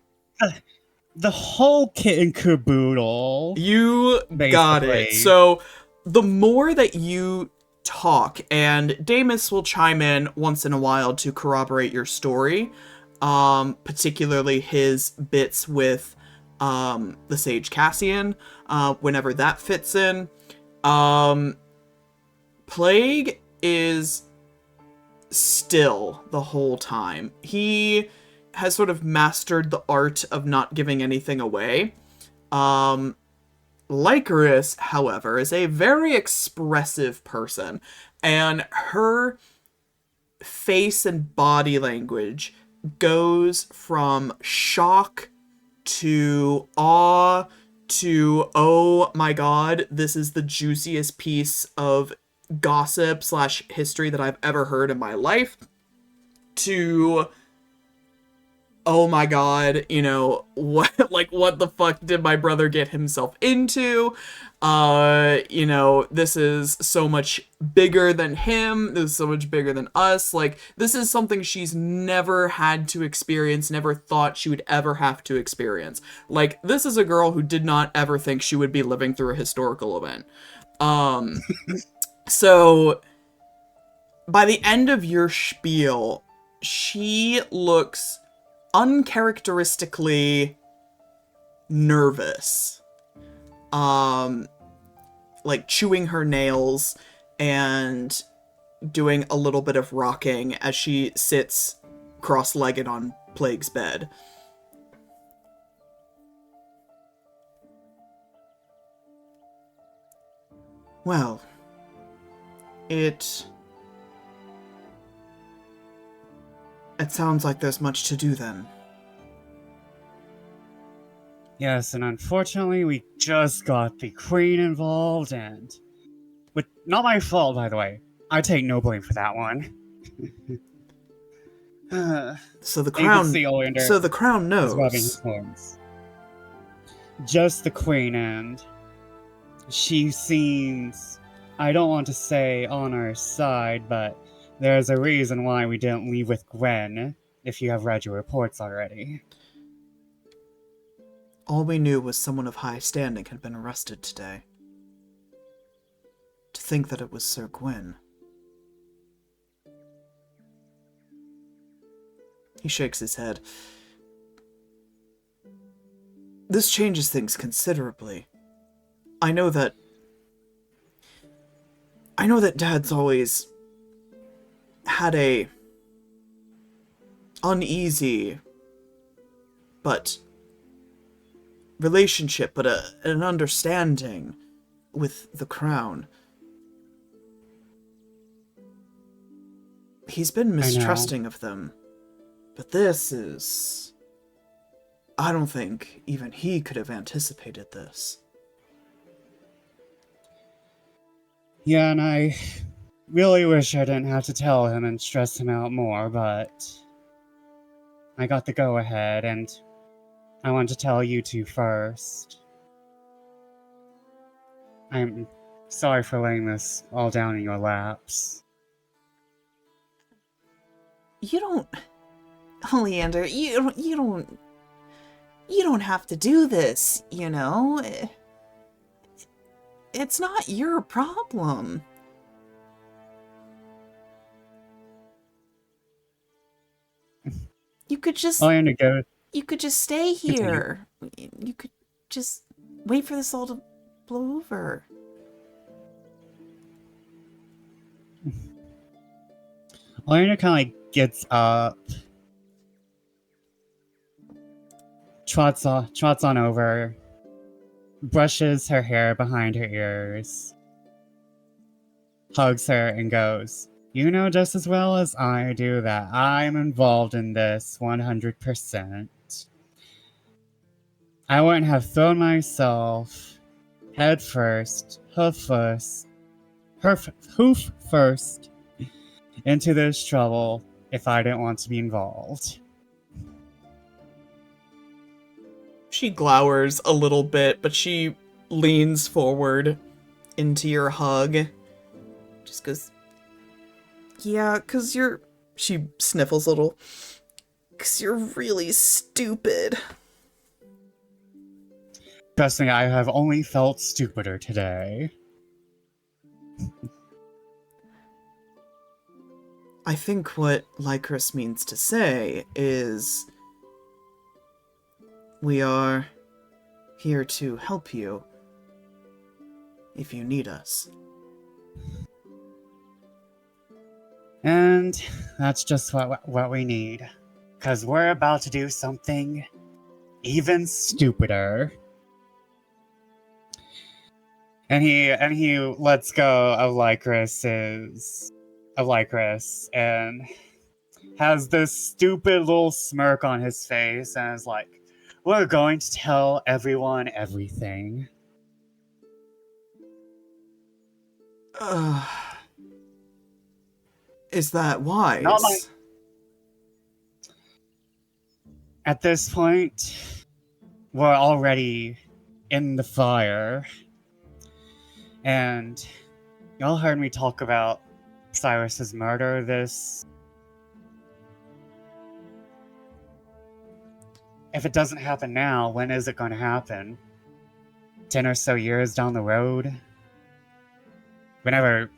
[SPEAKER 4] The whole kit and caboodle.
[SPEAKER 1] You got it.
[SPEAKER 4] Basically.
[SPEAKER 1] So the more that you talk, and Damus will chime in once in a while to corroborate your story, particularly his bits with the Sage Cassian, whenever that fits in. Plague is still the whole time. He has sort of mastered the art of not giving anything away. Lycaris, however, is a very expressive person, and her face and body language goes from shock to awe to, oh my god, this is the juiciest piece of gossip / history that I've ever heard in my life, to, oh my god, what the fuck did my brother get himself into? This is so much bigger than him, this is so much bigger than us, this is something she's never had to experience, never thought she would ever have to experience. This is a girl who did not ever think she would be living through a historical event. So, by the end of your spiel, she looks uncharacteristically nervous. Chewing her nails and doing a little bit of rocking as she sits cross-legged on Plague's bed. Well, It sounds like there's much to do then.
[SPEAKER 4] Yes, and unfortunately we just got the Queen involved, and not my fault, by the way. I take no blame for that one.
[SPEAKER 1] So the
[SPEAKER 4] You can
[SPEAKER 1] crown
[SPEAKER 4] see Oleander
[SPEAKER 1] So the crown
[SPEAKER 4] is rubbing his
[SPEAKER 1] knows.
[SPEAKER 4] horns. Just the Queen, and she seems, I don't want to say on our side, but there's a reason why we didn't leave with Gwen. if you have read your reports already.
[SPEAKER 1] All we knew was someone of high standing had been arrested today. To think that it was Sir Gwyn. He shakes his head. This changes things considerably. I know that Dad's always had a uneasy but relationship, but an understanding with the crown. He's been mistrusting of them, but this is... I don't think even he could have anticipated this.
[SPEAKER 4] Yeah, and I really wish I didn't have to tell him and stress him out more, but I got the go-ahead, and I want to tell you two first. I'm sorry for laying this all down in your laps.
[SPEAKER 1] You don't... Oleander, you don't have to do this, you know? It's not your problem. You could just...
[SPEAKER 4] Oleander, go.
[SPEAKER 1] You could just stay here. You could just wait for this all to blow over.
[SPEAKER 4] Oleander kind of gets up, trots on over, brushes her hair behind her ears, hugs her, and goes, "You know just as well as I do that I'm involved in this 100%. I wouldn't have thrown myself head first, hoof first into this trouble if I didn't want to be involved."
[SPEAKER 1] She glowers a little bit, but she leans forward into your hug. Just goes, "Yeah, 'cause you're..." She sniffles a little. "'Cause you're really stupid."
[SPEAKER 4] Trust me, I have only felt stupider today.
[SPEAKER 1] I think what Lycris means to say is... we are here to help you if you need us.
[SPEAKER 4] And that's just what we need. Because we're about to do something even stupider. And he lets go of Lycris and has this stupid little smirk on his face and is like, "We're going to tell everyone everything."
[SPEAKER 1] Is that wise?
[SPEAKER 4] Not my... At this point, we're already in the fire. And y'all heard me talk about Cyrus's murder. If it doesn't happen now, when is it going to happen? 10 or so years down the road? Whenever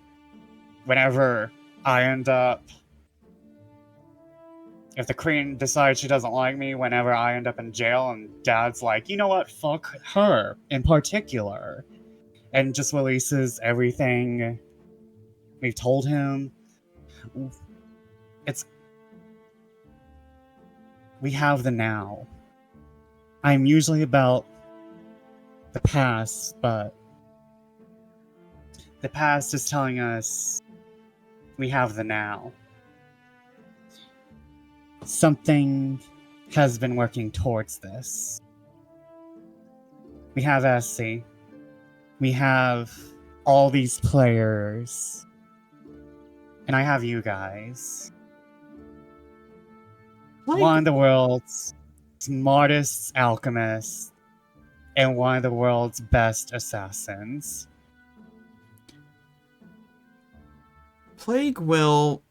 [SPEAKER 4] I end up... If the Queen decides she doesn't like me, whenever I end up in jail and Dad's like, "You know what, fuck her in particular," and just releases everything we've told him. We have the now. I'm usually about the past, but the past is telling us we have the now. Something has been working towards this. We have SC. We have all these players. And I have you guys. One of the world's smartest alchemists and one of the world's best assassins.
[SPEAKER 1] Plague will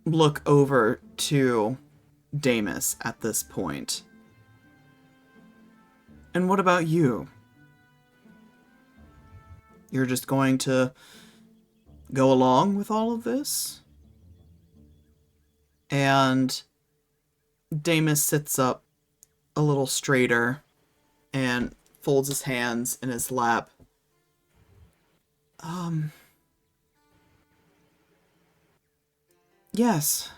[SPEAKER 1] look over to Damus at this point. And what about you? You're just going to go along with all of this? And Damus sits up a little straighter and folds his hands in his lap. Yes.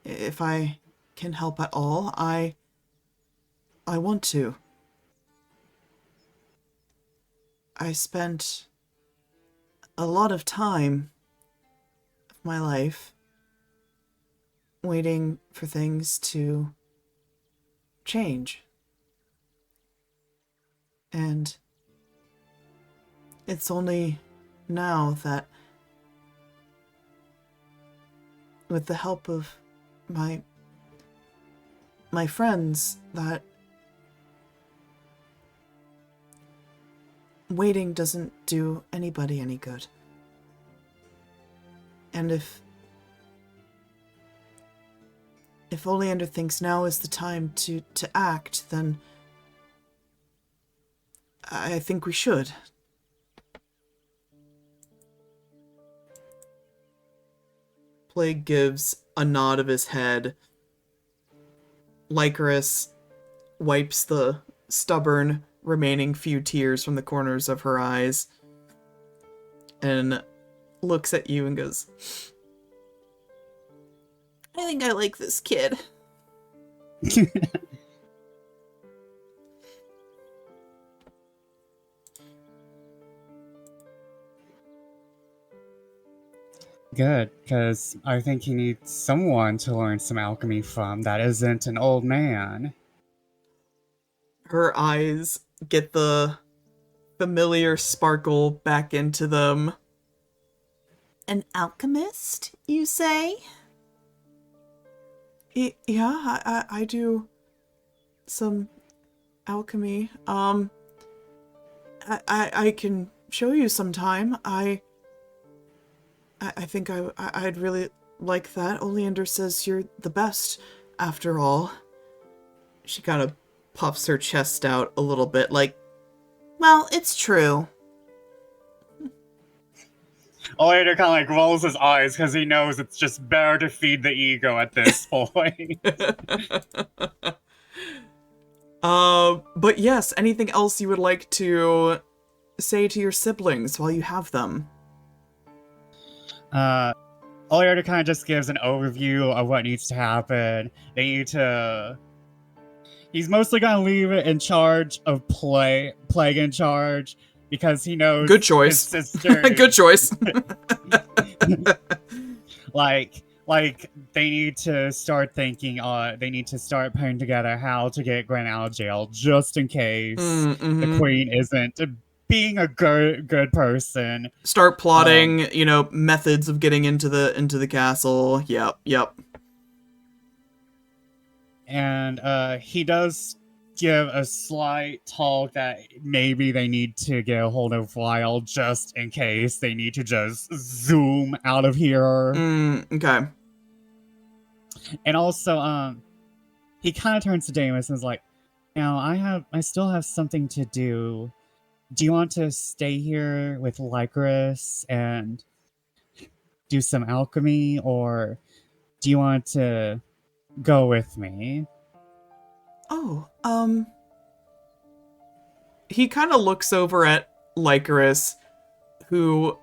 [SPEAKER 1] If I can help at all, I want to. I spent a lot of time of my life waiting for things to change. And it's only now that, with the help of my friends, that waiting doesn't do anybody any good. And if Oleander thinks now is the time to act, then I think we should. Plague gives a nod of his head. Lycoris wipes the stubborn remaining few tears from the corners of her eyes and looks at you and goes, I think I like this kid.
[SPEAKER 4] Good, because I think he needs someone to learn some alchemy from that isn't an old man.
[SPEAKER 1] Her eyes get the familiar sparkle back into them. An alchemist, you say? Yeah, I do some alchemy. I can show you sometime. I think I'd really like that. Oleander says you're the best, after all. She kind of puffs her chest out a little bit, like, well, it's true.
[SPEAKER 4] Oleander kind of like rolls his eyes because he knows it's just better to feed the ego at this point.
[SPEAKER 1] But yes, anything else you would like to say to your siblings while you have them?
[SPEAKER 4] Oleander kind of just gives an overview of what needs to happen. They need to... He's mostly going to leave it in charge of Plague in charge, because he knows
[SPEAKER 1] good choice.
[SPEAKER 4] his sister...
[SPEAKER 1] Good choice.
[SPEAKER 4] like they need to start thinking they need to start putting together how to get Gwyn out of jail, just in case the queen isn't being a good person.
[SPEAKER 1] Start plotting, methods of getting into the castle. Yep.
[SPEAKER 4] And he does give a slight talk that maybe they need to get a hold of Lyle just in case they need to just zoom out of here.
[SPEAKER 1] Okay.
[SPEAKER 4] And also, he kind of turns to Damus and is like, now I still have something to do. Do you want to stay here with Lycoris and do some alchemy, or do you want to go with me?
[SPEAKER 1] Oh, he kind of looks over at Lycoris, who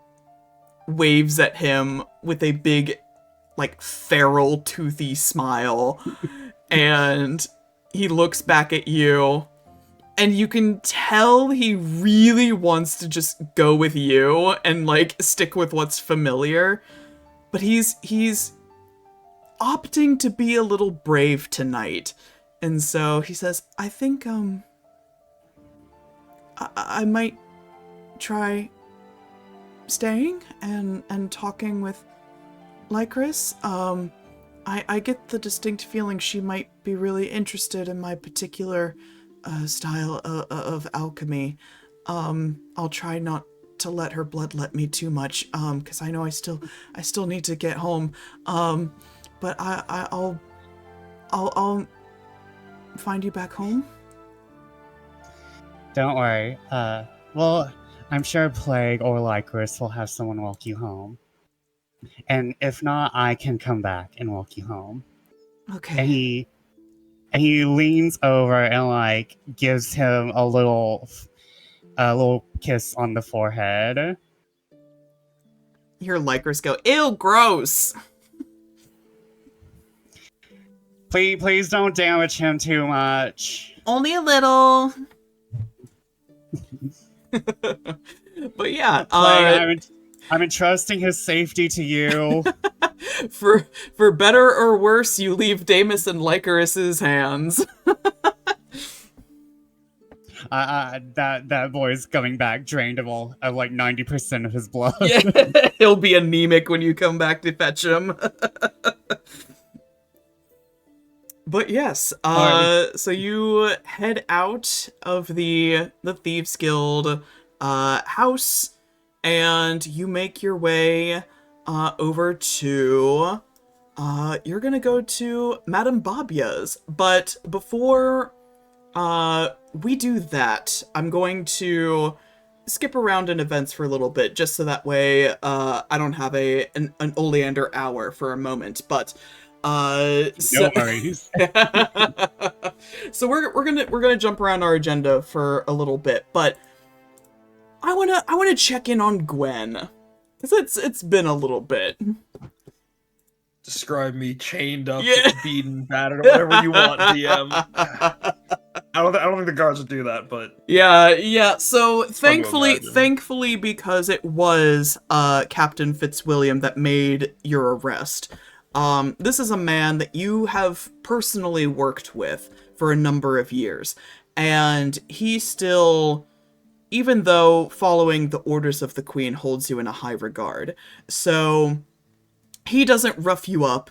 [SPEAKER 1] waves at him with a big, feral, toothy smile, and he looks back at you, and you can tell he really wants to just go with you and, stick with what's familiar, but he's opting to be a little brave tonight. And so he says, I think, I might try staying and talking with Lycoris. I get the distinct feeling she might be really interested in my particular style of alchemy. I'll try not to let her bloodlet me too much, because I know I still need to get home. but I'll find you back home.
[SPEAKER 4] Don't worry. Well, I'm sure Plague or Lycris will have someone walk you home. And if not, I can come back and walk you home.
[SPEAKER 1] Okay.
[SPEAKER 4] And he leans over and like gives him a little kiss on the forehead.
[SPEAKER 1] Your Lycris go, ew, gross.
[SPEAKER 4] Please don't damage him too much.
[SPEAKER 1] Only a little. But yeah,
[SPEAKER 4] I'm entrusting his safety to you.
[SPEAKER 1] for better or worse, you leave Damus in Lycaris's hands.
[SPEAKER 4] That boy's coming back drained of like 90% of his blood.
[SPEAKER 1] Yeah, he'll be anemic when you come back to fetch him. But yes, so you head out of the Thieves Guild house, and you make your way over to you're gonna go to Madame Babya's. But before we do that, I'm going to skip around in events for a little bit, just so that way I don't have an Oleander hour for a moment. But
[SPEAKER 4] No worries.
[SPEAKER 1] so we're gonna jump around our agenda for a little bit, but I wanna check in on Gwyn, because it's been a little bit.
[SPEAKER 2] Describe me chained up,
[SPEAKER 1] Yeah.
[SPEAKER 2] beaten, battered, or whatever you want, DM. I don't think the guards would do that, but
[SPEAKER 1] Yeah. So
[SPEAKER 2] fun to imagine.
[SPEAKER 1] thankfully, because it was Captain Fitzwilliam that made your arrest. This is a man that you have personally worked with for a number of years, and he still, even though following the orders of the Queen, holds you in a high regard. So he doesn't rough you up.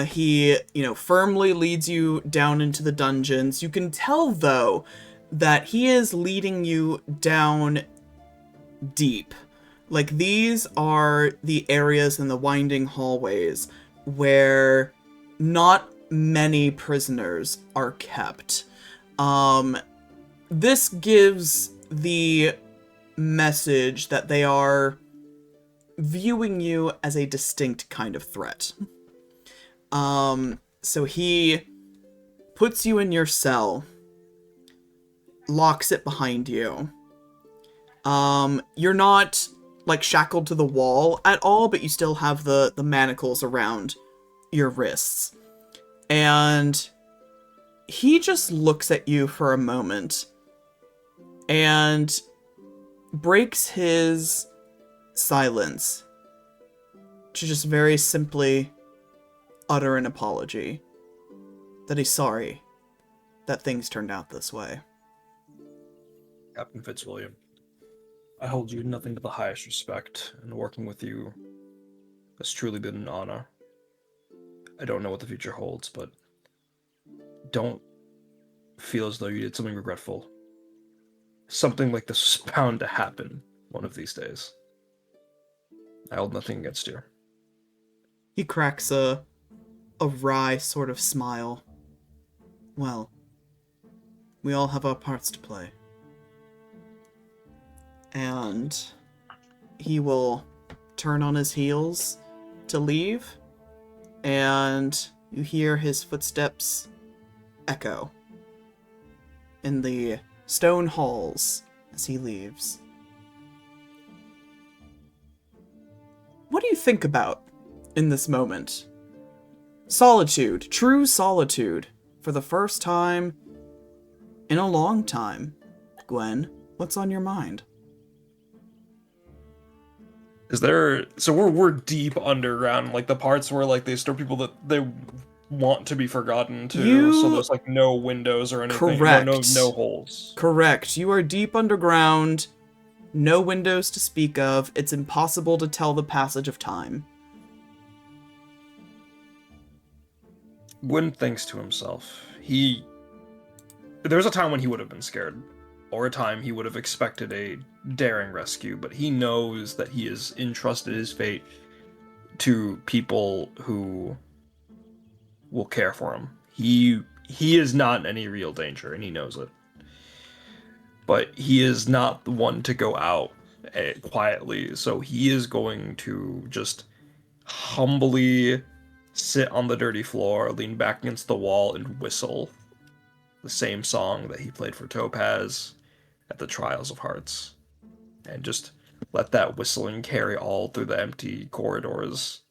[SPEAKER 1] He, firmly leads you down into the dungeons. You can tell, though, that he is leading you down deep. Like, these are the areas in the winding hallways where not many prisoners are kept. This gives the message that they are viewing you as a distinct kind of threat. So he puts you in your cell, locks it behind you. You're not like shackled to the wall at all, but you still have the manacles around your wrists. And he just looks at you for a moment and breaks his silence to just very simply utter an apology. That he's sorry that things turned out this way.
[SPEAKER 2] Captain Fitzwilliam, I hold you nothing but the highest respect, and working with you has truly been an honor. I don't know what the future holds, but don't feel as though you did something regretful. Something like this was bound to happen one of these days. I hold nothing against you.
[SPEAKER 1] He cracks a wry sort of smile. Well, we all have our parts to play. And he will turn on his heels to leave, and you hear his footsteps echo in the stone halls as he leaves. What do you think about in this moment? Solitude, true solitude, for the first time in a long time. Gwyn, what's on your mind?
[SPEAKER 2] Is there... So we're deep underground, like the parts where like they store people that they want to be forgotten too, so there's like no windows or anything.
[SPEAKER 1] Correct.
[SPEAKER 2] No holes.
[SPEAKER 1] Correct. You are deep underground, no windows to speak of. It's impossible to tell the passage of time.
[SPEAKER 2] Gwyn thinks to himself. There's a time when he would have been scared, or a time he would have expected a daring rescue, but he knows that he has entrusted his fate to people who will care for him. He is not in any real danger, and he knows it. But he is not the one to go out quietly, so he is going to just humbly sit on the dirty floor, lean back against the wall, and whistle the same song that he played for Topaz at the Trials of Hearts. And just let that whistling carry all through the empty corridors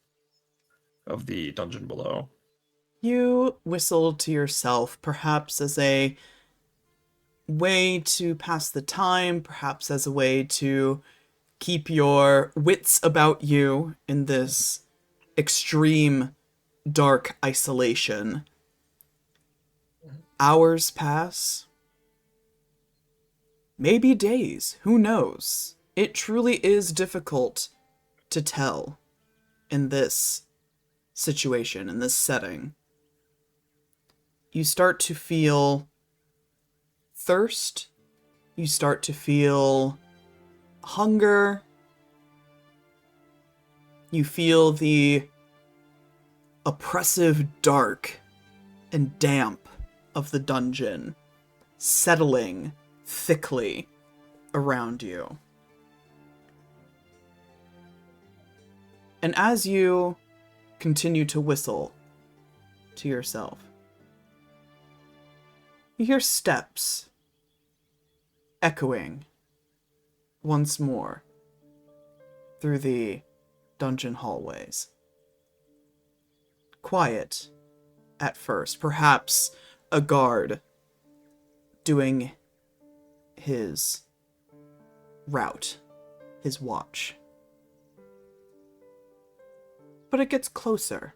[SPEAKER 2] of the dungeon below.
[SPEAKER 1] You whistle to yourself, perhaps as a way to pass the time, perhaps as a way to keep your wits about you in this extreme dark isolation. Hours pass. Maybe days, who knows? It truly is difficult to tell in this situation, in this setting. You start to feel thirst. You start to feel hunger. You feel the oppressive dark and damp of the dungeon settling thickly around you. And as you continue to whistle to yourself, you hear steps echoing once more through the dungeon hallways. Quiet at first, perhaps a guard doing his route, his watch. But it gets closer.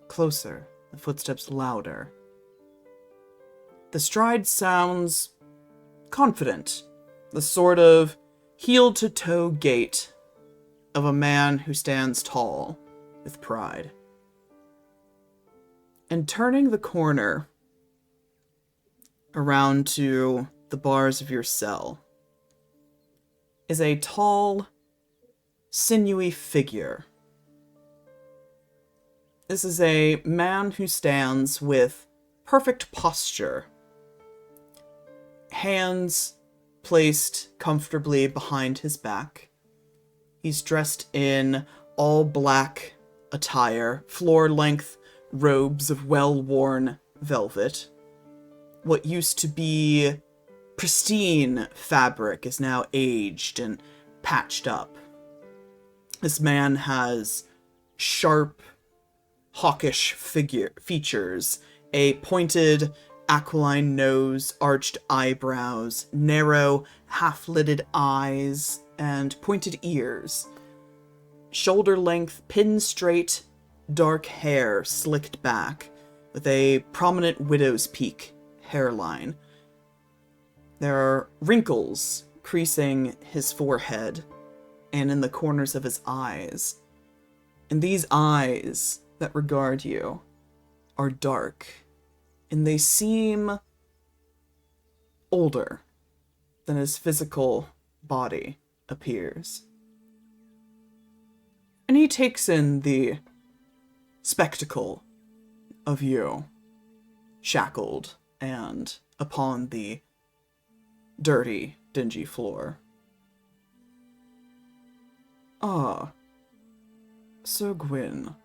[SPEAKER 1] Closer, the footsteps louder. The stride sounds confident, the sort of heel-to-toe gait of a man who stands tall with pride. And turning the corner around to the bars of your cell is a tall, sinewy figure. This is a man who stands with perfect posture, hands placed comfortably behind his back. He's dressed in all black attire, floor-length robes of well-worn velvet. What used to be pristine fabric is now aged and patched up. This man has sharp, hawkish features, a pointed, aquiline nose, arched eyebrows, narrow, half-lidded eyes, and pointed ears. Shoulder-length, pin-straight, dark hair slicked back, with a prominent widow's peak hairline. There are wrinkles creasing his forehead and in the corners of his eyes. And these eyes that regard you are dark, and they seem older than his physical body appears. And he takes in the spectacle of you, shackled and upon the dirty, dingy floor. Ah, Sir Gwyn,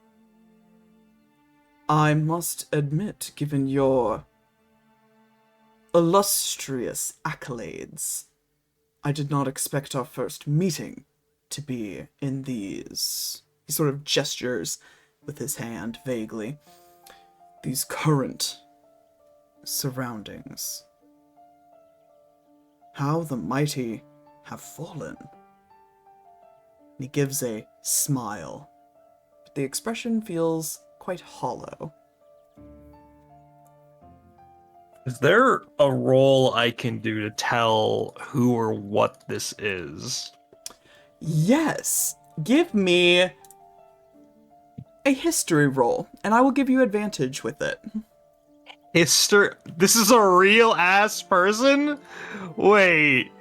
[SPEAKER 1] I must admit, given your illustrious accolades, I did not expect our first meeting to be in these... He sort of gestures with his hand, vaguely. These current surroundings. How the mighty have fallen. He gives a smile, but the expression feels quite hollow.
[SPEAKER 2] Is there a roll I can do to tell who or what this is?
[SPEAKER 1] Yes! Give me a history roll, and I will give you advantage with it.
[SPEAKER 2] This is a real ass person? Wait.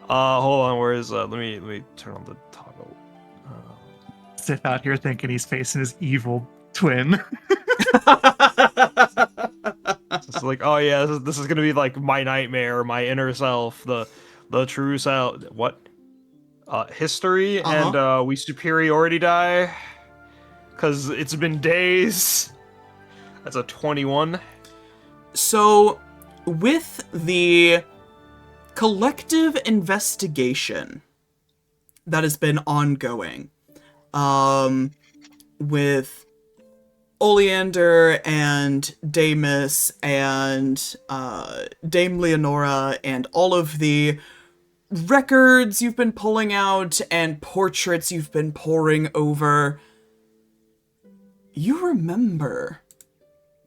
[SPEAKER 2] Hold on, where is let me turn on the toggle.
[SPEAKER 3] Sith out here thinking he's facing his evil twin.
[SPEAKER 2] It's like, oh yeah, this is gonna be like my nightmare, my inner self, the true self. What? History and we superiority die because it's been days. That's a 21.
[SPEAKER 1] So, with the collective investigation that has been ongoing, with Oleander and Damus and Dame Leonora and all of the records you've been pulling out and portraits you've been poring over, you remember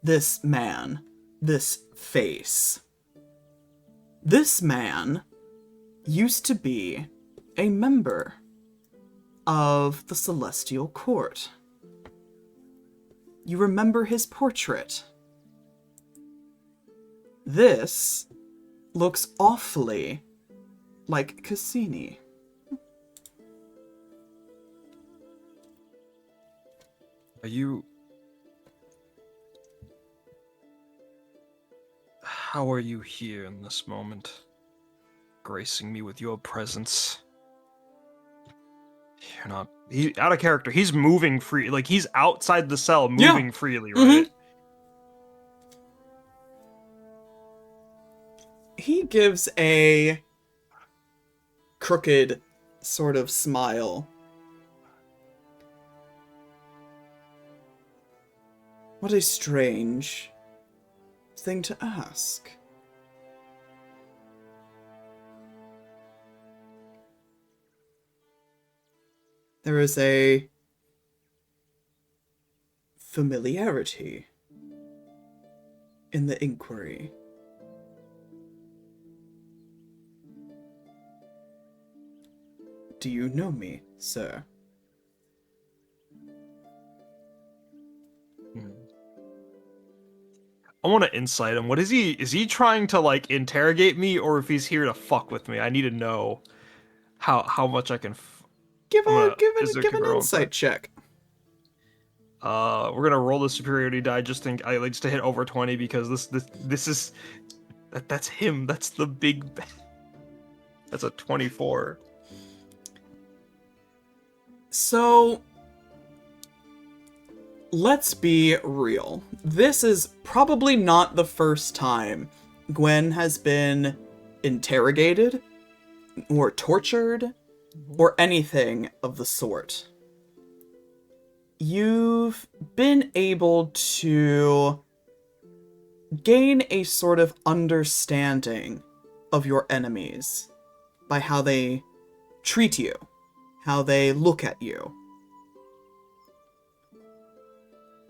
[SPEAKER 1] this man, this face. This man used to be a member of the Celestial Court. You remember his portrait. This looks awfully like Cassini.
[SPEAKER 2] Are you... How are you here in this moment? Gracing me with your presence. You're not... out of character. He's moving free. Like, he's outside the cell, moving freely, right?
[SPEAKER 1] He gives a crooked sort of smile. What a strange thing to ask. There is a familiarity in the inquiry. Do you know me, sir?
[SPEAKER 2] I want to insight him. What is he? Is he trying to, like, interrogate me, or if he's here to fuck with me? I need to know how much I can...
[SPEAKER 1] Give an insight check.
[SPEAKER 2] We're gonna roll the superiority die just to hit over 20 because this is that's him. That's the big. That's a 24.
[SPEAKER 1] So, let's be real. This is probably not the first time Gwyn has been interrogated or tortured or anything of the sort. You've been able to gain a sort of understanding of your enemies by how they treat you, how they look at you.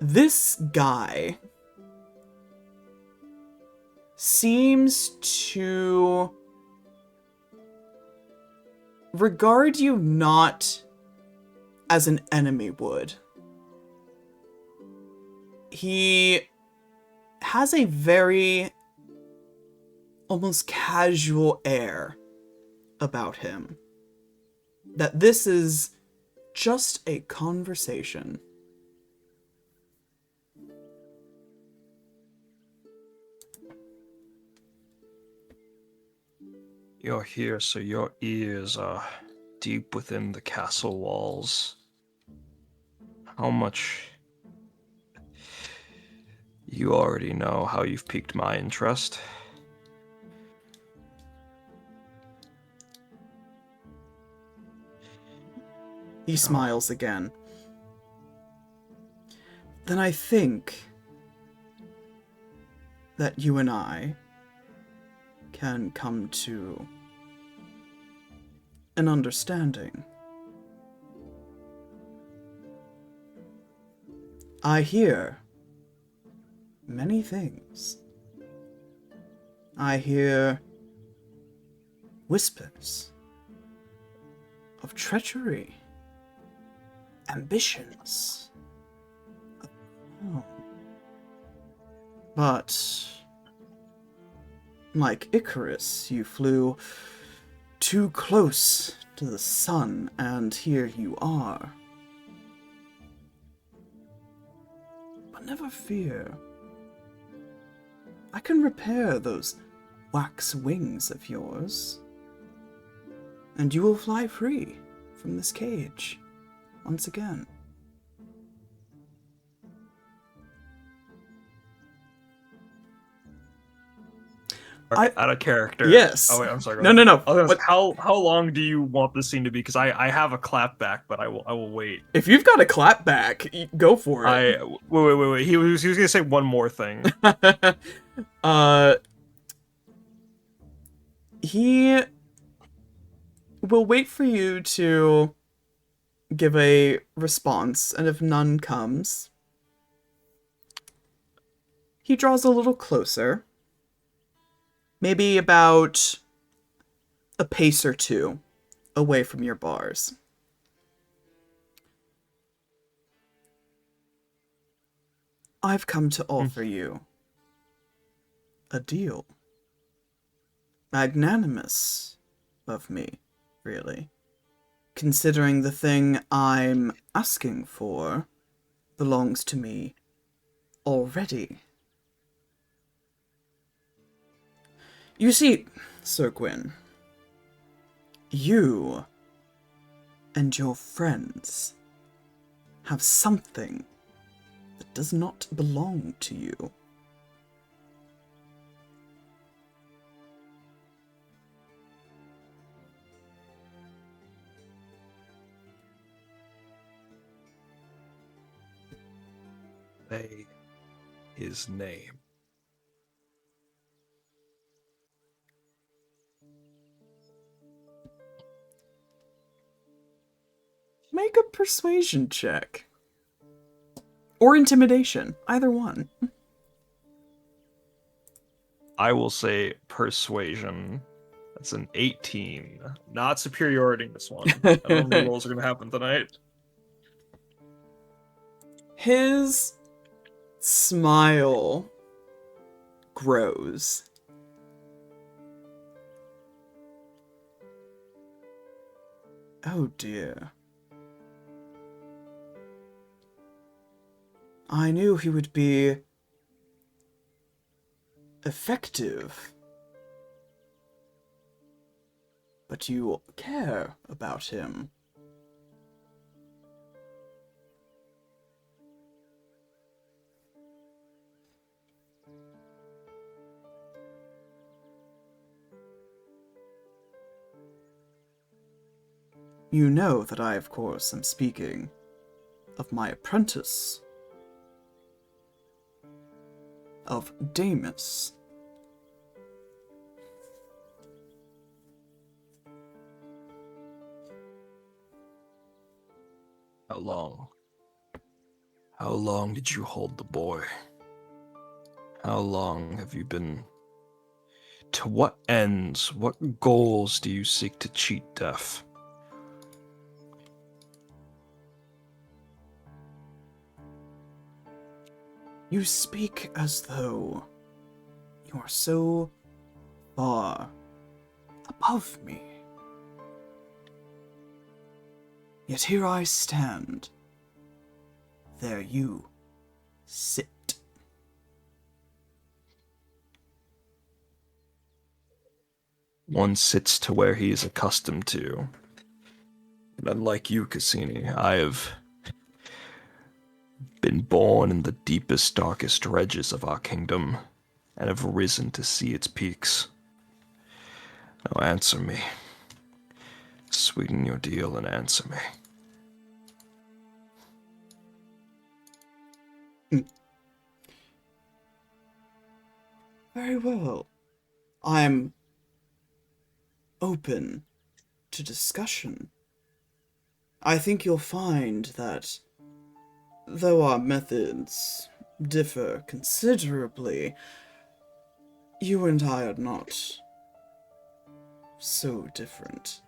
[SPEAKER 1] This guy seems to regard you not as an enemy would. He has a very almost casual air about him. That this is just a conversation.
[SPEAKER 2] You're here, so your ears are deep within the castle walls. How much... You already know how you've piqued my interest.
[SPEAKER 1] He smiles again. Then I think that you and I can come to an understanding. I hear many things. I hear whispers of treachery, ambitions. But, like Icarus, you flew too close to the sun, and here you are. But But never fear. I can repair those wax wings of yours, and you will fly free from this cage once again.
[SPEAKER 2] Out of character.
[SPEAKER 1] Yes.
[SPEAKER 2] Oh wait, I'm sorry.
[SPEAKER 1] No.
[SPEAKER 2] I was gonna say, how long do you want this scene to be? Because I have a clap back, but I will wait.
[SPEAKER 1] If you've got a clap back, go for it.
[SPEAKER 2] Wait. He was gonna say one more thing.
[SPEAKER 1] He will wait for you to give a response, and if none comes, he draws a little closer. Maybe about a pace or two away from your bars. I've come to offer you a deal. Magnanimous of me, really. Considering the thing I'm asking for belongs to me already. You see, Sir Gwyn, you and your friends have something that does not belong to you.
[SPEAKER 2] Say his name.
[SPEAKER 1] Make a persuasion check. Or intimidation. Either one.
[SPEAKER 2] I will say persuasion. That's an 18. Not superiority in this one. I don't know if the rolls are gonna happen tonight.
[SPEAKER 1] His smile grows. Oh dear. I knew he would be effective. But you care about him. You know that I, of course, am speaking of my apprentice, of Damus.
[SPEAKER 2] How long? How long did you hold the boy? How long have you been... To what ends, what goals do you seek to cheat death?
[SPEAKER 1] You speak as though you are so far above me. Yet here I stand. There you sit.
[SPEAKER 2] One sits to where he is accustomed to. And unlike you, Cassini, I have been born in the deepest, darkest reaches of our kingdom, and have risen to see its peaks. Now answer me. Sweeten your deal and answer me.
[SPEAKER 1] Very well. I'm open to discussion. I think you'll find that, though our methods differ considerably, you and I are not so different.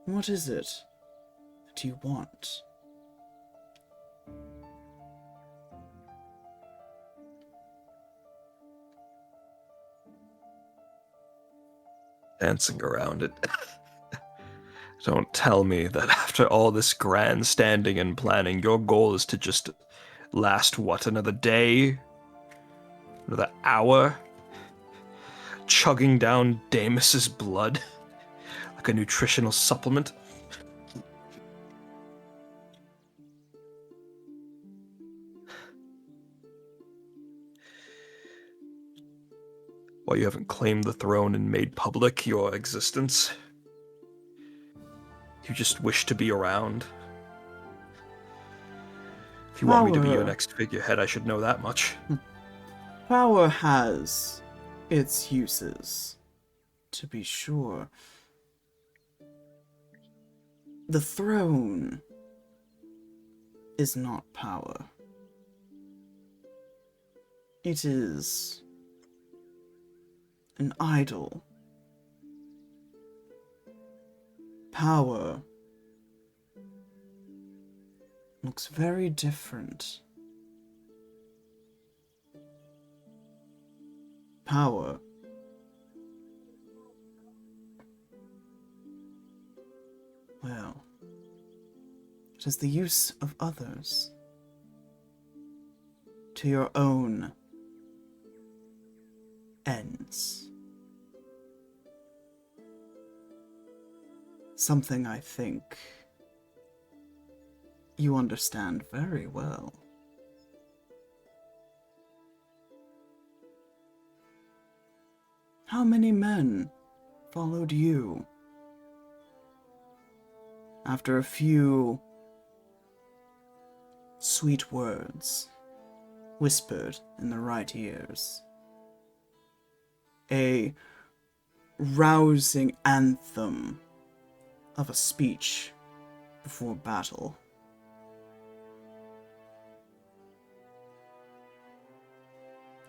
[SPEAKER 1] What is it that you want?
[SPEAKER 2] Dancing around it. Don't tell me that after all this grandstanding and planning, your goal is to just last, what, another day? Another hour? Chugging down Damus's blood like a nutritional supplement? Why, you haven't claimed the throne and made public your existence? You just wish to be around? If you want me to be your next figurehead, I should know that much.
[SPEAKER 1] Power has its uses, to be sure. The throne is not power. It is an idol. Power looks very different. Power well, it is the use of others to your own ends. Something I think you understand very well. How many men followed you after a few sweet words whispered in the right ears? A rousing anthem of a speech before battle.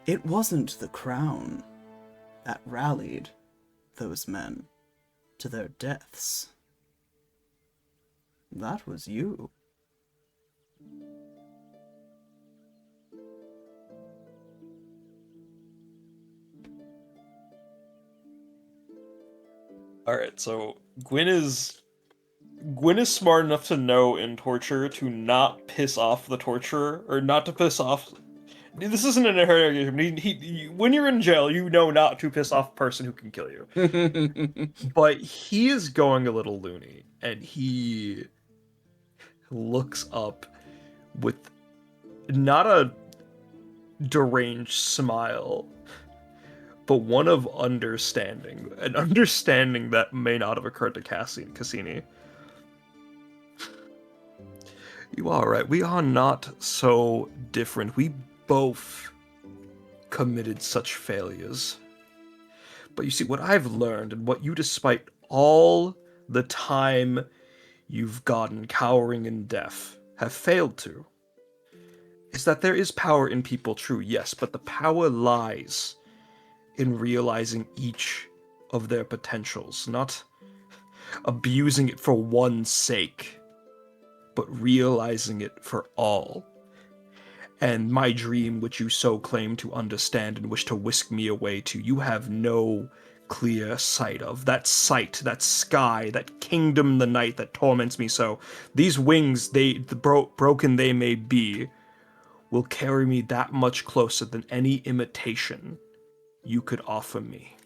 [SPEAKER 1] It wasn't the crown that rallied those men to their deaths. That was you.
[SPEAKER 2] Alright, so Gwyn is smart enough to know in torture to not piss off the torturer, or not to piss off... This isn't an interrogation. When you're in jail, you know not to piss off a person who can kill you. But he is going a little loony, and he looks up with not a deranged smile, but one of understanding. An understanding that may not have occurred to Cassini. You are right. We are not so different. We both committed such failures. But you see, what I've learned, and what you, despite all the time you've gotten cowering in death, have failed to, is that there is power in people, true, yes, but the power lies in realizing each of their potentials, not abusing it for one's sake, but realizing it for all. And my dream, which you so claim to understand and wish to whisk me away to, you have no clear sight of. That sight, that sky, that kingdom in the night that torments me so. These wings, broken they may be, will carry me that much closer than any imitation you could offer me.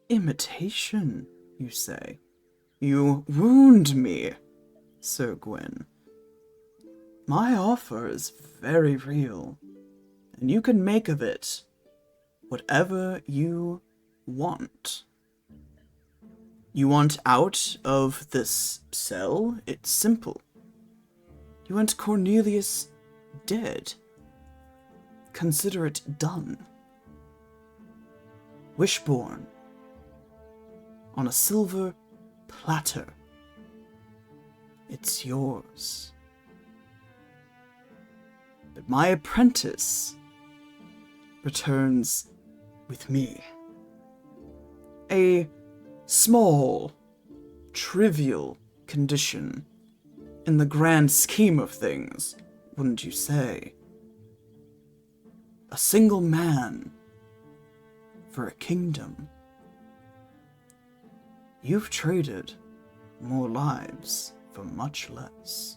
[SPEAKER 1] Imitation, you say? You wound me, Sir Gwyn. My offer is very real, and you can make of it whatever you want. You want out of this cell? It's simple. You want Cornelius dead. Consider it done. Wishborn on a silver platter. It's yours. But my apprentice returns with me. A small, trivial condition in the grand scheme of things, wouldn't you say? A single man for a kingdom. You've traded more lives for much less.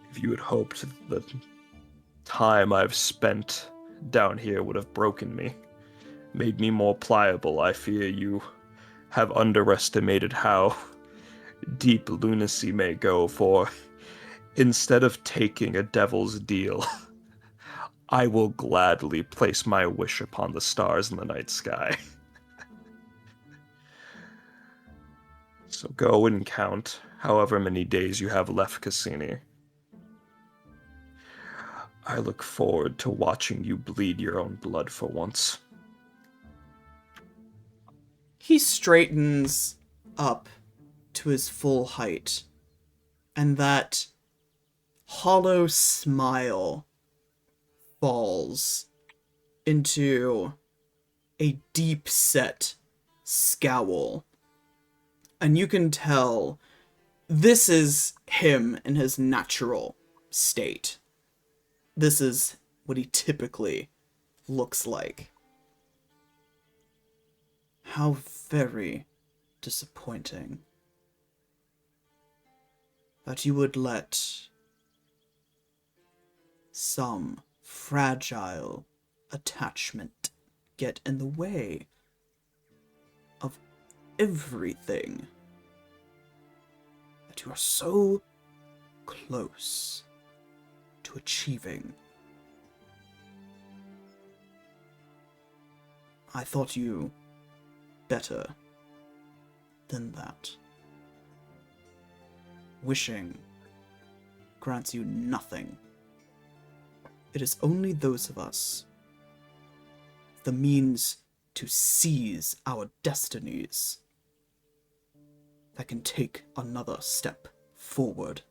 [SPEAKER 2] If you had hoped that the time I've spent down here would have broken me, made me more pliable, I fear you have underestimated how deep lunacy may go, for instead of taking a devil's deal, I will gladly place my wish upon the stars in the night sky. So go and count however many days you have left, Cassini. I look forward to watching you bleed your own blood for once.
[SPEAKER 1] He straightens up to his full height, and that hollow smile falls into a deep-set scowl. And you can tell this is him in his natural state. This is what he typically looks like. How very disappointing that you would let some fragile attachment get in the way of everything that you are so close to achieving. I thought you better than that. Wishing grants you nothing. It is only those of us with the means to seize our destinies that can take another step forward.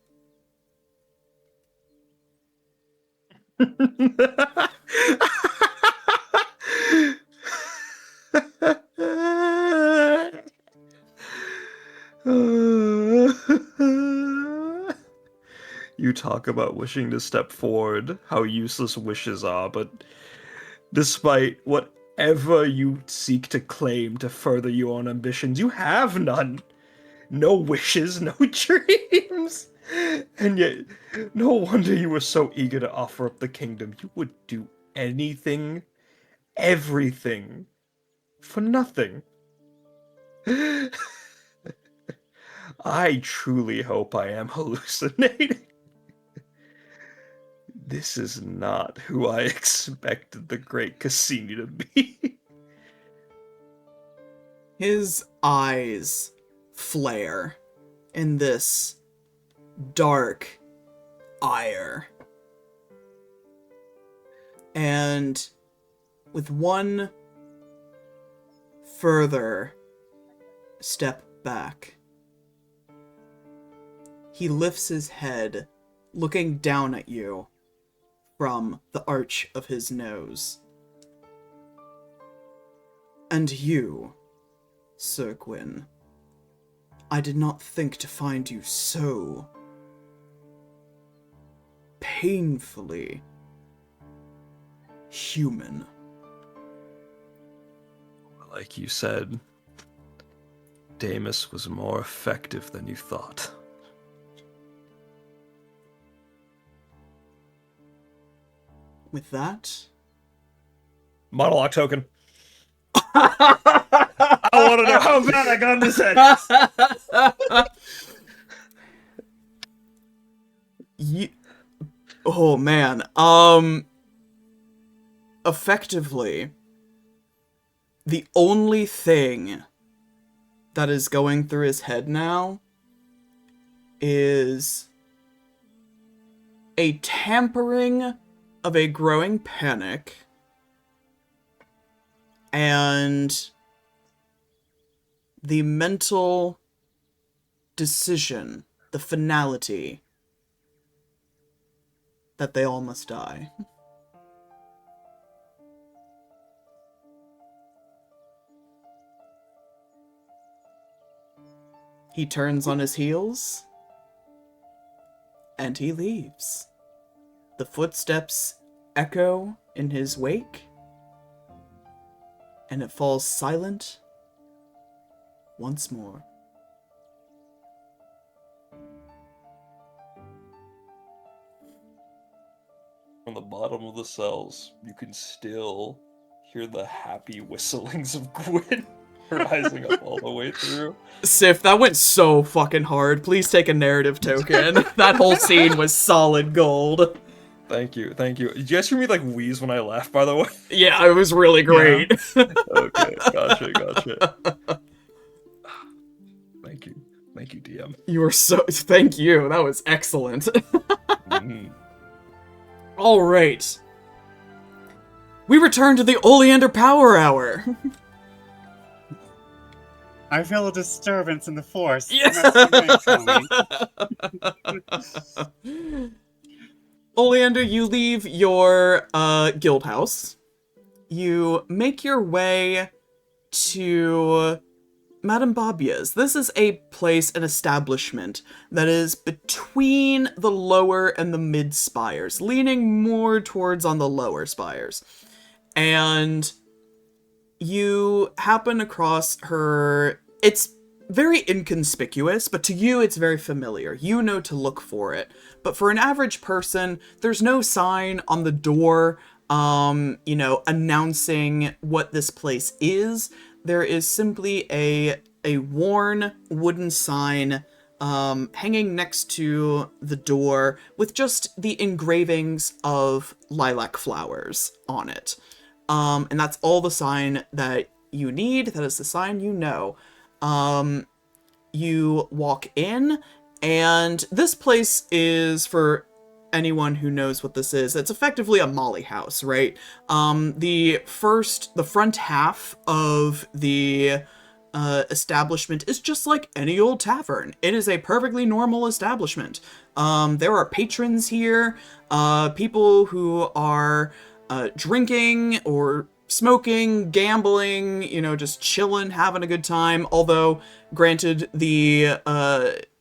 [SPEAKER 2] You talk about wishing to step forward, how useless wishes are, but despite whatever you seek to claim to further your own ambitions, you have none. No wishes, no dreams. And yet, no wonder you were so eager to offer up the kingdom. You would do anything, everything, for nothing. I truly hope I am hallucinating. This is not who I expected the great Cassini to be.
[SPEAKER 1] His eyes flare in this dark ire. And with one further step back, he lifts his head, looking down at you from the arch of his nose. And you, Sir Gwyn, I did not think to find you so painfully human.
[SPEAKER 2] Like you said, Damus was more effective than you thought.
[SPEAKER 1] With that...
[SPEAKER 2] Monologue token. I want to know how bad I got in this head.
[SPEAKER 1] Oh man. Effectively, the only thing that is going through his head now is a tampering of a growing panic and the mental decision, the finality that they all must die. He turns on his heels and he leaves. the footsteps echo in his wake, and it falls silent once more.
[SPEAKER 6] From the bottom of the cells, you can still hear the happy whistlings of Gwyn rising up all the way through.
[SPEAKER 1] Sif, that went so fucking hard. Please take a narrative token. That whole scene was solid gold.
[SPEAKER 6] Thank you, thank you. Did you guys hear me like wheeze when I laughed, by the way?
[SPEAKER 1] Yeah, it was really great.
[SPEAKER 6] Okay, gotcha. Thank you, DM.
[SPEAKER 1] You were so... Thank you. That was excellent. All right. We return to the Oleander Power Hour.
[SPEAKER 4] I feel a disturbance in the force.
[SPEAKER 1] Yeah. Oleander, you leave your guild house. You make your way to Madame Babia's. This is a place, an establishment, that is between the lower and the mid spires, leaning more towards on the lower spires. And you happen across her. It's very inconspicuous, but to you it's very familiar. You know to look for it. But for an average person, there's no sign on the door, announcing what this place is. There is simply a worn wooden sign hanging next to the door with just the engravings of lilac flowers on it. And that's all the sign that you need. That is the sign you know. You walk in, and this place is, for anyone who knows what this is, it's effectively a molly house, right? The front half of the establishment is just like any old tavern. It is a perfectly normal establishment. There are patrons here, people who are drinking or smoking, gambling, just chilling, having a good time. Although, granted, the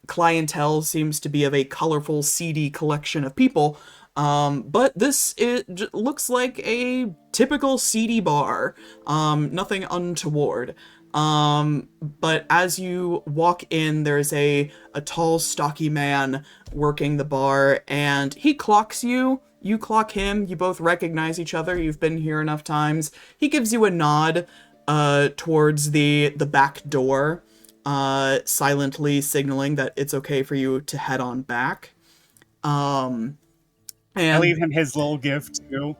[SPEAKER 1] clientele seems to be of a colorful, seedy collection of people. But this looks like a typical seedy bar. Nothing untoward. But as you walk in, there's a tall, stocky man working the bar, and he clocks you. You clock him. You both recognize each other. You've been here enough times. He gives you a nod towards the back door, silently signaling that it's okay for you to head on back. And
[SPEAKER 4] I leave him his little gift too.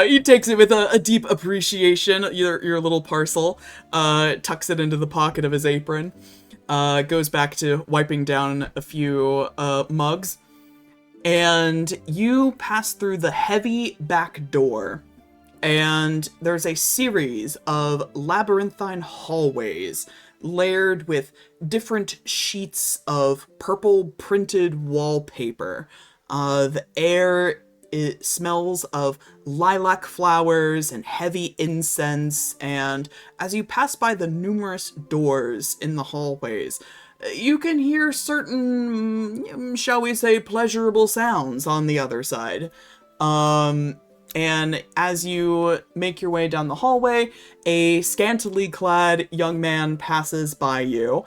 [SPEAKER 1] He takes it with a deep appreciation. Your little parcel, tucks it into the pocket of his apron, goes back to wiping down a few mugs, and you pass through the heavy back door. And there's a series of labyrinthine hallways layered with different sheets of purple printed wallpaper. The air, it smells of lilac flowers and heavy incense, and as you pass by the numerous doors in the hallways, you can hear certain, shall we say, pleasurable sounds on the other side. And as you make your way down the hallway, a scantily clad young man passes by you.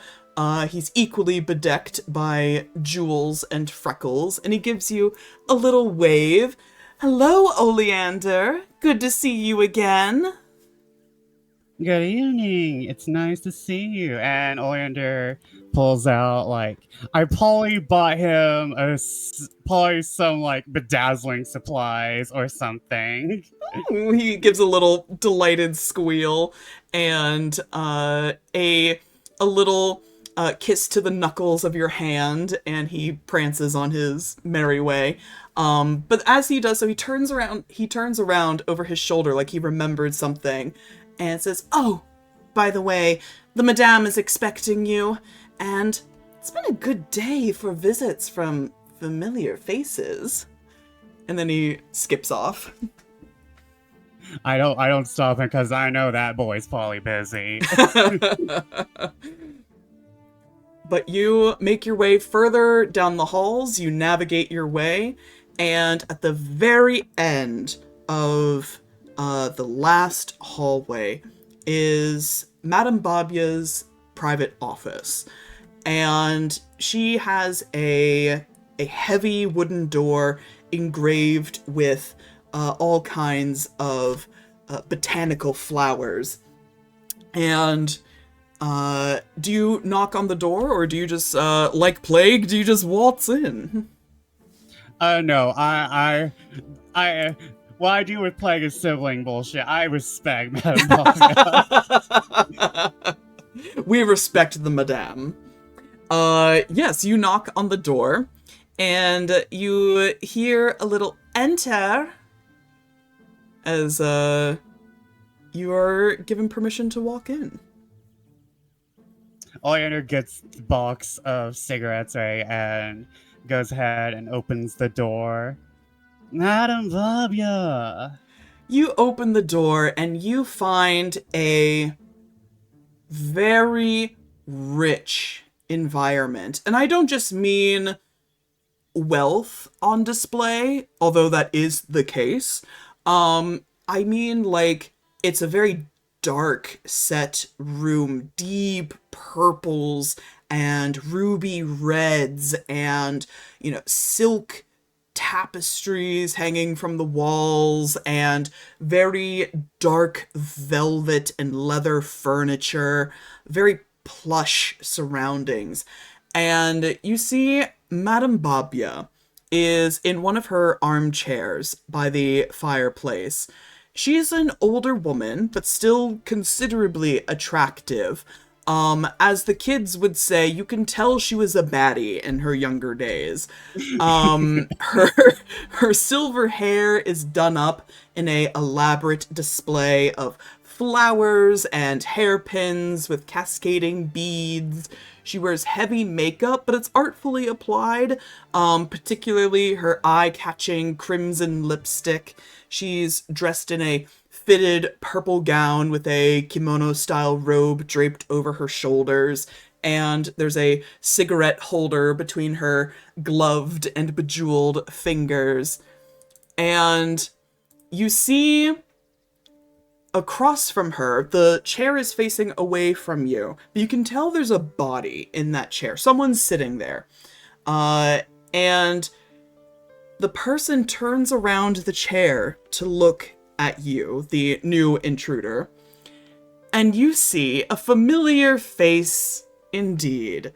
[SPEAKER 1] He's equally bedecked by jewels and freckles, and he gives you a little wave. Hello, Oleander. Good to see you again.
[SPEAKER 4] Good evening. It's nice to see you. And Oleander pulls out, I probably bought him probably some, bedazzling supplies or something.
[SPEAKER 1] He gives a little delighted squeal and a little kiss to the knuckles of your hand, and he prances on his merry way. But as he does so, he turns around over his shoulder like he remembered something, and says, "Oh, by the way, the madame is expecting you, and it's been a good day for visits from familiar faces." And then he skips off.
[SPEAKER 4] I don't stop him because I know that boy's probably busy.
[SPEAKER 1] But you make your way further down the halls, you navigate your way, and at the very end of the last hallway is Madame Babya's private office. And she has a heavy wooden door engraved with all kinds of botanical flowers. And do you knock on the door, or do you just, like plague, do you just waltz in?
[SPEAKER 4] No, what I do with plague is sibling bullshit. I respect Madame Babya.
[SPEAKER 1] We respect the madame. Yes, you knock on the door, and you hear a little enter, as, you are given permission to walk in.
[SPEAKER 4] Oleander gets the box of cigarettes, right, and goes ahead and opens the door. Madame Babya!
[SPEAKER 1] You open the door, and you find a very rich environment. And I don't just mean wealth on display, although that is the case. I mean, like, it's a very dark set room, deep purples and ruby reds and, silk tapestries hanging from the walls and very dark velvet and leather furniture, very plush surroundings. And you see Madame Babya is in one of her armchairs by the fireplace. She's an older woman, but still considerably attractive. As the kids would say, you can tell she was a baddie in her younger days. Her silver hair is done up in a elaborate display of flowers and hairpins with cascading beads. She wears heavy makeup, but it's artfully applied, particularly her eye-catching crimson lipstick. She's dressed in a fitted purple gown with a kimono-style robe draped over her shoulders, and there's a cigarette holder between her gloved and bejeweled fingers. And you see, across from her, the chair is facing away from you, but you can tell there's a body in that chair. Someone's sitting there. And the person turns around the chair to look at you, the new intruder, and you see a familiar face indeed.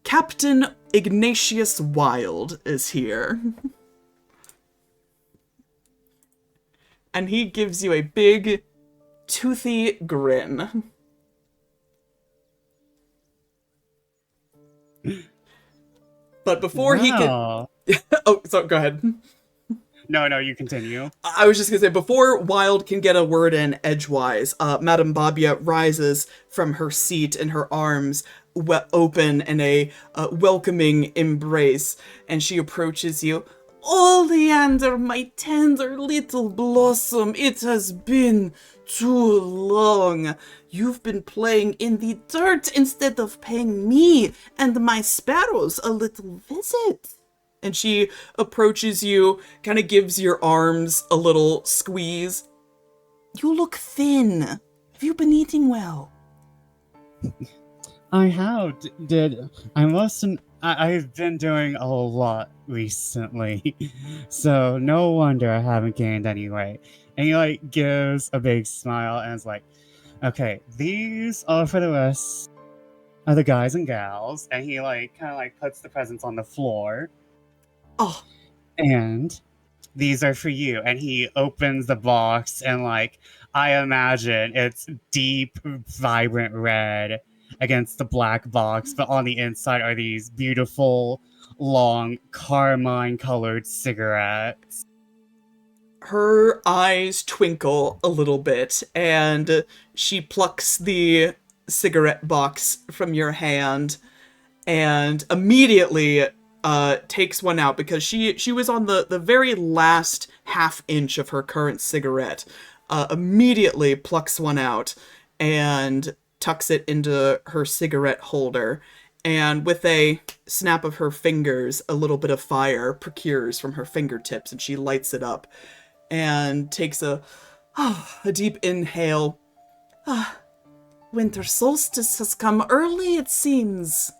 [SPEAKER 1] Captain Ignatius Wilde is here. And he gives you a big, toothy grin. But before he can... Oh, so go ahead.
[SPEAKER 4] No, you continue.
[SPEAKER 1] I was just gonna say, before Wilde can get a word in edgewise, Madame Babya rises from her seat and her arms open in a welcoming embrace, and she approaches you. Oleander, my tender little blossom, it has been too long. You've been playing in the dirt instead of paying me and my sparrows a little visit. And she approaches you, kind of gives your arms a little squeeze. You look thin. Have you been eating well?
[SPEAKER 4] I have. I've been doing a lot recently, so no wonder I haven't gained any weight. And he gives a big smile and is like, "Okay, these are for the rest of the guys and gals." And he kind of puts the presents on the floor.
[SPEAKER 1] Oh.
[SPEAKER 4] And these are for you. And he opens the box and I imagine it's deep, vibrant red against the black box, but on the inside are these beautiful, long, carmine-colored cigarettes.
[SPEAKER 1] Her eyes twinkle a little bit, and she plucks the cigarette box from your hand, and immediately takes one out, because she was on the very last half inch of her current cigarette, immediately plucks one out, and tucks it into her cigarette holder, And with a snap of her fingers, a little bit of fire procures from her fingertips, and she lights it up and takes a deep inhale. Winter solstice has come early, it seems.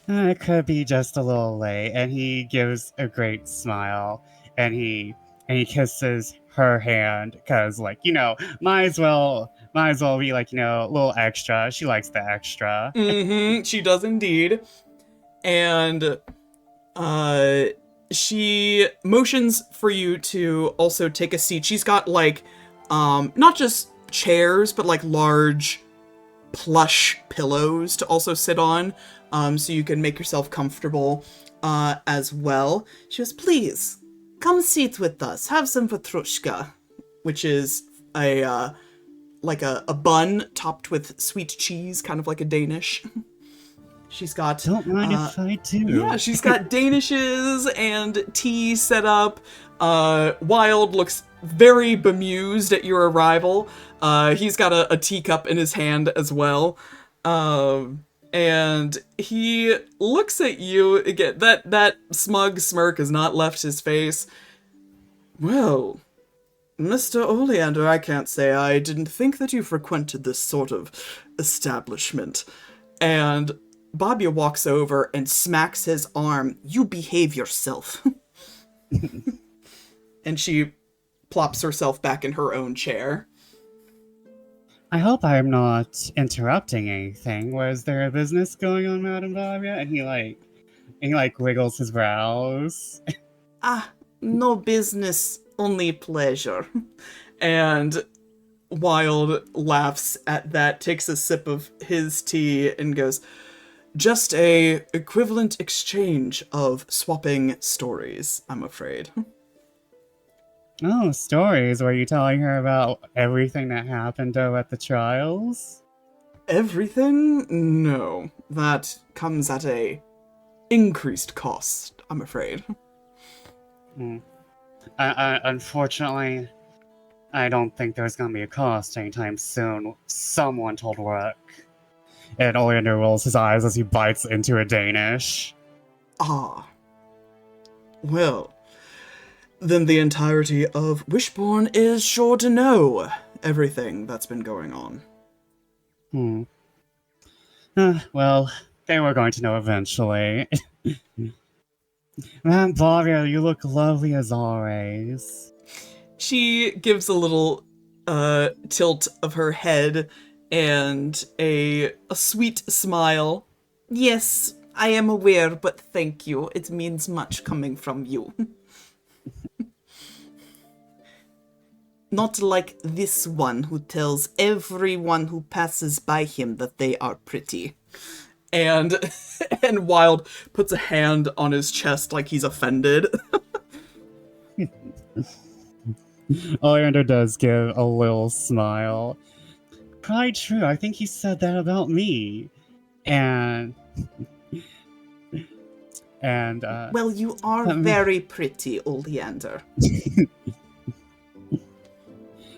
[SPEAKER 4] It could be just a little late. And he gives a great smile, and he kisses her hand because, like, might as well be like, a little extra. She likes the extra.
[SPEAKER 1] She does indeed. And she motions for you to also take a seat. She's got like not just chairs, but like large plush pillows to also sit on, so you can make yourself comfortable as well. She goes, please, come sit with us. Have some vatrushka, which is a bun topped with sweet cheese, kind of like a Danish. She's got...
[SPEAKER 4] Don't mind if I do.
[SPEAKER 1] Yeah, she's got danishes and tea set up. Wild looks very bemused at your arrival. He's got a teacup in his hand as well. And he looks at you again. That smug smirk has not left his face. Well, Mr. Oleander, I can't say I didn't think that you frequented this sort of establishment. And Babia walks over and smacks his arm. You behave yourself. And she plops herself back in her own chair.
[SPEAKER 4] I hope I'm not interrupting anything. Was there a business going on, Madam Babia? And he wiggles his brows.
[SPEAKER 1] No business, only pleasure. And Wild laughs at that, takes a sip of his tea, and goes, just a equivalent exchange of swapping stories, I'm afraid.
[SPEAKER 4] Oh, stories? Were you telling her about everything that happened at the trials?
[SPEAKER 1] Everything? No. That comes at a increased cost, I'm afraid.
[SPEAKER 4] Unfortunately, I don't think there's gonna be a cost anytime soon. Someone told Rook. And Oleander rolls his eyes as he bites into a Danish.
[SPEAKER 1] Well, then the entirety of Wishbourne is sure to know everything that's been going on.
[SPEAKER 4] Well, they were going to know eventually. Man, Babia, you look lovely as always.
[SPEAKER 1] She gives a little tilt of her head and a sweet smile. Yes, I am aware, but thank you. It means much coming from you. Not like this one who tells everyone who passes by him that they are pretty. And Wild puts a hand on his chest like he's offended.
[SPEAKER 4] Oleander does give a little smile. Quite true, I think he said that about me. And
[SPEAKER 1] well, you are very pretty, Oleander.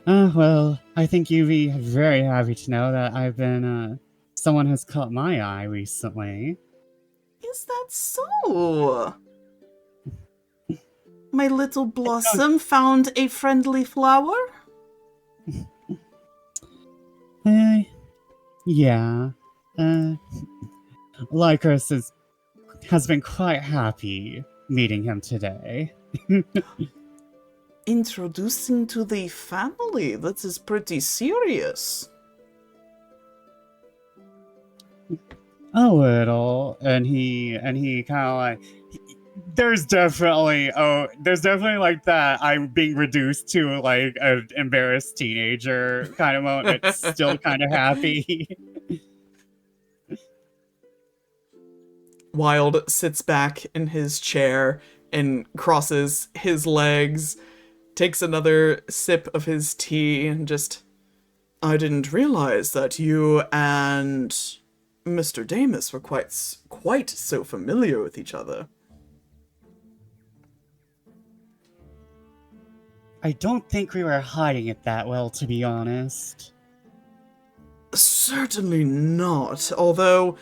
[SPEAKER 4] Well, I think you'd be very happy to know that I've been, someone has caught my eye recently.
[SPEAKER 1] Is that so? My little blossom found a friendly flower?
[SPEAKER 4] Yeah. Lycus has been quite happy meeting him today.
[SPEAKER 1] Introducing to the family? That is pretty serious.
[SPEAKER 4] A little. And he kind of like... There's definitely like that I'm being reduced to like an embarrassed teenager kind of moment. It's still kind of happy.
[SPEAKER 1] Wild sits back in his chair and crosses his legs, takes another sip of his tea, and just... I didn't realize that you and Mr. Damus were quite so familiar with each other.
[SPEAKER 4] I don't think we were hiding it that well, to be honest.
[SPEAKER 1] Certainly not, although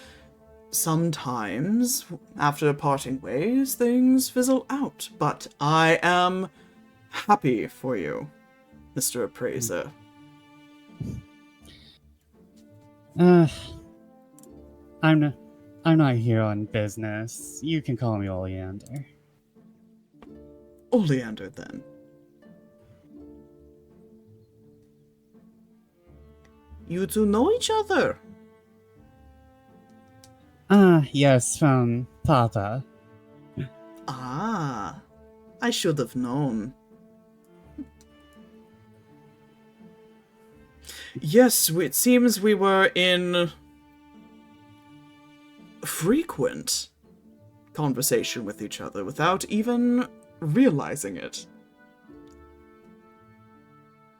[SPEAKER 1] sometimes, after parting ways, things fizzle out. But I am happy for you, Mr. Appraiser.
[SPEAKER 4] I'm not here on business. You can call me Oleander.
[SPEAKER 1] Oleander, then. You two know each other?
[SPEAKER 4] Yes, from Papa.
[SPEAKER 1] Ah, I should have known. Yes, it seems we were in frequent conversation with each other without even realizing it.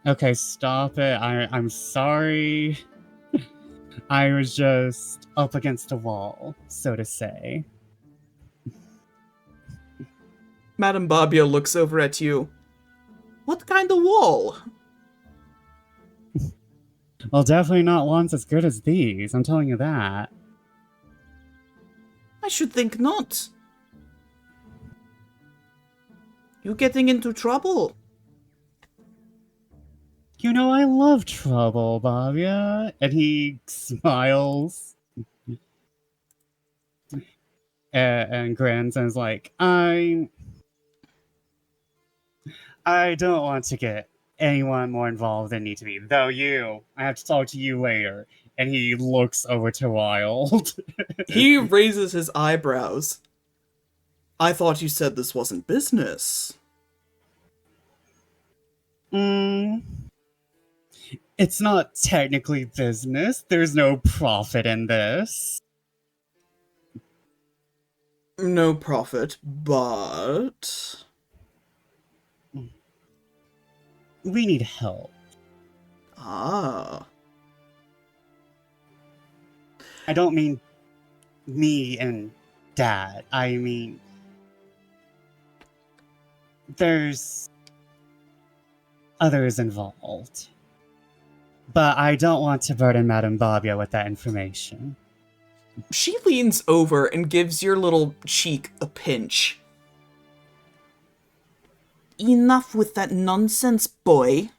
[SPEAKER 4] Okay, stop it. I'm sorry. I was just up against a wall, so to say.
[SPEAKER 1] Madame Babia looks over at you. What kind of wall?
[SPEAKER 4] Well, definitely not ones as good as these, I'm telling you that.
[SPEAKER 1] I should think not. You getting into trouble?
[SPEAKER 4] You know, I love trouble, Babia. And he smiles. And grins and is like, I don't want to get anyone more involved than need to be. Though I have to talk to you later. And he looks over to Wild.
[SPEAKER 1] He raises his eyebrows. I thought you said this wasn't business.
[SPEAKER 4] It's not technically business. There's no profit in this.
[SPEAKER 1] No profit, but...
[SPEAKER 4] We need help.
[SPEAKER 1] Ah.
[SPEAKER 4] I don't mean me and Dad. I mean... There's... others involved. But I don't want to burden Madame Babia with that information.
[SPEAKER 1] She leans over and gives your little cheek a pinch. Enough with that nonsense, boy.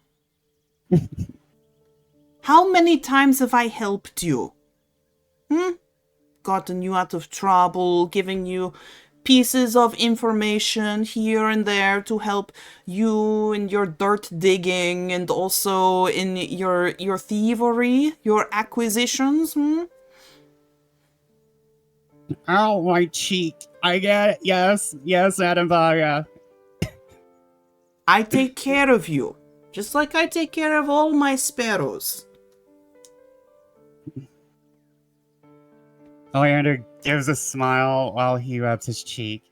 [SPEAKER 1] How many times have I helped you? Gotten you out of trouble, giving you pieces of information here and there to help you in your dirt digging and also in your thievery, your acquisitions,
[SPEAKER 4] Ow, my cheek. I get it. Yes, Madame Babia.
[SPEAKER 1] I take care of you, just like I take care of all my sparrows.
[SPEAKER 4] Oleander gives a smile while he rubs his cheek.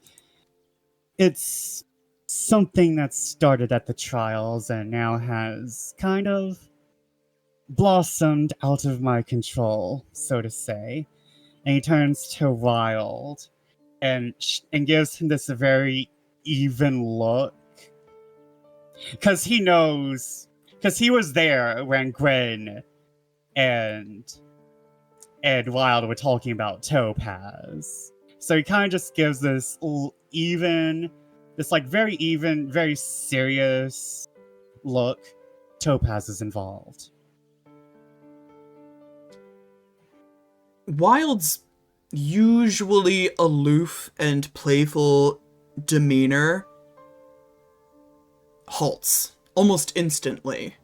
[SPEAKER 4] It's something that started at the trials and now has kind of blossomed out of my control, so to say. And he turns to Wild and gives him this very even look. Because he knows, because he was there when Gwyn and Wild were talking about Topaz. So he kind of just gives this very even, very serious look. Topaz is involved.
[SPEAKER 1] Wild's usually aloof and playful demeanor halts almost instantly.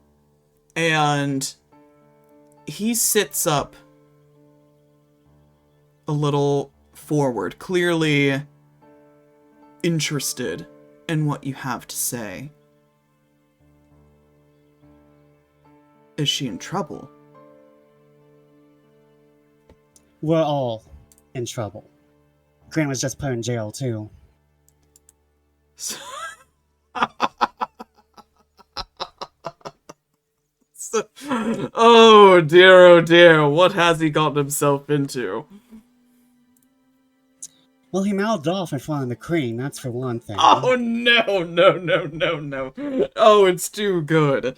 [SPEAKER 1] And he sits up a little forward, clearly interested in what you have to say. Is she in trouble?
[SPEAKER 4] We're all in trouble. Grant was just put in jail, too.
[SPEAKER 1] Oh dear, what has he gotten himself into?
[SPEAKER 4] Well, he mouthed off in front of the queen, that's for one thing.
[SPEAKER 1] Oh no. Oh, it's too good.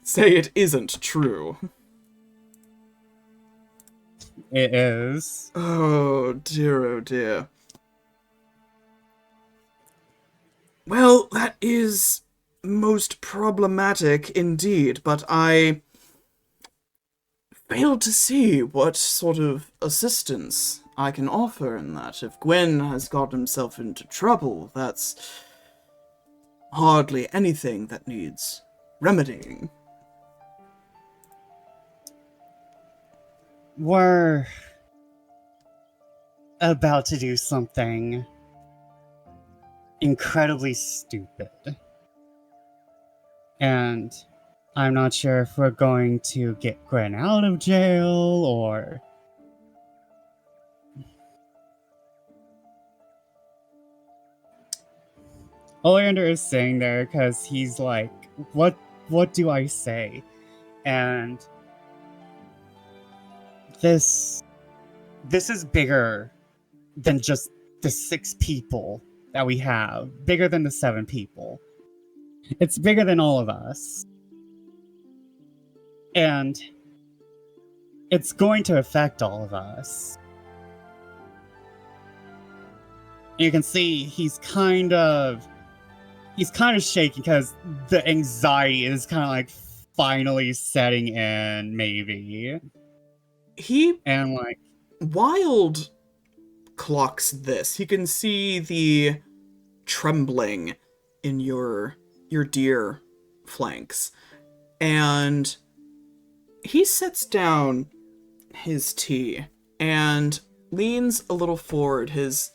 [SPEAKER 1] say it isn't true.
[SPEAKER 4] It is.
[SPEAKER 1] Oh dear, oh dear. Well, that is most problematic indeed, but I failed to see what sort of assistance I can offer in that. If Gwyn has got himself into trouble, that's hardly anything that needs remedying.
[SPEAKER 4] We're about to do something incredibly stupid. And I'm not sure if we're going to get Gwyn out of jail or... Oleander is sitting there because he's like, what do I say? And this is bigger than just the 6 people that we have. Bigger than the 7 people. It's bigger than all of us. And it's going to affect all of us. You can see he's kind of shaking because the anxiety is kind of like finally setting in, maybe. And like,
[SPEAKER 1] Wild clocks this. He can see the trembling in your dear flanks. And he sets down his tea and leans a little forward, his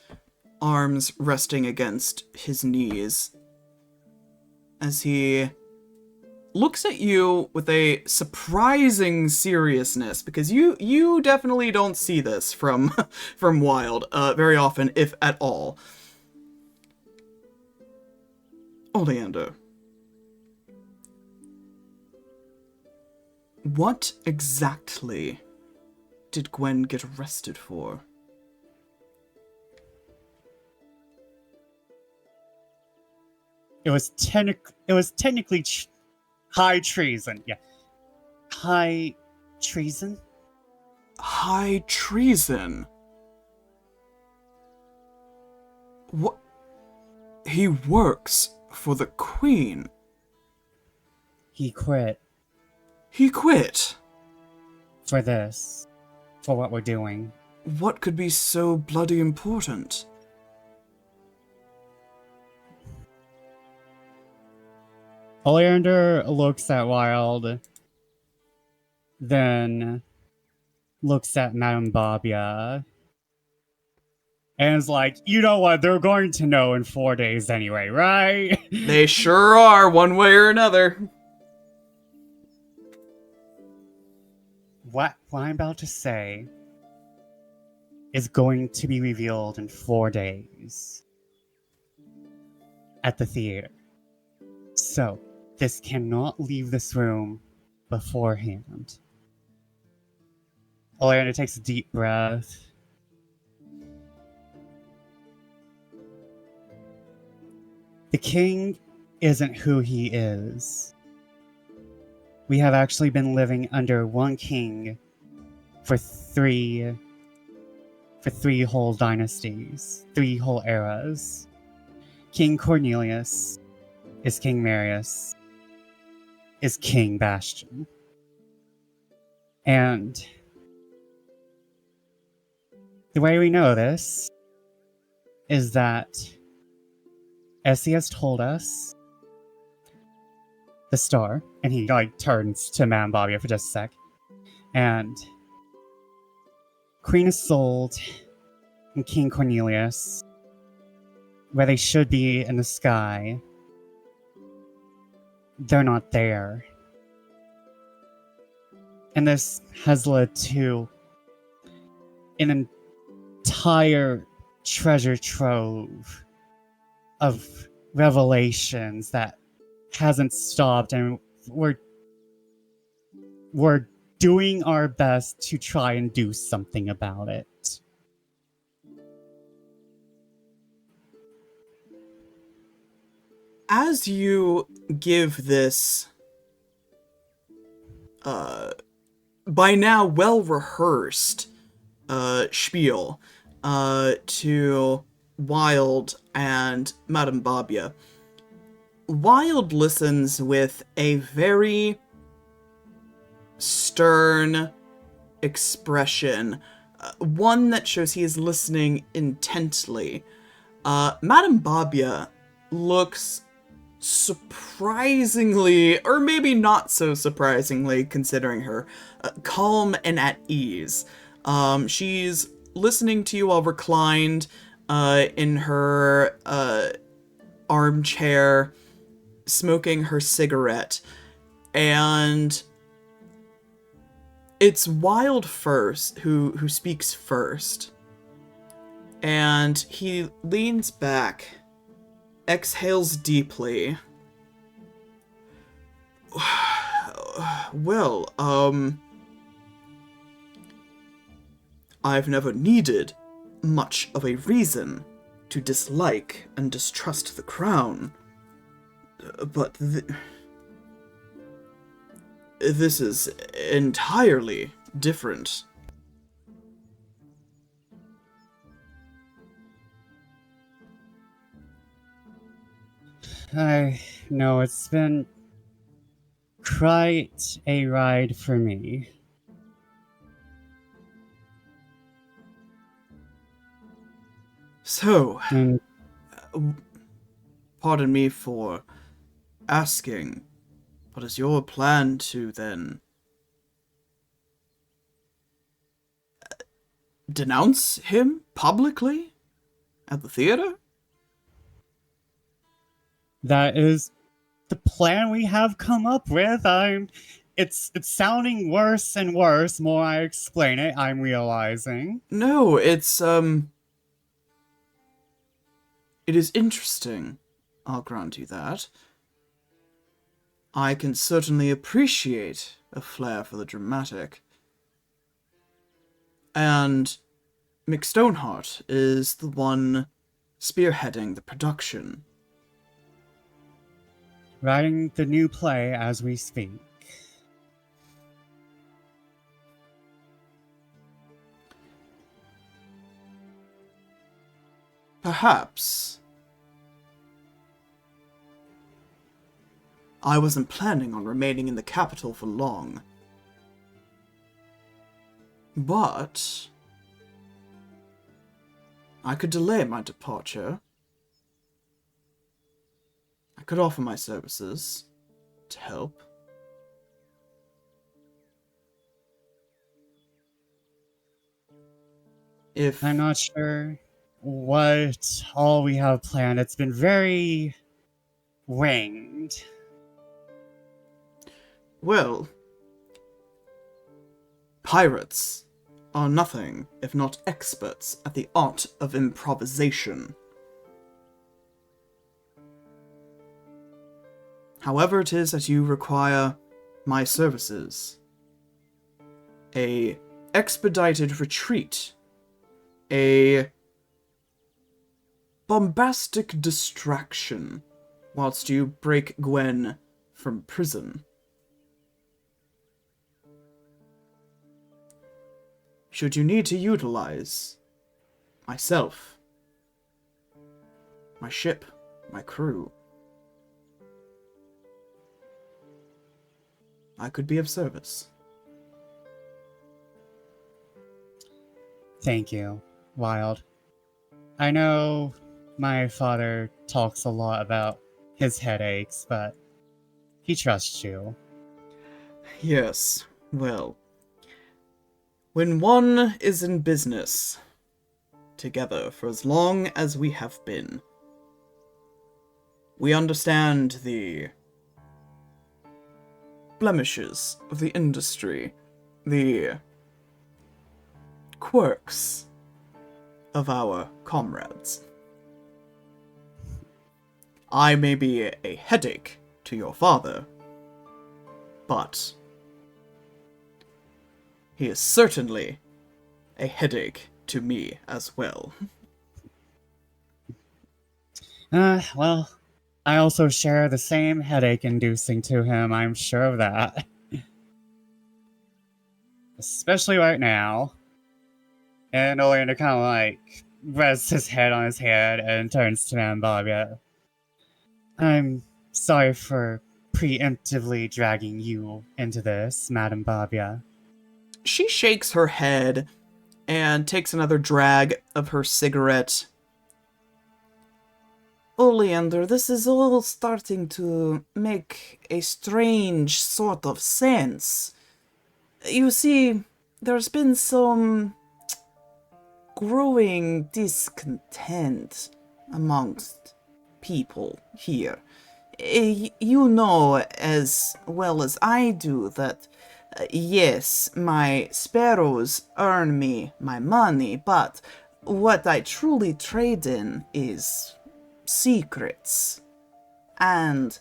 [SPEAKER 1] arms resting against his knees, as he looks at you with a surprising seriousness, because you definitely don't see this from from Wild very often, if at all. Oleander, what exactly did Gwyn get arrested for?
[SPEAKER 4] it was technically high treason. Yeah. High treason?
[SPEAKER 1] High treason? What? He works for the Queen.
[SPEAKER 4] He quit.
[SPEAKER 1] He quit?
[SPEAKER 4] For this. For what we're doing.
[SPEAKER 1] What could be so bloody important?
[SPEAKER 4] Oleander looks at Wild, then looks at Madame Babia, and is like, you know what, they're going to know in 4 days anyway, right?
[SPEAKER 1] They sure are, one way or another.
[SPEAKER 4] What I'm about to say is going to be revealed in 4 days at the theater. So, this cannot leave this room beforehand. Oleander takes a deep breath. The king isn't who he is. We have actually been living under one king for three whole dynasties, 3 whole eras. King Cornelius is King Marius, is King Bastion. And the way we know this is that, as he has told us, the star, and he like turns to Madame Babia for just a sec, and Queen Isolde and King Cornelius, where they should be in the sky, they're not there. And this has led to an entire treasure trove of revelations that hasn't stopped, and we're doing our best to try and do something about it.
[SPEAKER 1] As you give this by now well-rehearsed spiel to Wild and Madame Babia. Wild listens with a very stern expression, one that shows he is listening intently. Madame Babia looks surprisingly, or maybe not so surprisingly considering her, calm and at ease. She's listening to you all reclined in her armchair, smoking her cigarette, and it's Wild first who speaks first. And he leans back, exhales deeply. Well, I've never needed much of a reason to dislike and distrust the crown. But this is entirely different.
[SPEAKER 4] I know it's been quite a ride for me.
[SPEAKER 1] So,
[SPEAKER 4] And
[SPEAKER 1] pardon me for asking, but is your plan to then denounce him publicly at the theater?
[SPEAKER 4] that is the plan we have come up with. It's sounding worse and worse more I explain it, I'm realizing.
[SPEAKER 1] No, it is interesting. I'll grant you that. I can certainly appreciate a flair for the dramatic. And Stoneheart is the one spearheading the production.
[SPEAKER 4] Writing the new play as we speak.
[SPEAKER 1] Perhaps I wasn't planning on remaining in the capital for long. But I could delay my departure. I could offer my services to help. If
[SPEAKER 4] I'm not sure what all we have planned. It's been very winged.
[SPEAKER 1] well, pirates are nothing if not experts at the art of improvisation. However it is that you require my services, a expedited retreat, a bombastic distraction, whilst you break Gwyn from prison. Should you need to utilize myself, my ship, my crew, I could be of service.
[SPEAKER 4] Thank you, Wild. I know my father talks a lot about his headaches, but he trusts you.
[SPEAKER 1] Yes, well, when one is in business together for as long as we have been, we understand the blemishes of the industry, the quirks of our comrades. I may be a headache to your father, but he is certainly a headache to me as well.
[SPEAKER 4] Well, I also share the same headache inducing to him, I'm sure of that. especially right now. And Oleander kind of like rests his head on his hand and turns to Madame Barbia. I'm sorry for preemptively dragging you into this, Madame Barbia.
[SPEAKER 1] She shakes her head and takes another drag of her cigarette. Oleander, this is all starting to make a strange sort of sense. You see, there's been some growing discontent amongst people here. You know as well as I do that, yes, my sparrows earn me my money, but what I truly trade in is secrets. And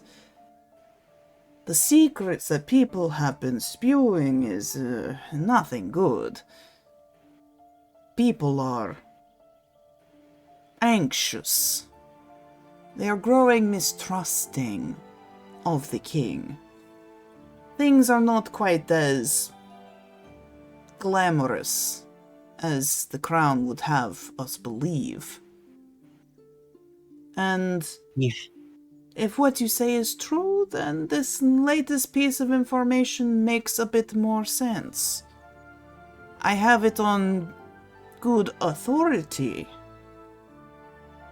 [SPEAKER 1] the secrets that people have been spewing is nothing good. People are anxious. They are growing mistrusting of the king. Things are not quite as glamorous as the crown would have us believe. And if what you say is true, then this latest piece of information makes a bit more sense. I have it on good authority.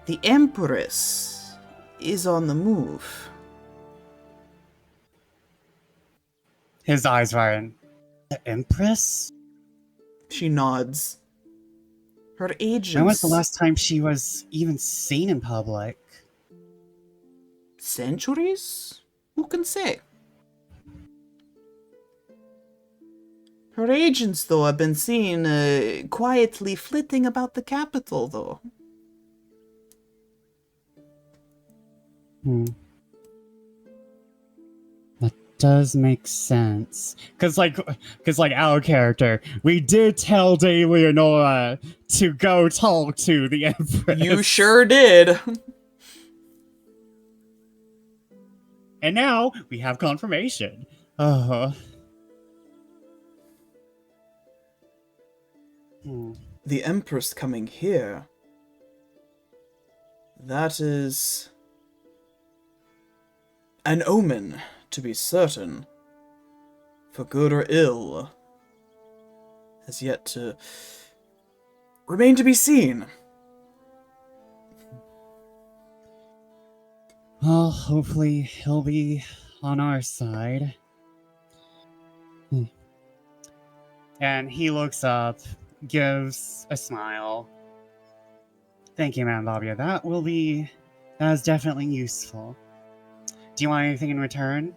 [SPEAKER 1] The Empress is on the move.
[SPEAKER 4] His eyes widen. The Empress?
[SPEAKER 1] She nods. Her agents...
[SPEAKER 4] When was the last time she was even seen in public?
[SPEAKER 1] Centuries? Who can say? Her agents, though, have been seen quietly flitting about the capital, though.
[SPEAKER 4] That does make sense. Cause like our character, we did tell Dame Leonora to go talk to the Empress.
[SPEAKER 1] You sure did.
[SPEAKER 4] And now we have confirmation.
[SPEAKER 1] The Empress coming here. That is an omen, to be certain. For good or ill. Has yet to remain to be seen.
[SPEAKER 4] Well, hopefully he'll be on our side. And he looks up, gives a smile. Thank you, Madame Barbia. That is definitely useful. Do you want anything in return?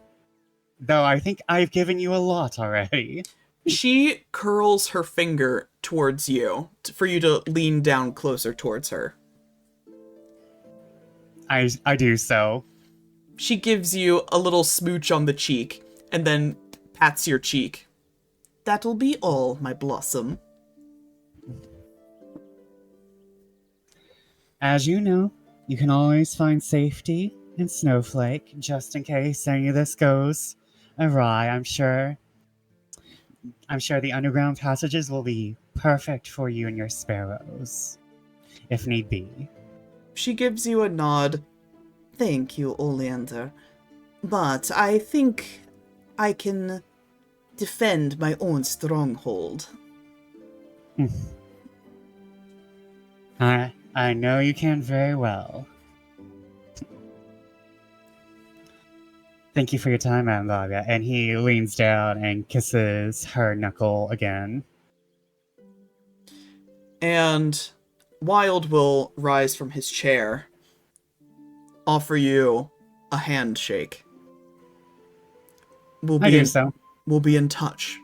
[SPEAKER 4] Though I think I've given you a lot already.
[SPEAKER 1] She curls her finger towards you, for you to lean down closer towards her.
[SPEAKER 4] I do so.
[SPEAKER 1] She gives you a little smooch on the cheek, and then pats your cheek. That'll be all, my blossom.
[SPEAKER 4] As you know, you can always find safety in Snowflake, just in case any of this goes awry, I'm sure. I'm sure the underground passages will be perfect for you and your sparrows, if need be.
[SPEAKER 1] She gives you a nod. Thank you, Oleander. But I think I can defend my own stronghold.
[SPEAKER 4] I know you can very well. Thank you for your time, Madame Barbia. And he leans down and kisses her knuckle again.
[SPEAKER 1] And Wild will rise from his chair, offer you a handshake. We'll be in touch.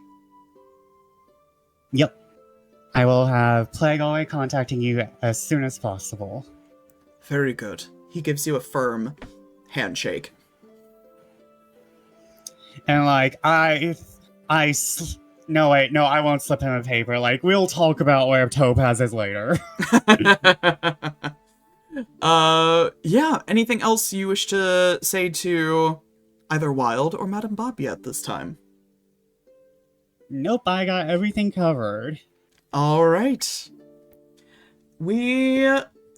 [SPEAKER 4] Yep. I will have Plague Always contacting you as soon as possible.
[SPEAKER 1] Very good. He gives you a firm handshake.
[SPEAKER 4] And no, wait, no, I won't slip him a paper. Like, we'll talk about where Topaz is later.
[SPEAKER 1] Yeah, anything else you wish to say to either Wild or Madame Barbia at this time?
[SPEAKER 4] Nope, I got everything covered.
[SPEAKER 1] All right. We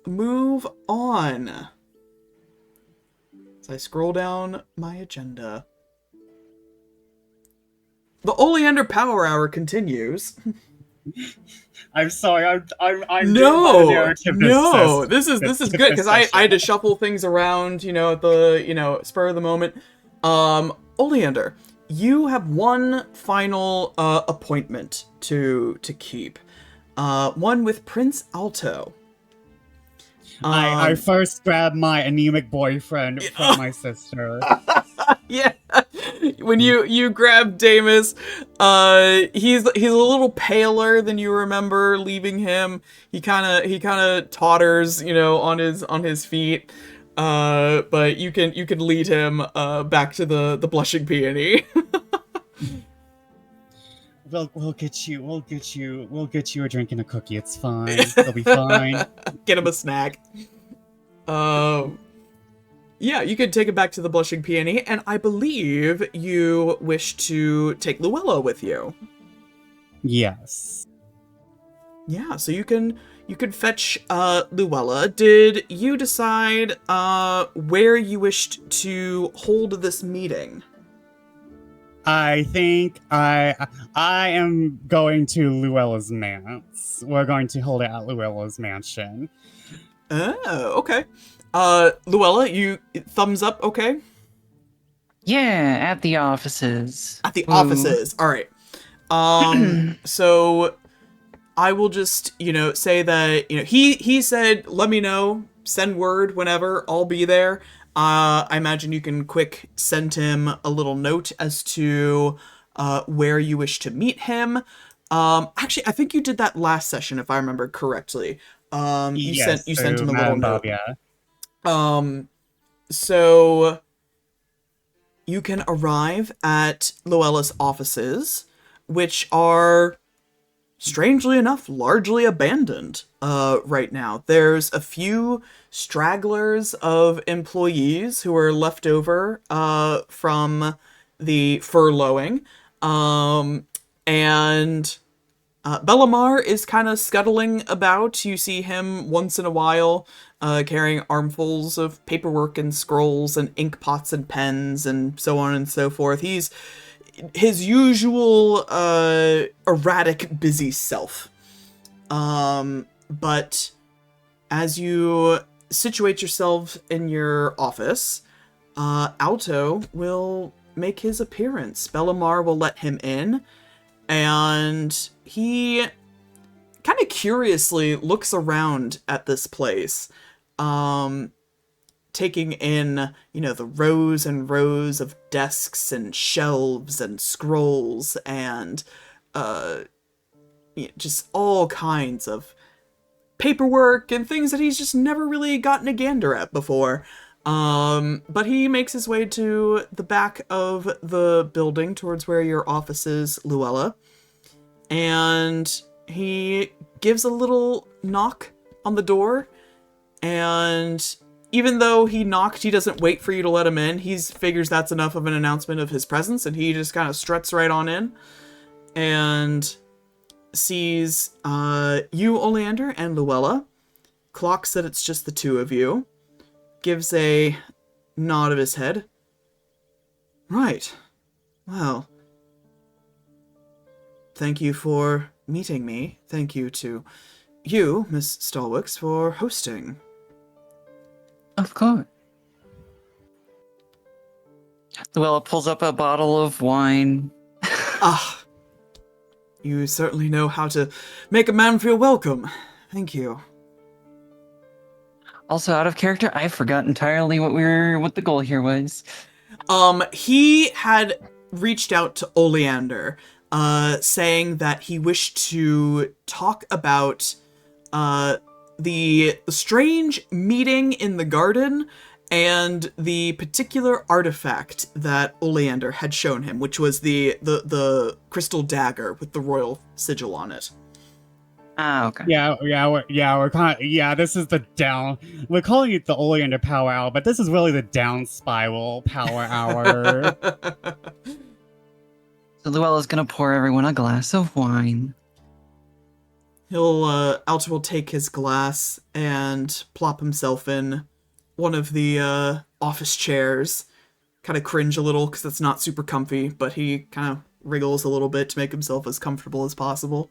[SPEAKER 1] move on. As I scroll down my agenda. The Oleander Power Hour continues.
[SPEAKER 4] I'm sorry, I'm doing
[SPEAKER 1] No,
[SPEAKER 4] my narrative
[SPEAKER 1] no, this is good because I
[SPEAKER 4] session.
[SPEAKER 1] had to shuffle things around, at the spur of the moment. Oleander, you have one final appointment to keep, one with Prince Alto.
[SPEAKER 4] I first grabbed my anemic boyfriend from my sister.
[SPEAKER 1] Yeah, when you grab Damus, he's a little paler than you remember leaving him. He kind of totters, on his feet. But you can lead him back to the blushing peony.
[SPEAKER 4] We'll get you a drink and a cookie. It's fine. It'll be fine.
[SPEAKER 1] Get him a snack. Yeah, you could take it back to the blushing peony, and I believe you wish to take Luella with you.
[SPEAKER 4] Yes.
[SPEAKER 1] Yeah, so you can fetch Luella. Did you decide where you wished to hold this meeting?
[SPEAKER 4] I think I am going to Luella's manse. We're going to hold it at Luella's mansion.
[SPEAKER 1] Oh, okay. Luella, you thumbs up, okay?
[SPEAKER 5] Yeah, at the offices.
[SPEAKER 1] At the
[SPEAKER 5] Ooh.
[SPEAKER 1] offices. All right. So I will just, say that, he said, let me know, send word whenever, I'll be there. I imagine you can quick send him a little note as to where you wish to meet him. Actually, I think you did that last session, if I remember correctly. You sent him a little note.
[SPEAKER 4] Yeah.
[SPEAKER 1] So you can arrive at Luella's offices, which are, strangely enough, largely abandoned right now. There's a few stragglers of employees who are left over from the furloughing. And Bellamar is kind of scuttling about. You see him once in a while carrying armfuls of paperwork and scrolls and ink pots and pens and so on and so forth. He's his usual erratic, busy self. But as you situate yourself in your office, Alto will make his appearance. Bellamar will let him in, and he kind of curiously looks around at this place, taking in, the rows and rows of desks and shelves and scrolls and just all kinds of paperwork and things that he's just never really gotten a gander at before. But he makes his way to the back of the building towards where your office is, Luella, and he gives a little knock on the door, and even though he knocked, he doesn't wait for you to let him in. He figures that's enough of an announcement of his presence, and he just kind of struts right on in and sees you, Oleander, and Luella, clocks that it's just the two of you, gives a nod of his head. Right. Well, thank you for meeting me. Thank you to you, Miss Stalwix, for hosting.
[SPEAKER 5] Of course. Luella pulls up a bottle of wine.
[SPEAKER 1] Ah, you certainly know how to make a man feel welcome. Thank you.
[SPEAKER 5] Also, out of character, I forgot entirely what the goal here was.
[SPEAKER 1] He had reached out to Oleander, saying that he wished to talk about the strange meeting in the garden and the particular artifact that Oleander had shown him, which was the crystal dagger with the royal sigil on it.
[SPEAKER 5] Ah, okay.
[SPEAKER 4] We're kind of, this is the down. We're calling it the Oleander Power Hour, but this is really the down spiral power hour.
[SPEAKER 5] So Luella's gonna pour everyone a glass of wine.
[SPEAKER 1] Alto will take his glass and plop himself in one of the office chairs. Kind of cringe a little because it's not super comfy, but he kind of wriggles a little bit to make himself as comfortable as possible.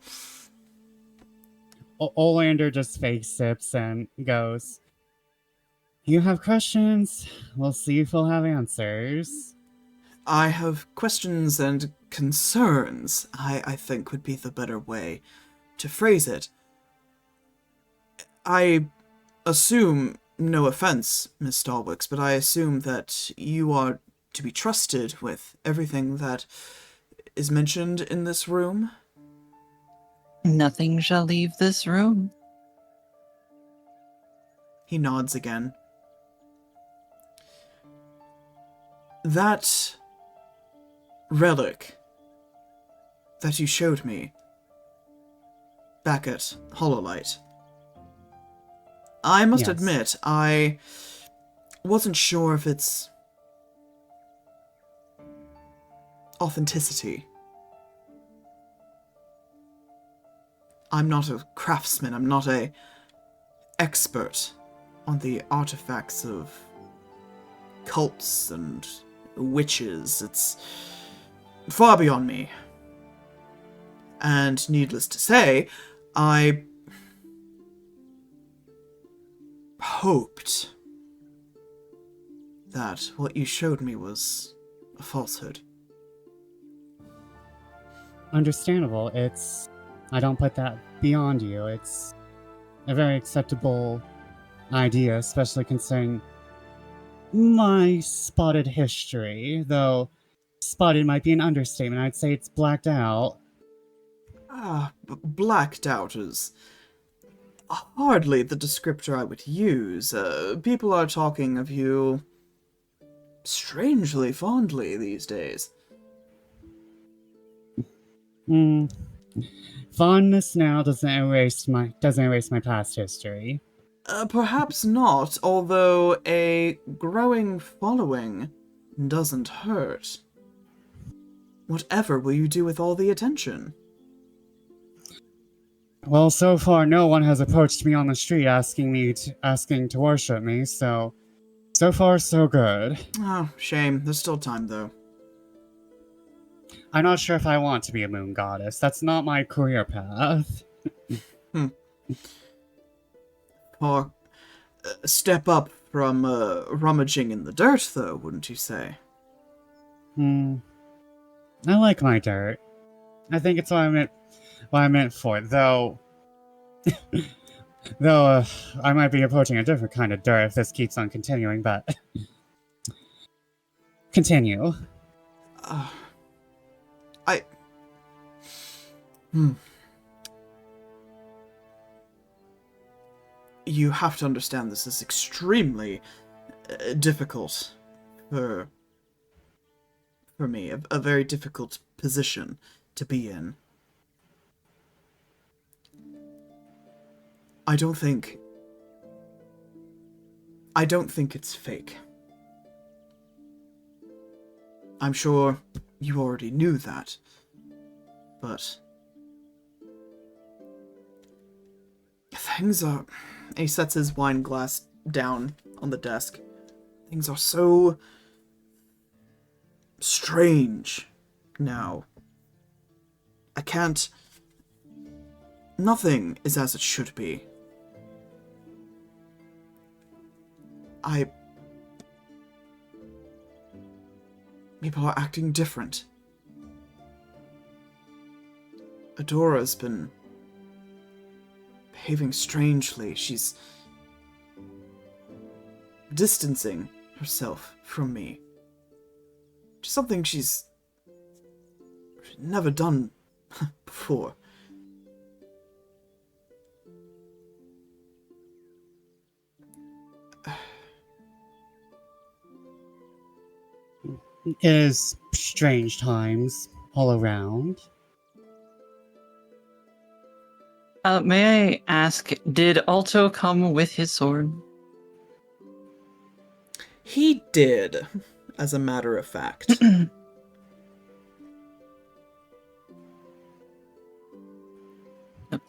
[SPEAKER 4] Oleander just fake sips and goes, "You have questions? We'll see if we'll have answers."
[SPEAKER 1] I have questions and concerns, I think would be the better way to phrase it. I assume, no offense, Miss Stalwix, but I assume that you are to be trusted with everything that is mentioned in this room?
[SPEAKER 5] Nothing shall leave this room.
[SPEAKER 1] He nods again. That relic that you showed me back at Hololight, I must
[SPEAKER 4] Yes.
[SPEAKER 1] admit, I wasn't sure of its authenticity. I'm not a craftsman, I'm not a expert on the artifacts of cults and witches. It's far beyond me. And needless to say, I hoped that what you showed me was a falsehood.
[SPEAKER 4] Understandable. I don't put that beyond you. It's a very acceptable idea, especially considering my spotted history. Though spotted might be an understatement. I'd say it's blacked out.
[SPEAKER 1] Blacked out is hardly the descriptor I would use. People are talking of you strangely fondly these days.
[SPEAKER 4] Fondness now doesn't erase my past history.
[SPEAKER 1] Perhaps not, although a growing following doesn't hurt. Whatever will you do with all the attention?
[SPEAKER 4] Well, so far no one has approached me on the street asking to worship me, so far so good.
[SPEAKER 1] Oh, shame. There's still time, though.
[SPEAKER 4] I'm not sure if I want to be a moon goddess. That's not my career path.
[SPEAKER 1] Or step up from rummaging in the dirt, though, wouldn't you say?
[SPEAKER 4] I like my dirt. I think it's what I meant for it, though. I might be approaching a different kind of dirt if this keeps on continuing, but continue.
[SPEAKER 1] You have to understand this is extremely difficult for me. A very difficult position to be in. I don't think it's fake. I'm sure you already knew that, but things are... He sets his wine glass down on the desk. Things are so strange now. I can't... Nothing is as it should be. People are acting different. Adora's been behaving strangely. She's distancing herself from me. Just something she's never done before.
[SPEAKER 4] It is strange times all around.
[SPEAKER 5] May I ask, did Alto come with his sword?
[SPEAKER 1] He did, as a matter of fact.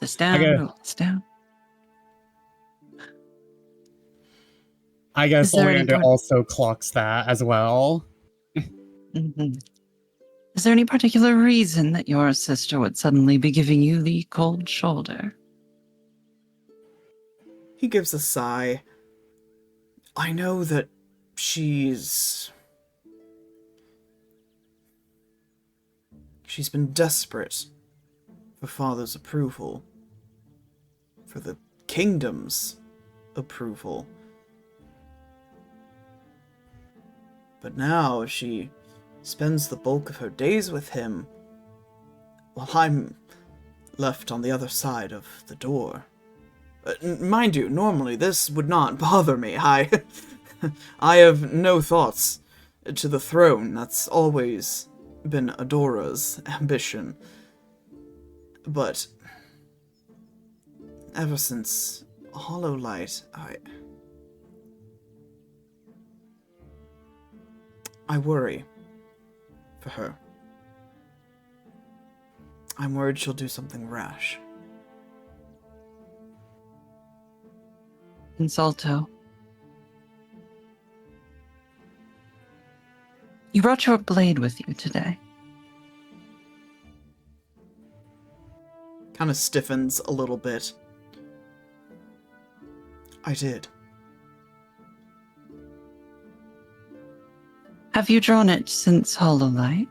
[SPEAKER 5] this down,
[SPEAKER 4] Okay.
[SPEAKER 5] wrote this down.
[SPEAKER 4] I guess
[SPEAKER 5] Is there any
[SPEAKER 4] Oleander
[SPEAKER 5] part-
[SPEAKER 4] also clocks that as well.
[SPEAKER 5] Mhm. Is there any particular reason that your sister would suddenly be giving you the cold shoulder?
[SPEAKER 1] He gives a sigh. I know that she's been desperate for Father's approval, for the kingdom's approval. But now she spends the bulk of her days with him, while I'm left on the other side of the door. Mind you, normally this would not bother me. I have no thoughts to the throne. That's always been Adora's ambition. But ever since Hollow Light, I worry for her. I'm worried she'll do something rash.
[SPEAKER 5] Consulto. You brought your blade with you today.
[SPEAKER 1] Kind of stiffens a little bit. I did.
[SPEAKER 5] Have you drawn it since Hollow Light?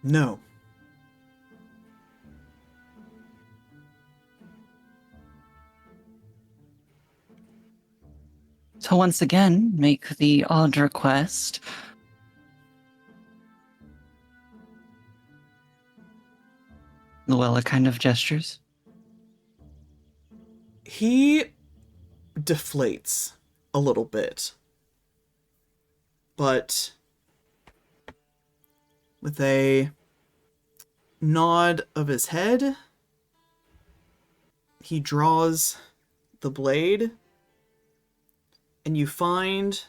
[SPEAKER 1] No.
[SPEAKER 5] So once again, make the odd request. Luella kind of gestures.
[SPEAKER 1] He deflates a little bit. But with a nod of his head, he draws the blade, and you find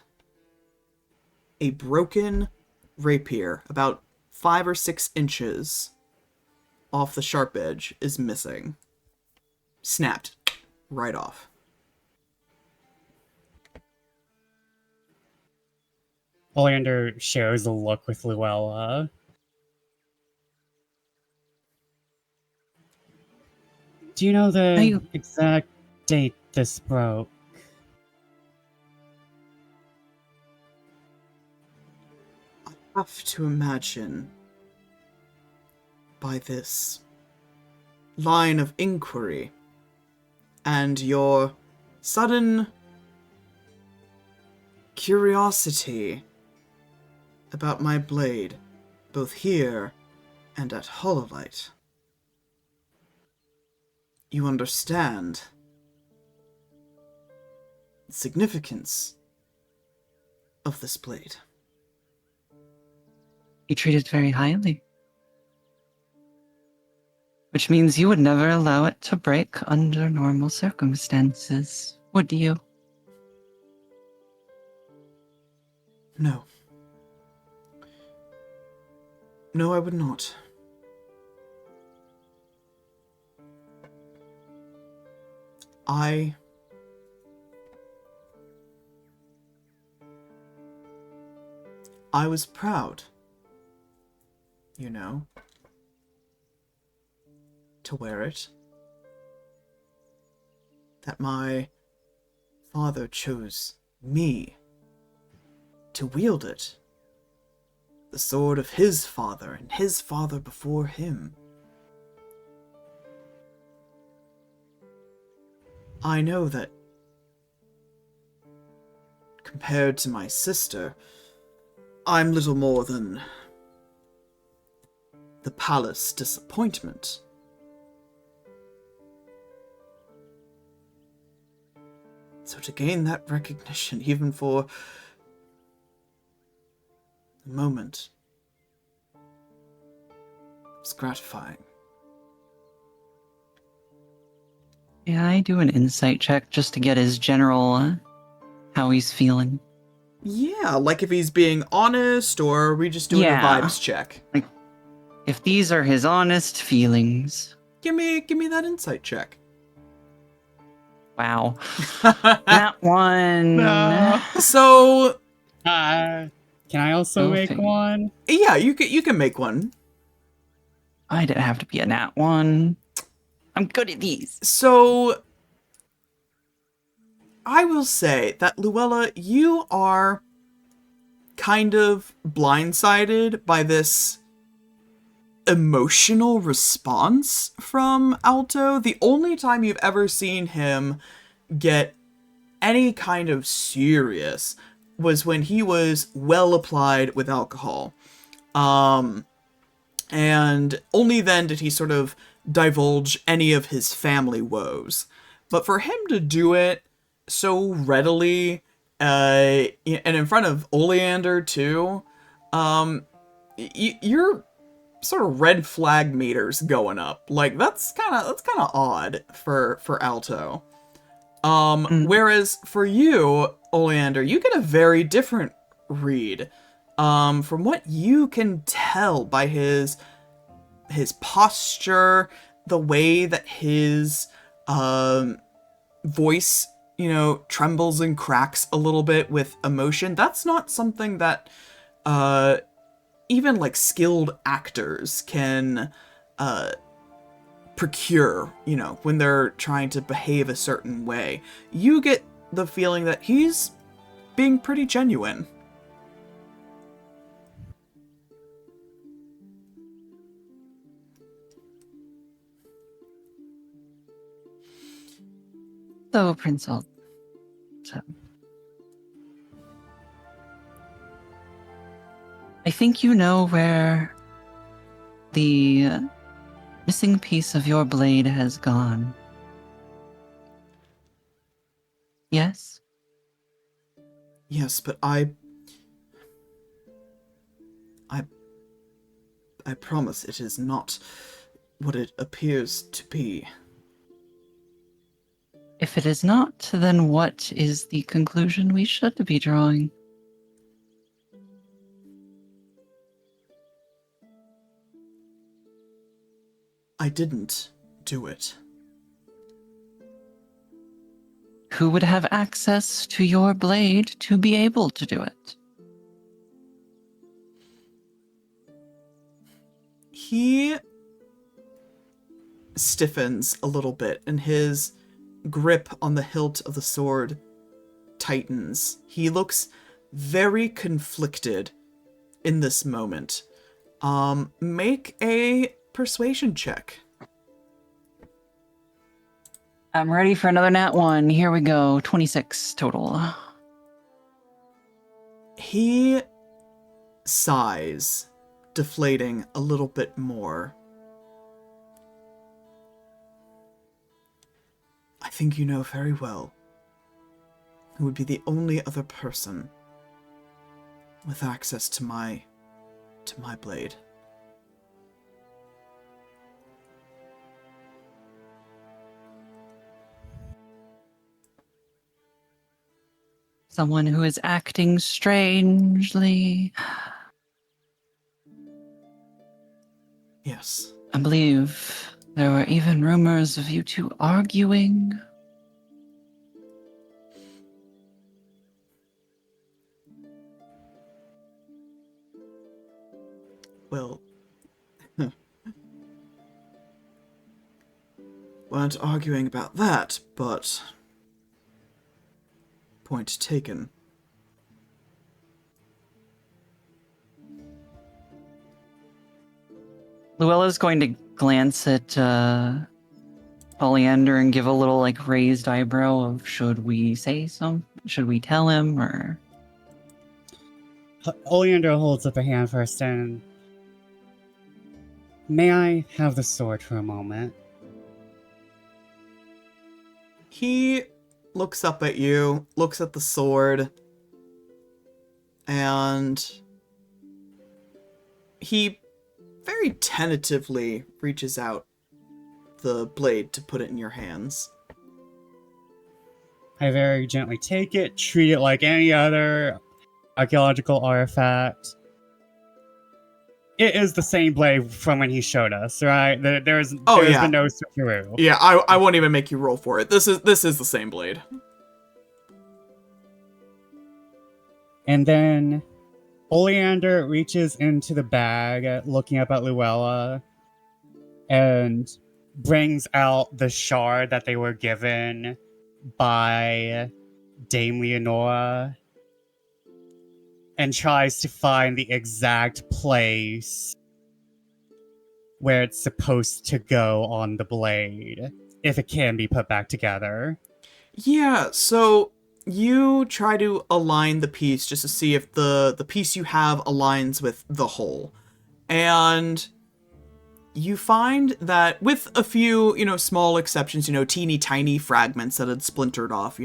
[SPEAKER 1] a broken rapier about 5 or 6 inches off the sharp edge is missing. Snapped right off.
[SPEAKER 4] Oleander shares a look with Luella. Do you know the exact date this broke?
[SPEAKER 1] I have to imagine by this line of inquiry and your sudden curiosity about my blade, both here and at Hollow Light, you understand the significance of this blade.
[SPEAKER 5] You treat it very highly. Which means you would never allow it to break under normal circumstances, would you?
[SPEAKER 1] No. No, I would not. I was proud, you know, to wear it. That my father chose me to wield it. The sword of his father and his father before him. I know that compared to my sister, I'm little more than the palace disappointment. So to gain that recognition, even for a moment, was gratifying.
[SPEAKER 5] Yeah, I do an insight check just to get his general, how he's feeling.
[SPEAKER 1] Yeah, like if he's being honest, or are we just doing
[SPEAKER 5] Yeah.
[SPEAKER 1] a vibes check?
[SPEAKER 5] If these are his honest feelings.
[SPEAKER 1] Give me that insight check.
[SPEAKER 5] Wow. That one.
[SPEAKER 3] No.
[SPEAKER 1] So
[SPEAKER 4] Can I also make
[SPEAKER 5] Okay.
[SPEAKER 4] one?
[SPEAKER 1] yeah, you can make one.
[SPEAKER 5] I didn't have to be a nat one. I'm good at these.
[SPEAKER 1] So I will say that Luella, you are kind of blindsided by this emotional response from Alto. The only time you've ever seen him get any kind of serious was when he was well applied with alcohol. And only then did he sort of divulge any of his family woes. But for him to do it so readily, and in front of Oleander too, you're sort of red flag meters going up. Like that's kind of odd for Alto. Whereas for you, Oleander, you get a very different read. From what you can tell by his posture, the way that his voice, trembles and cracks a little bit with emotion, that's not something that even like skilled actors can procure, when they're trying to behave a certain way. You get the feeling that he's being pretty genuine.
[SPEAKER 5] So, Prince Alto. I think you know where the missing piece of your blade has gone. Yes?
[SPEAKER 1] Yes, but I promise it is not what it appears to be.
[SPEAKER 5] If it is not, then what is the conclusion we should be drawing?
[SPEAKER 1] I didn't do it.
[SPEAKER 5] Who would have access to your blade to be able to do it?
[SPEAKER 1] He stiffens a little bit, and his grip on the hilt of the sword tightens. He looks very conflicted in this moment. Make a persuasion check.
[SPEAKER 5] I'm ready for another nat one. Here we go. 26 total.
[SPEAKER 1] He sighs, deflating a little bit more. I think you know very well who would be the only other person with access to my blade.
[SPEAKER 5] Someone who is acting strangely.
[SPEAKER 1] Yes.
[SPEAKER 5] I believe there were even rumors of you two arguing.
[SPEAKER 1] Well, weren't arguing about that, but point taken.
[SPEAKER 5] Luella's going to glance at Oleander and give a little raised eyebrow of should we say something? Should we tell him or?
[SPEAKER 4] Oleander holds up a hand first and... May I have the sword for a moment?
[SPEAKER 1] He looks up at you, looks at the sword, and he very tentatively reaches out the blade to put it in your hands.
[SPEAKER 4] I very gently take it, treat it like any other archaeological artifact, It is the same blade from when he showed us, right? There's
[SPEAKER 1] yeah.
[SPEAKER 4] been no switcheroo.
[SPEAKER 1] Yeah, I won't even make you roll for it. This is the same blade.
[SPEAKER 4] And then Oleander reaches into the bag, looking up at Luella, and brings out the shard that they were given by Dame Leonora, and tries to find the exact place where it's supposed to go on the blade, if it can be put back together.
[SPEAKER 1] Yeah, so you try to align the piece just to see if the piece you have aligns with the whole. And you find that with a few, small exceptions, teeny tiny fragments that had splintered off,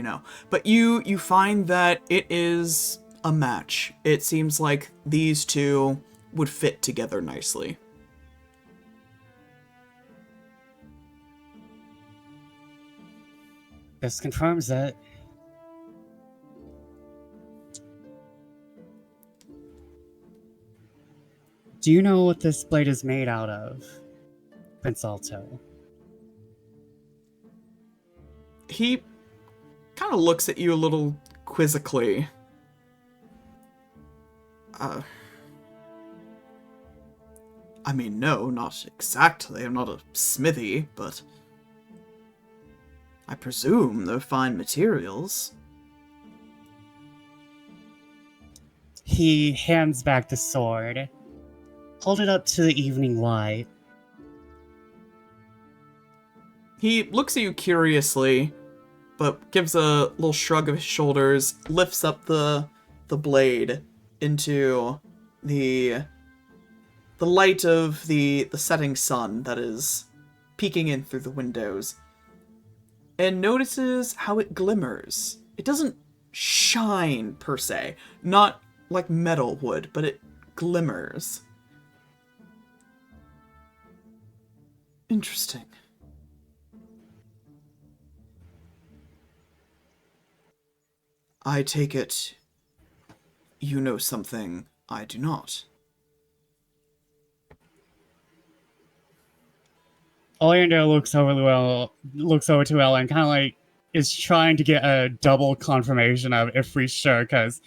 [SPEAKER 1] but you find that it is a match. It seems like these two would fit together nicely.
[SPEAKER 4] This confirms it. Do you know what this blade is made out of, Prince Alto?
[SPEAKER 1] He kind of looks at you a little quizzically. I mean, no, not exactly. I'm not a smithy, but I presume they're fine materials.
[SPEAKER 4] He hands back the sword. Hold it up to the evening light.
[SPEAKER 1] He looks at you curiously, but gives a little shrug of his shoulders, lifts up the blade into the light of the setting sun that is peeking in through the windows, and notices how it glimmers. It doesn't shine, per se. Not like metal would, but it glimmers. Interesting. I take it you know something I do not.
[SPEAKER 4] Oleander looks over to Ella and kind of like is trying to get a double confirmation of if we sure, because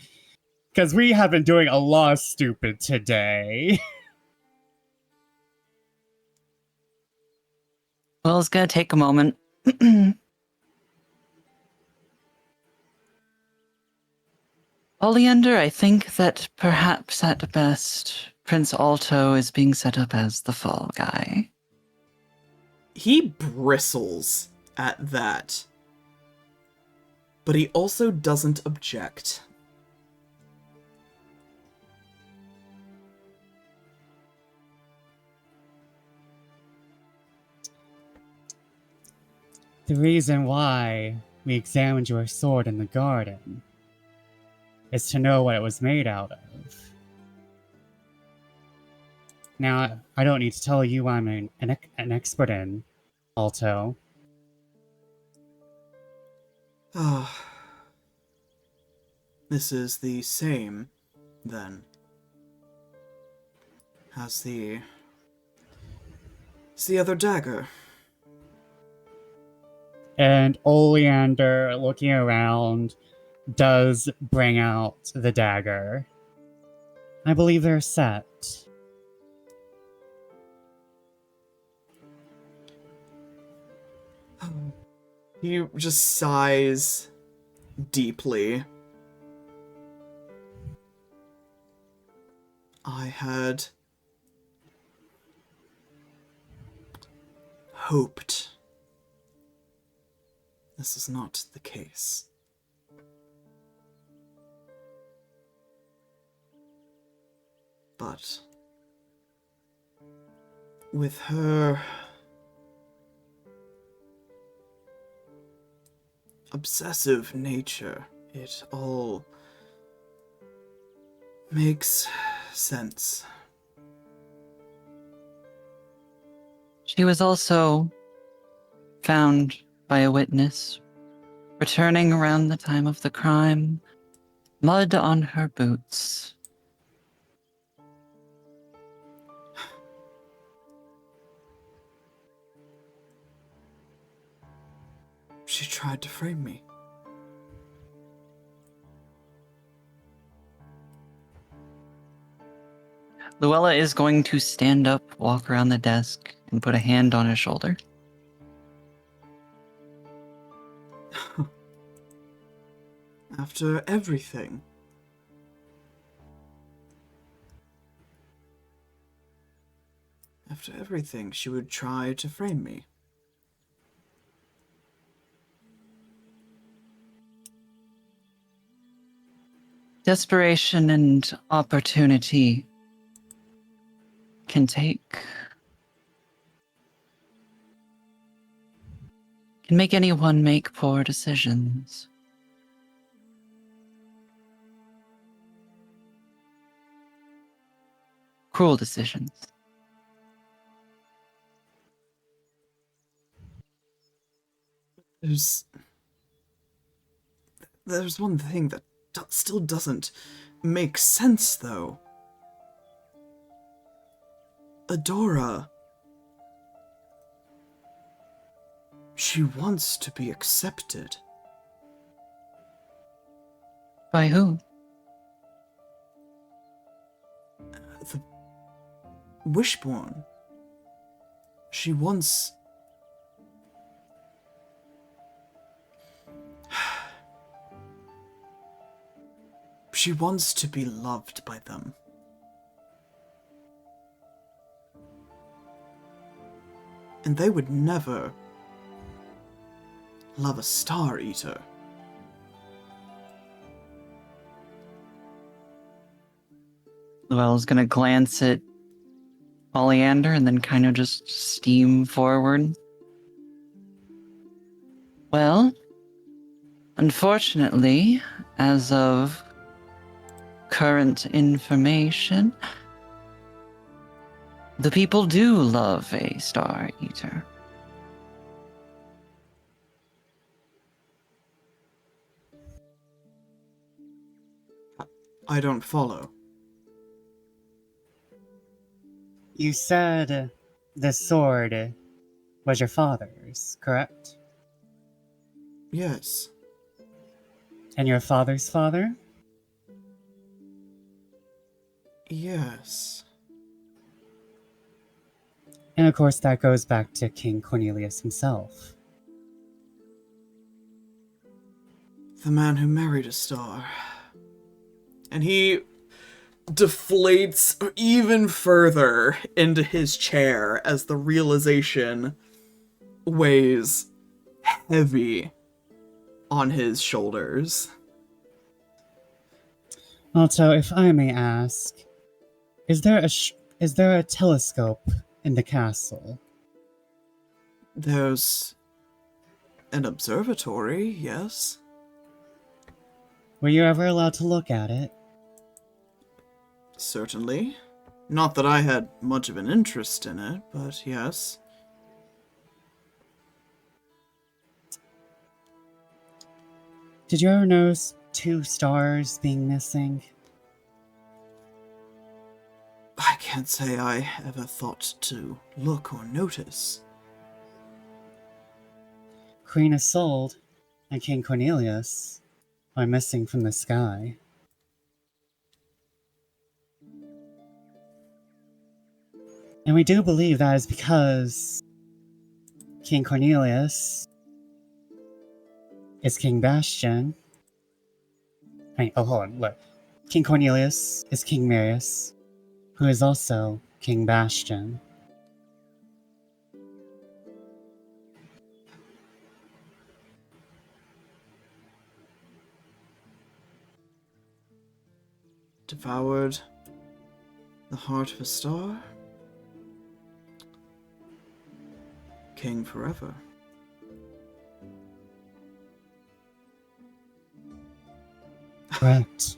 [SPEAKER 4] we have been doing a lot of stupid today.
[SPEAKER 5] Well, it's gonna take a moment. Oleander, I think that perhaps at best, Prince Alto is being set up as the fall guy.
[SPEAKER 1] He bristles at that, but he also doesn't object.
[SPEAKER 4] The reason why we examined your sword in the garden is to know what it was made out of. Now, I don't need to tell you I'm an expert in, Alto.
[SPEAKER 1] This is the same, then, as the other dagger.
[SPEAKER 4] And Oleander, looking around, does bring out the dagger. I believe they're set.
[SPEAKER 1] He just sighs deeply. I had hoped this is not the case. But with her obsessive nature, it all makes sense.
[SPEAKER 5] She was also found by a witness, returning around the time of the crime, mud on her boots.
[SPEAKER 1] She tried to frame me.
[SPEAKER 5] Luella is going to stand up, walk around the desk, and put a hand on his shoulder.
[SPEAKER 1] After everything. After everything, she would try to frame me.
[SPEAKER 5] Desperation and opportunity can make anyone make poor decisions. Cruel decisions.
[SPEAKER 1] There's one thing that still doesn't make sense, though. Adora. She wants to be accepted.
[SPEAKER 5] By who?
[SPEAKER 1] The Wishborn. She wants... She wants to be loved by them. And they would never love a Star Eater.
[SPEAKER 5] Luella's gonna glance at Oleander and then kind of just steam forward. Well, unfortunately, as of current information, the people do love a Star Eater.
[SPEAKER 1] I don't follow.
[SPEAKER 4] You said the sword was your father's, correct?
[SPEAKER 1] Yes.
[SPEAKER 4] And your father's father?
[SPEAKER 1] Yes.
[SPEAKER 4] And of course that goes back to King Cornelius himself.
[SPEAKER 1] The man who married a star. And he deflates even further into his chair as the realization weighs heavy on his shoulders.
[SPEAKER 4] Also, if I may ask, is there a telescope in the castle?
[SPEAKER 1] There's an observatory, yes.
[SPEAKER 4] Were you ever allowed to look at it?
[SPEAKER 1] Certainly. Not that I had much of an interest in it, but yes.
[SPEAKER 4] Did you ever notice 2 stars being missing?
[SPEAKER 1] I can't say I ever thought to look or notice.
[SPEAKER 4] Queen Isolde and King Cornelius are missing from the sky. And we do believe that is because King Cornelius is King Bastion. Hold on, look. King Cornelius is King Marius, who is also King Bastion.
[SPEAKER 1] Devoured the heart of a star? King forever.
[SPEAKER 4] Correct.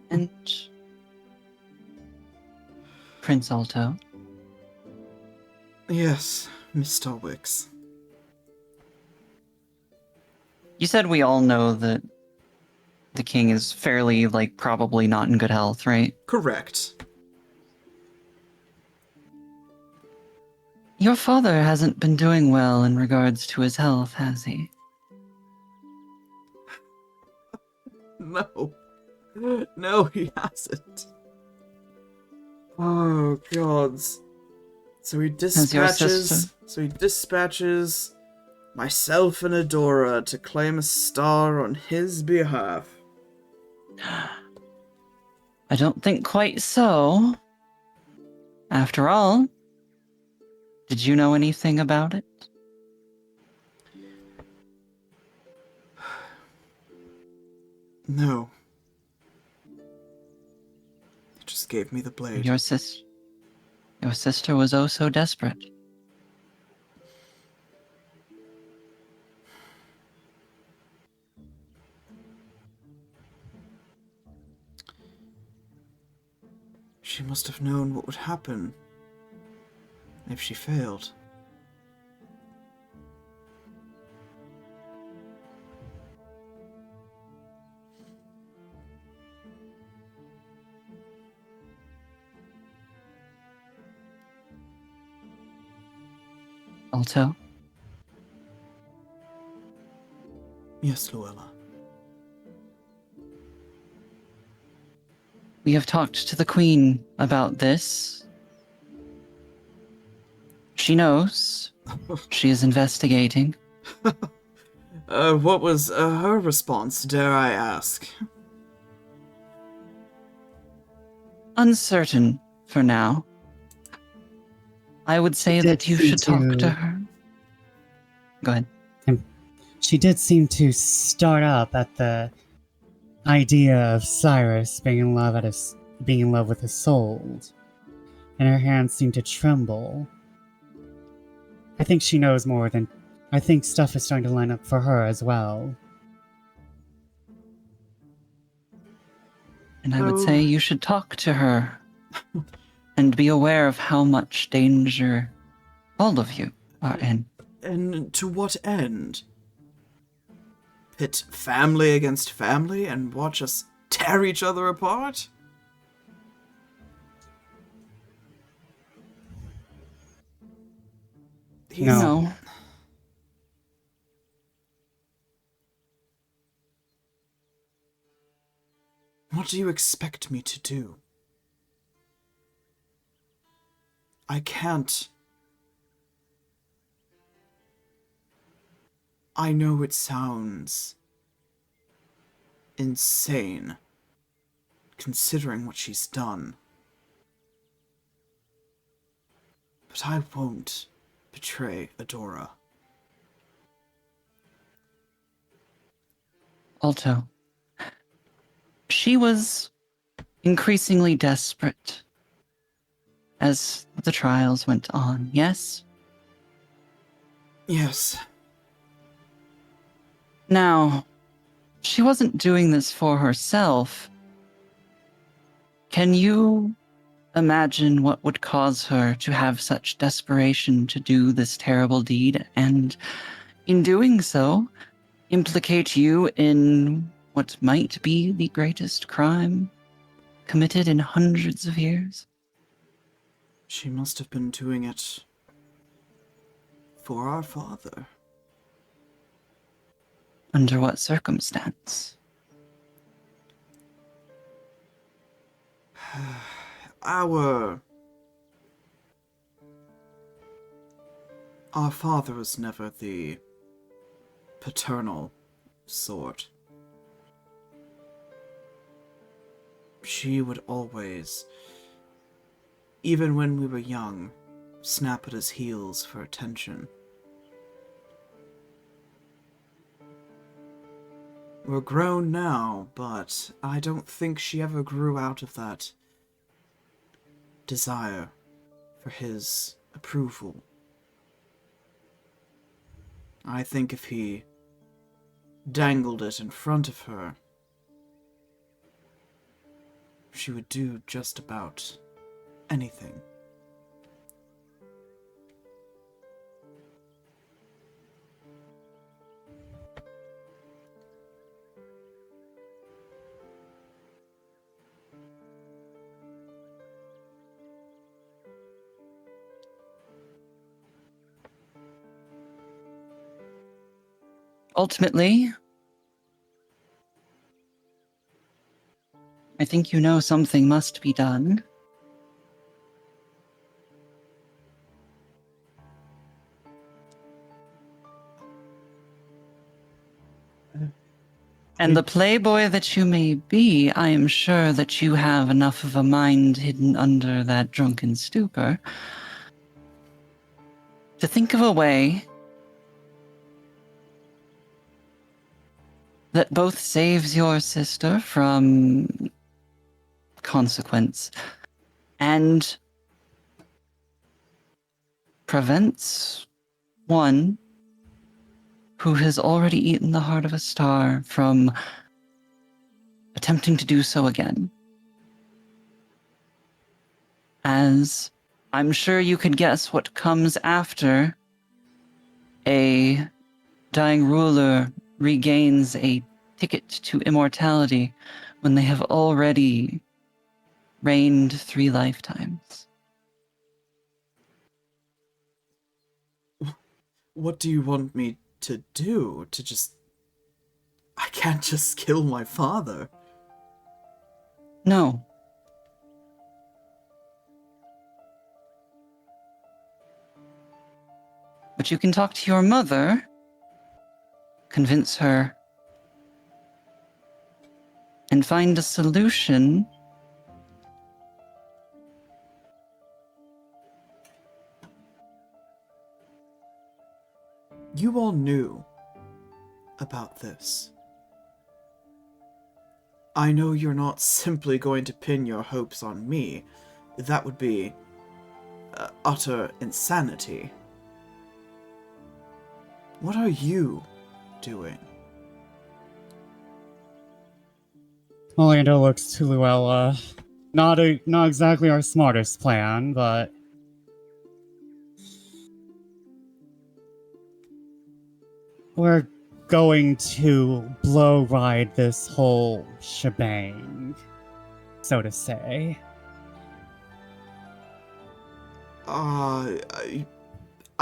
[SPEAKER 5] And Prince Alto.
[SPEAKER 1] Yes, Miss Stalwix.
[SPEAKER 5] You said we all know that the king is fairly, probably not in good health, right?
[SPEAKER 1] Correct.
[SPEAKER 5] Your father hasn't been doing well in regards to his health, has he?
[SPEAKER 1] No. No, he hasn't. Oh, gods. So he
[SPEAKER 5] Has your sister?
[SPEAKER 1] dispatches myself and Adora to claim a star on his behalf.
[SPEAKER 5] I don't think quite so. After all, did you know anything about it?
[SPEAKER 1] No. He just gave me the blade.
[SPEAKER 5] Your sister was oh so desperate.
[SPEAKER 1] She must have known what would happen if she failed.
[SPEAKER 5] Alto?
[SPEAKER 1] Yes, Luella.
[SPEAKER 5] We have talked to the Queen about this. She knows. She is investigating.
[SPEAKER 1] What was her response, dare I ask?
[SPEAKER 5] Uncertain for now. I would say that you should talk to her. Go ahead.
[SPEAKER 4] She did seem to start up at the idea of Cyrus being in love with his soul, and her hands seemed to tremble. I think she knows more than. I think stuff is starting to line up for her as well.
[SPEAKER 5] And I would say you should talk to her and be aware of how much danger all of you are in.
[SPEAKER 1] And to what end? Pit family against family and watch us tear each other apart?
[SPEAKER 5] No.
[SPEAKER 1] What do you expect me to do? I can't. I know it sounds insane, considering what she's done. But I won't betray Adora.
[SPEAKER 5] Alto. She was increasingly desperate as the trials went on, yes?
[SPEAKER 1] Yes.
[SPEAKER 5] Now, she wasn't doing this for herself. Can you imagine what would cause her to have such desperation to do this terrible deed, and in doing so, implicate you in what might be the greatest crime committed in hundreds of years?
[SPEAKER 1] She must have been doing it for our father.
[SPEAKER 5] Under what circumstance?
[SPEAKER 1] Our father was never the paternal sort. She would always, even when we were young, snap at his heels for attention. We're grown now, but I don't think she ever grew out of that desire for his approval. I think if he dangled it in front of her, she would do just about anything.
[SPEAKER 5] ultimately, I think you know something must be done. And the playboy that you may be, I am sure that you have enough of a mind hidden under that drunken stupor to think of a way that both saves your sister from consequence and prevents one who has already eaten the heart of a star from attempting to do so again. As I'm sure you could guess what comes after a dying ruler regains a ticket to immortality when they have already reigned 3 lifetimes.
[SPEAKER 1] What do you want me to do? I can't just kill my father.
[SPEAKER 5] No. But you can talk to your mother, convince her, and find a solution.
[SPEAKER 1] You all knew about this. I know you're not simply going to pin your hopes on me. That would be utter insanity. What are you doing?
[SPEAKER 4] Oleander looks to Luella. Not exactly our smartest plan, but we're going to blow ride this whole shebang, so to say.
[SPEAKER 1] I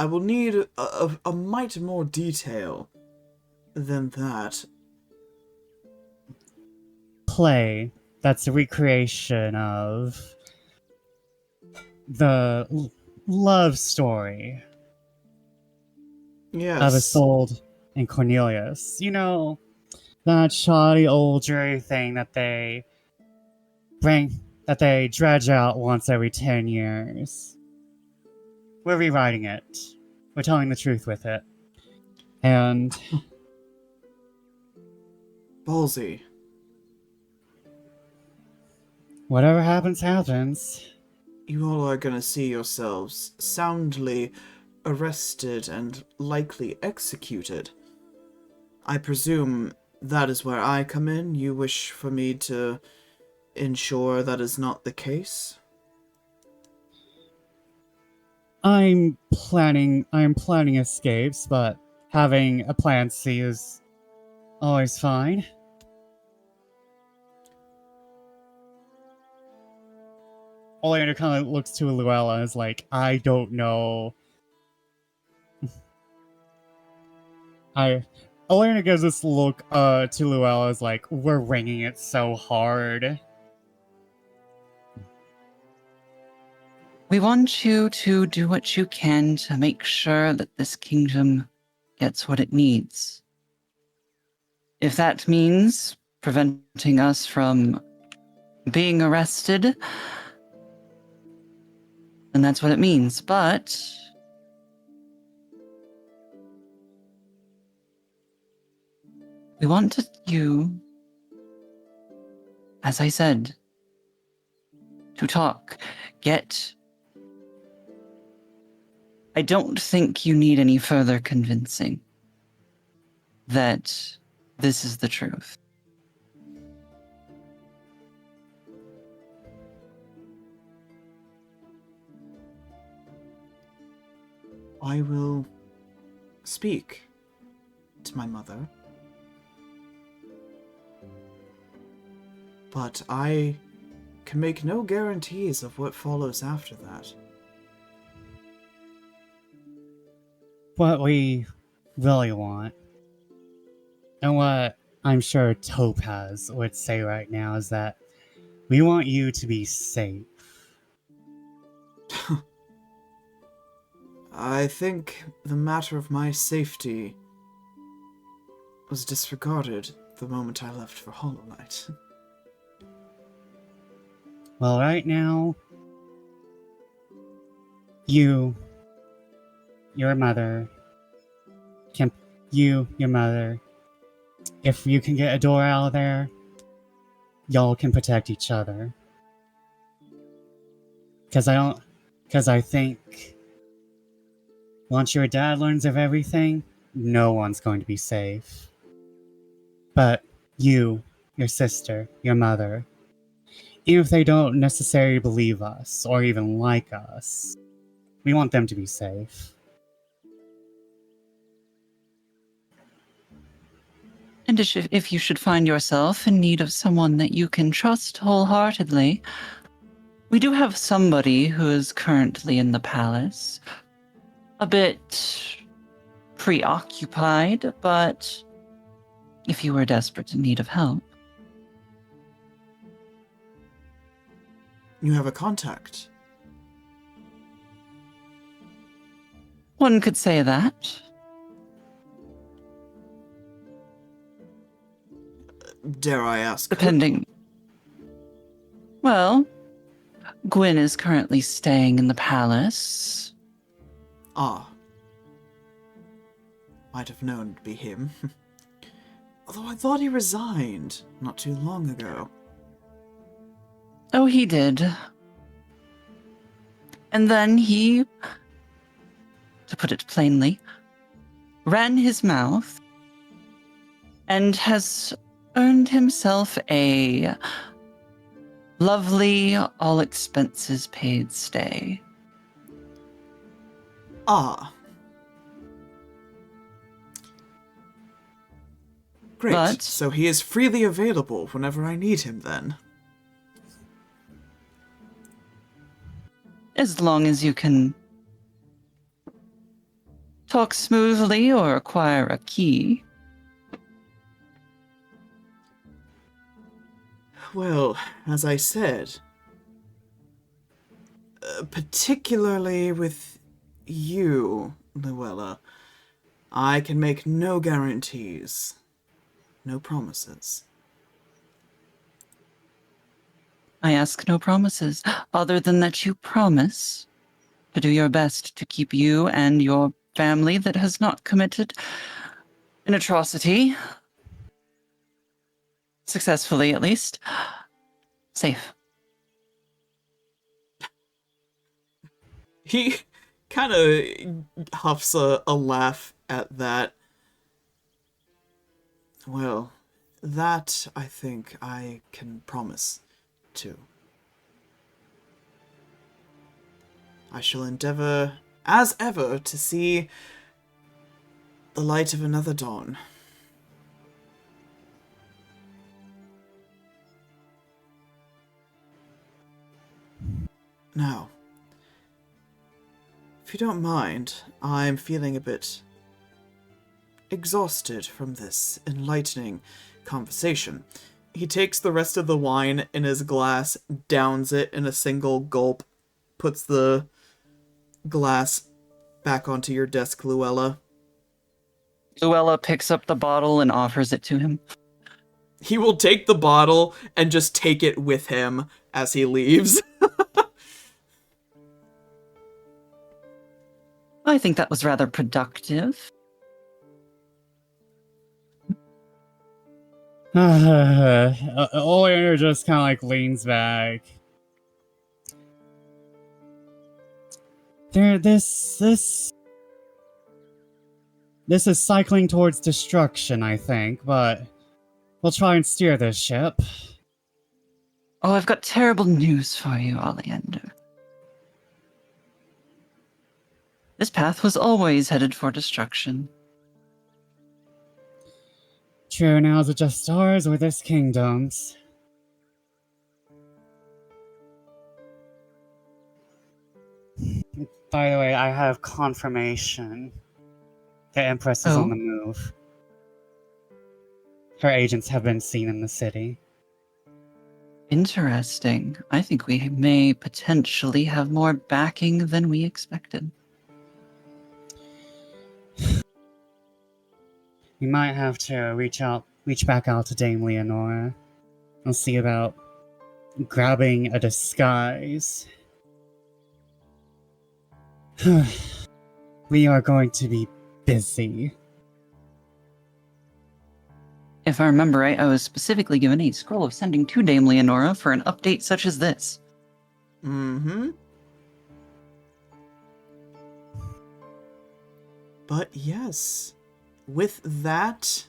[SPEAKER 1] will need a mite more detail than that.
[SPEAKER 4] Play that's a recreation of the love story
[SPEAKER 1] Yes.
[SPEAKER 4] of Isolde and Cornelius. You know, that shoddy old jury thing that they dredge out once every 10 years. We're rewriting it. We're telling the truth with it. And
[SPEAKER 1] Ballsy.
[SPEAKER 4] whatever happens, happens.
[SPEAKER 1] You all are gonna see yourselves soundly arrested and likely executed. I presume that is where I come in. You wish for me to ensure that is not the case?
[SPEAKER 4] I'm planning escapes, but having a plan C is always fine. Oleander kind of looks to Luella and is like, I don't know. Oleander gives this look to Luella as like, we're wringing it so hard.
[SPEAKER 5] We want you to do what you can to make sure that this kingdom gets what it needs. If that means preventing us from being arrested, then that's what it means. But we wanted you, as I said, to talk, I don't think you need any further convincing that this is the truth.
[SPEAKER 1] I will speak to my mother. But I can make no guarantees of what follows after that.
[SPEAKER 4] What we really want And what I'm sure Topaz would say right now is that we want you to be safe.
[SPEAKER 1] I think the matter of my safety was disregarded the moment I left for Hollow Knight.
[SPEAKER 4] Well, right now, your mother, your mother, if you can get a door out of there, y'all can protect each other. Because I think once your dad learns of everything, no one's going to be safe. But you, your sister, your mother, even if they don't necessarily believe us or even like us, we want them to be safe.
[SPEAKER 5] And if you should find yourself in need of someone that you can trust wholeheartedly, we do have somebody who is currently in the palace. A bit preoccupied, but if you were desperate in need of help.
[SPEAKER 1] You have a contact.
[SPEAKER 5] One could say that.
[SPEAKER 1] Dare I ask?
[SPEAKER 5] Depending. Well, Gwyn is currently staying in the palace.
[SPEAKER 1] Ah. Might have known it'd be him. Although I thought he resigned not too long ago.
[SPEAKER 5] Oh, he did. And then he, to put it plainly, ran his mouth and has earned himself a lovely, all-expenses-paid stay.
[SPEAKER 1] Ah. Great.
[SPEAKER 5] But-
[SPEAKER 1] So he is freely available whenever I need him then.
[SPEAKER 5] As long as you can talk smoothly or acquire a key.
[SPEAKER 1] Well, as I said, particularly with you, Luella, I can make no guarantees, no promises.
[SPEAKER 5] I ask no promises, other than that you promise to do your best to keep you and your family that has not committed an atrocity, successfully at least, safe.
[SPEAKER 1] He kind of huffs a laugh at that. Well, that I think I can promise to. I shall endeavor, as ever, to see the light of another dawn. Now, if you don't mind, I'm feeling a bit exhausted from this enlightening conversation. He takes the rest of the wine in his glass, downs it in a single gulp, puts the glass back onto your desk, Luella.
[SPEAKER 5] Luella picks up the bottle and offers it to him.
[SPEAKER 1] He will take the bottle and just take it with him as he leaves.
[SPEAKER 5] I think that was rather productive.
[SPEAKER 4] Oleander just kind of like leans back. This is cycling towards destruction, I think, but we'll try and steer this ship.
[SPEAKER 5] Oh, I've got terrible news for you, Oleander. This path was always headed for destruction.
[SPEAKER 4] True, now is it just ours or this kingdom's? By the way, I have confirmation. The Empress is on the move. her agents have been seen in the city.
[SPEAKER 5] Interesting. I think we may potentially have more backing than we expected.
[SPEAKER 4] We might have to reach back out to Dame Leonora. I'll see about grabbing a disguise. We are going to be busy.
[SPEAKER 5] If I remember right, I was specifically given a scroll of sending to Dame Leonora for an update such as this.
[SPEAKER 1] Mm-hmm. But yes, with that,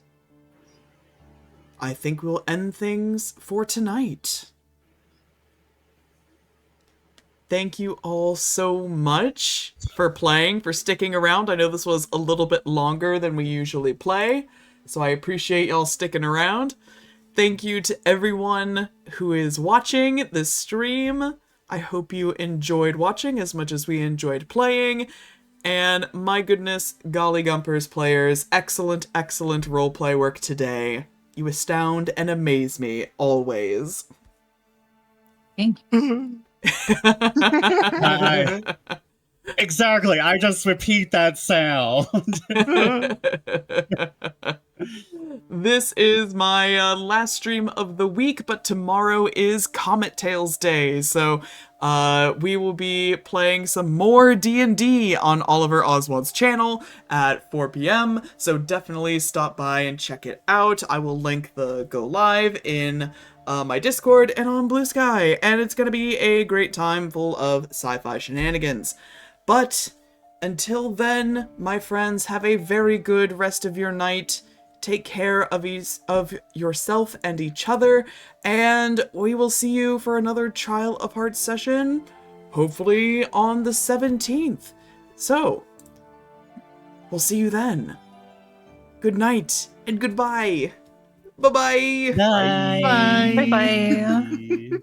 [SPEAKER 1] I think we'll end things for tonight. Thank you all so much for playing, for sticking around. I know this was a little bit longer than we usually play, so I appreciate y'all sticking around. Thank you to everyone who is watching this stream. I hope you enjoyed watching as much as we enjoyed playing. And my goodness, golly gumpers players, excellent, excellent roleplay work today. You astound and amaze me, always.
[SPEAKER 5] Thank you.
[SPEAKER 4] Exactly, I just repeat that sound.
[SPEAKER 1] This is my last stream of the week, but tomorrow is Comet Tales Day, so we will be playing some more D&D on Oliver Oswald's channel at 4 p.m., so definitely stop by and check it out. I will link the go live in my Discord and on Blue Sky, and it's going to be a great time full of sci-fi shenanigans. But until then, my friends, have a very good rest of your night. Take care of yourself and each other, and we will see you for another Trial of Hearts session, hopefully on the 17th. So, we'll see you then. Good night, and goodbye. Bye-bye.
[SPEAKER 4] Bye.
[SPEAKER 5] Bye-bye.